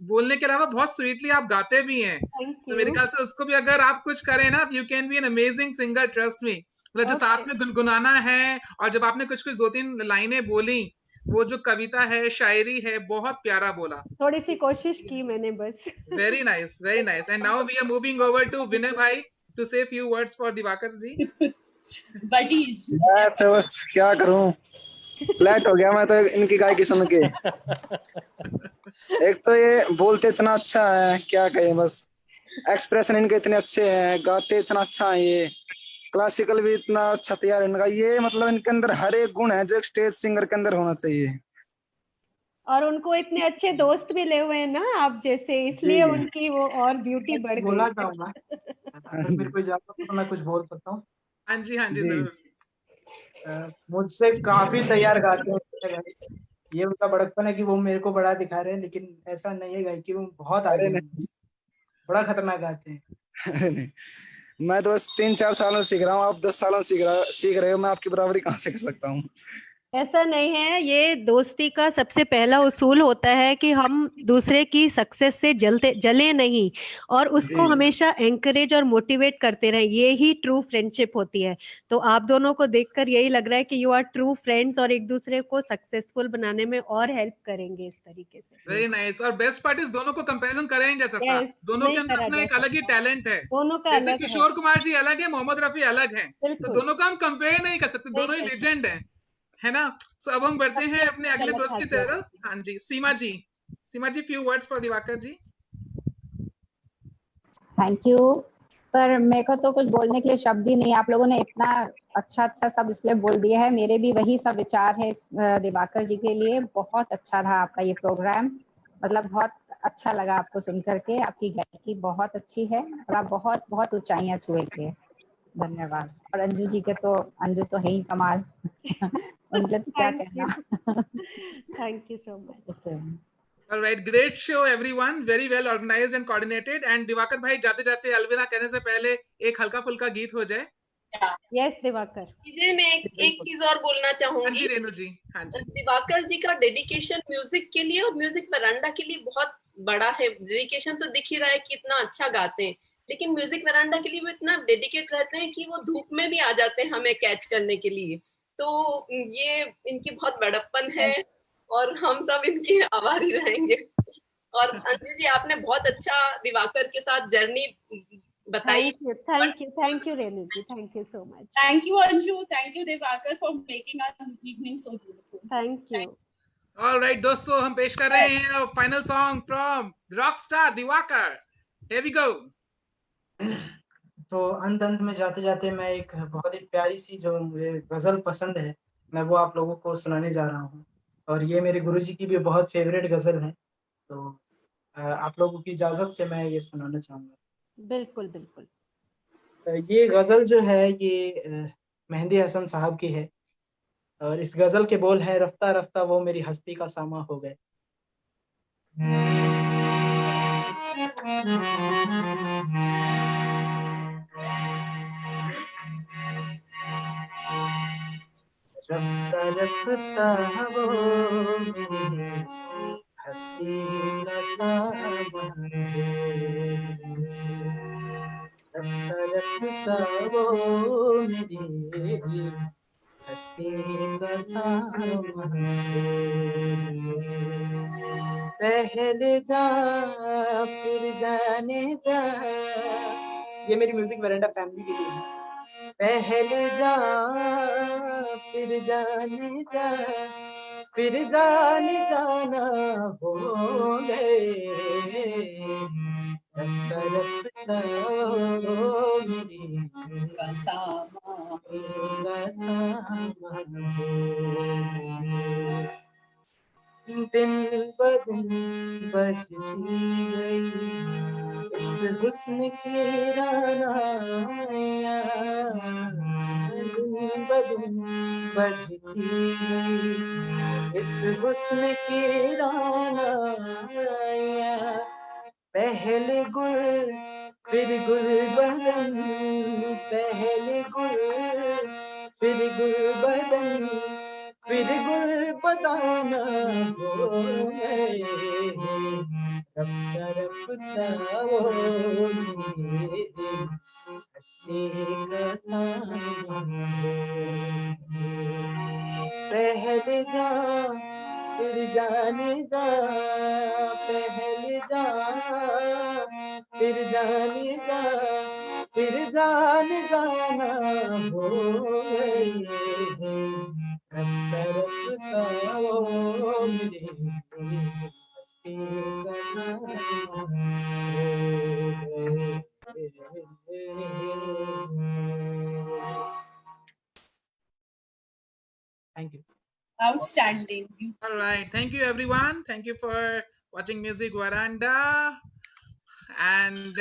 बोलने के अलावा बहुत स्वीटली आप गाते भी हैं। तो मेरे ख्याल से उसको भी अगर आप कुछ करें ना, you can be an amazing singer, trust me. मतलब जो साथ में गुनगुनाना है, और जब आपने कुछ 2-3 लाइनें बोली, वो जो कविता है, शायरी है, बहुत प्यारा बोला। थोड़ी सी कोशिश की मैंने बस। Very nice, very nice. And now we are moving over to Vinay भाई to say few words for Diwakar ji. Buddies. तो बस क्या करूं, फ्लैट हो गया मैं तो इनकी गायकी सुन के। एक तो ये बोलते इतना अच्छा है, क्या कहें, बस एक्सप्रेशन इनके इतने अच्छे हैं, गाते इतना अच्छा है, ये क्लासिकल भी इतना अच्छा तैयार है इनका। ये मतलब इनके अंदर हर एक गुण है जो एक स्टेज सिंगर के अंदर होना चाहिए। और उनको इतने अच्छे दोस्त भी ले हुए हैं ना आप जैसे, इसलिए उनकी वो और ब्यूटी बढ़ गई। बोलना चाहूंगा, अगर मेरे को इजाजत हो तो मैं कुछ बोल सकता हूँ? हाँ जी, हाँ जी, जरूर। मुझसे काफी तैयार गाते हैं। ये उनका बड़कपन है कि वो मेरे को बड़ा दिखा रहे हैं, लेकिन ऐसा नहीं है गायकी, वो बहुत आगे हैं, बड़ा खतरनाक गाते हैं। मैं तो बस 3-4 सालों से सीख रहा हूँ, आप 10 सालों से सीख रहे हो, मैं आपकी बराबरी कहाँ से कर सकता हूँ। ऐसा नहीं है, ये दोस्ती का सबसे पहला उसूल होता है कि हम दूसरे की सक्सेस से जले नहीं और उसको हमेशा एंकरेज और मोटिवेट करते रहें, ये ही ट्रू फ्रेंडशिप होती है। तो आप दोनों को देखकर यही लग रहा है कि यू आर ट्रू फ्रेंड्स और एक दूसरे को सक्सेसफुल बनाने में और हेल्प करेंगे इस तरीके से। Very nice. और बेस्ट पार्ट इज दोनों को कंपैरिजन करा ही नहीं जा सकता, दोनों के अंदर अपना एक अलग ही टैलेंट है। दोनों का जैसे अलग है। किशोर कुमार जी अलग है, मोहम्मद रफी अलग है, तो दोनों का हम कंपेयर नहीं कर सकते, दोनों ही लेजेंड है ना। सो अब हम बढ़ते हैं अपने अगले दोस्त की तरफ। हाँ जी, Seema ji, few words for Diwakar ji. Thank you. पर मेरे को तो कुछ बोलने के लिए शब्द ही नहीं, आप लोगों ने इतना अच्छा सब इसलिए बोल दिया है। मेरे भी वही सब विचार है दिवाकर जी के लिए। बहुत अच्छा रहा आपका ये प्रोग्राम, मतलब बहुत अच्छा लगा आपको सुन करके। आपकी गायकी बहुत अच्छी है और आप बहुत बहुत ऊंचाइयां छुए थे। धन्यवाद। और अंजू जी के तो, अंजू तो है ही कमाल उनके तो क्या कहना। Thank you so much. All right, great show everyone, very well organized and coordinated. And Diwakar भाई जाते जाते अलविदा कहने से पहले एक हल्का फुल्का गीत हो जाए। यस दिवाकर। मैं एक चीज और बोलना चाहूंगी। हाँ जी रेनू जी। हाँ जी। दिवाकर जी का डेडिकेशन म्यूजिक के लिए और म्यूजिक वरांडा के लिए बहुत बड़ा है। डेडिकेशन तो दिख ही रहा है कि इतना अच्छा गाते हैं, लेकिन म्यूजिक वरांडा के लिए वो इतना डेडिकेट रहते हैं कि वो धूप में भी आ जाते हैं हमें कैच करने के लिए। तो ये इनकी बहुत बड़प्पन है और हम सब इनके आभारी रहेंगे। और अंजू जी आपने बहुत अच्छा दिवाकर के साथ जर्नी बताई। Thank you Renu ji, thank you so much. Thank you Anju, thank you Divakar for making our evening so beautiful. Thank you. Alright दोस्तों, हम पेश कर रहे हैं final song from rockstar Divakar. Here we go. तो अंत में जाते जाते मैं एक बहुत ही प्यारी सी जो मुझे गजल पसंद है, मैं वो आप लोगों को सुनाने जा रहा हूँ। और ये मेरे गुरुजी की भी बहुत फेवरेट गजल है, तो आप लोगों की इजाजत से मैं ये सुनाना चाहूंगा। बिल्कुल बिल्कुल। ये गजल जो है ये मेहंदी हसन साहब की है और इस गजल के बोल है, रफ्ता रफ्ता वो मेरी हस्ती का सामा हो गए। रफ्ता रफ्ता वो मेरी हस्ती का सामा, रफ्ता रफ्ता वो मेरी हस्ती का सामा, पहले जा फिर जाने जा। ये मेरी म्यूजिक वरांडा फैमिली के लिए है। पहले जा फिर जाने जा, फिर जाने जाना हो गए, रफ्ता रफ्ता मेरी सामा दिन ब दिन बढ़ती गई इस हुस्न की रानाया, दिन ब दिन बढ़ती गई इस हुस्न की रानाया, पहले गुल फिर गुल बदन, पहले गुल फिर गुल बदन, फिर गुल बदाना हो गए, रफ्ता रफ्ता वो मेरी हस्ती का सामा, पहले जा फिर जाने जा, पहले जा फिर जाने जा, फिर जाने जाना हो गए, रफ्ता रफ्ता वो मेरी हस्ती का सामा हो गए। Thank you. Outstanding. All right, thank you everyone. Thank you for watching Music Veranda, and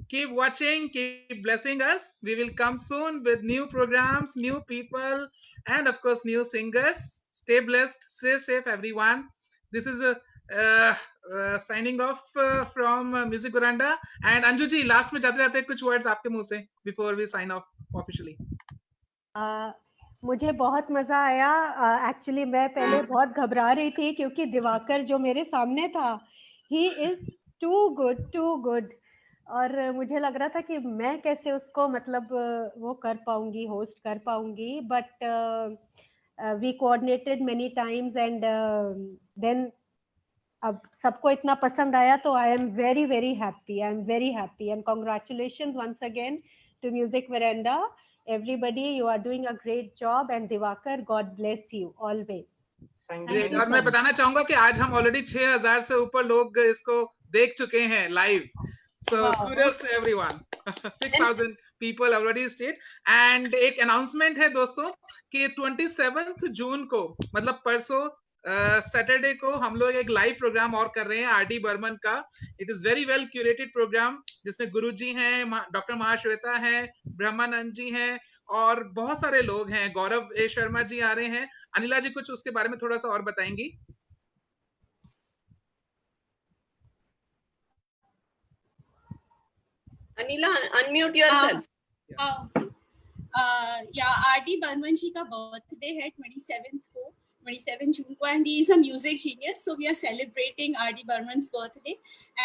keep watching, keep blessing us. We will come soon with new programs, new people, and of course new singers. Stay blessed, stay safe everyone. This is a signing off from Music Veranda. And Anju ji, last में जाते जाते कुछ words आपके मुंह से before we sign off officially. मुझे बहुत मजा आया. एक्चुअली मैं पहले बहुत घबरा रही थी क्योंकि दिवाकर जो मेरे सामने था, he is too good. और मुझे लग रहा था कि मैं कैसे उसको मतलब वो कर पाऊंगी, होस्ट कर पाऊंगी. But we coordinated many times and then अब सबको इतना पसंद आया तो I am very happy. I am very happy and congratulations once again to Music Veranda. Everybody, you are doing a great job and Diwakar, God bless you always. Great. और मैं बताना चाहूंगा कि आज हम ऑलरेडी 6000 से ऊपर लोग इसको देख चुके हैं live. So kudos to everyone. 6,000 people already stayed. And एक announcement है दोस्तों कि 27th जून को मतलब परसों सैटरडे को हम लोग एक लाइव प्रोग्राम और कर रहे हैं आरडी बर्मन का. It is very well curated programme जिसमें गुरुजी हैं, डॉक्टर महाश्वेता हैं, ब्रह्मानंद जी हैं और बहुत सारे लोग हैं. गौरव ए शर्मा जी आ रहे हैं. अनिला जी कुछ उसके बारे में थोड़ा सा और बताएंगी. Anila unmute yourself. RD Burman ji का बर्थडे है 27 June को, and he is a music genius, so we are celebrating R.D. Burman's birthday,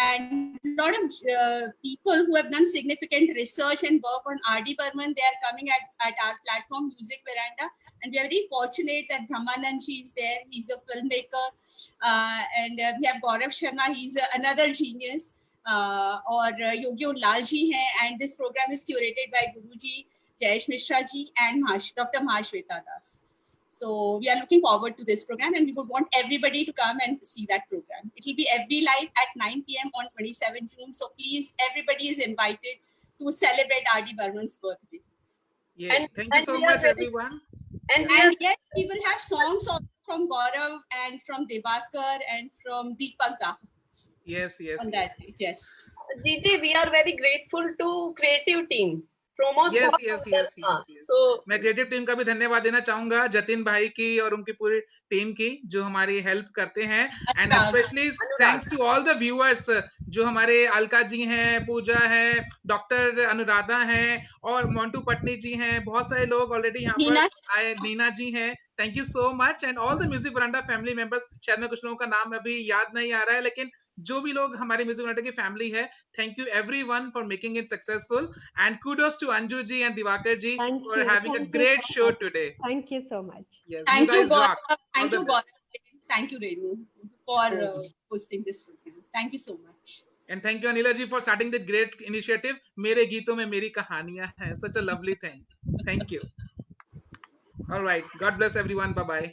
and a lot of people who have done significant research and work on R.D. Burman, they are coming at our platform Music Veranda, and we are very fortunate that Brahmanand ji is there. He's the filmmaker, and we have Gaurav Sharma, he's another genius, और योगी लाल जी हैं, and this program is curated by Guruji Jayesh Mishra ji and Dr. Mahashweta Das. So we are looking forward to this program and we would want everybody to come and see that program. It will be every live at 9 p.m. on 27 June. So please, everybody is invited to celebrate R.D. Burman's birthday. Yeah, and thank you so much, everyone. And yes, we will have songs from Gaurav and from Diwakar and from Deepak Da. Yes. On that day, yes. Gigi, we are very grateful to creative team. Yes. So, मैं creative team का भी धन्यवाद देना चाहूंगा, जतिन भाई की और उनकी पूरी टीम की जो हमारी हेल्प करते हैं. And specially thanks to all the viewers जो हमारे अलका जी हैं, पूजा है, डॉक्टर अनुराधा हैं और मोंटू पटनी जी हैं. बहुत सारे लोग ऑलरेडी यहाँ पर आए. नीना जी हैं. Thank you so much and all the music veranda family members. शायद मैं कुछ लोगों का नाम अभी याद नहीं आ रहा है, लेकिन जो भी लोग हमारे म्यूजिक वरांडा की फैमिली है, thank you everyone for making it successful and kudos to Anju ji and Diwakar ji for having a great show today. Thank you so much. Yes, thank you guys rock. Thank you, thank you, Renu, for hosting this program. Thank you so much. And thank you, Anila ji, for starting the great initiative. मेरे गीतों में मेरी कहानियां हैं. Such a lovely thing. Thank you. All right. God bless everyone. Bye bye.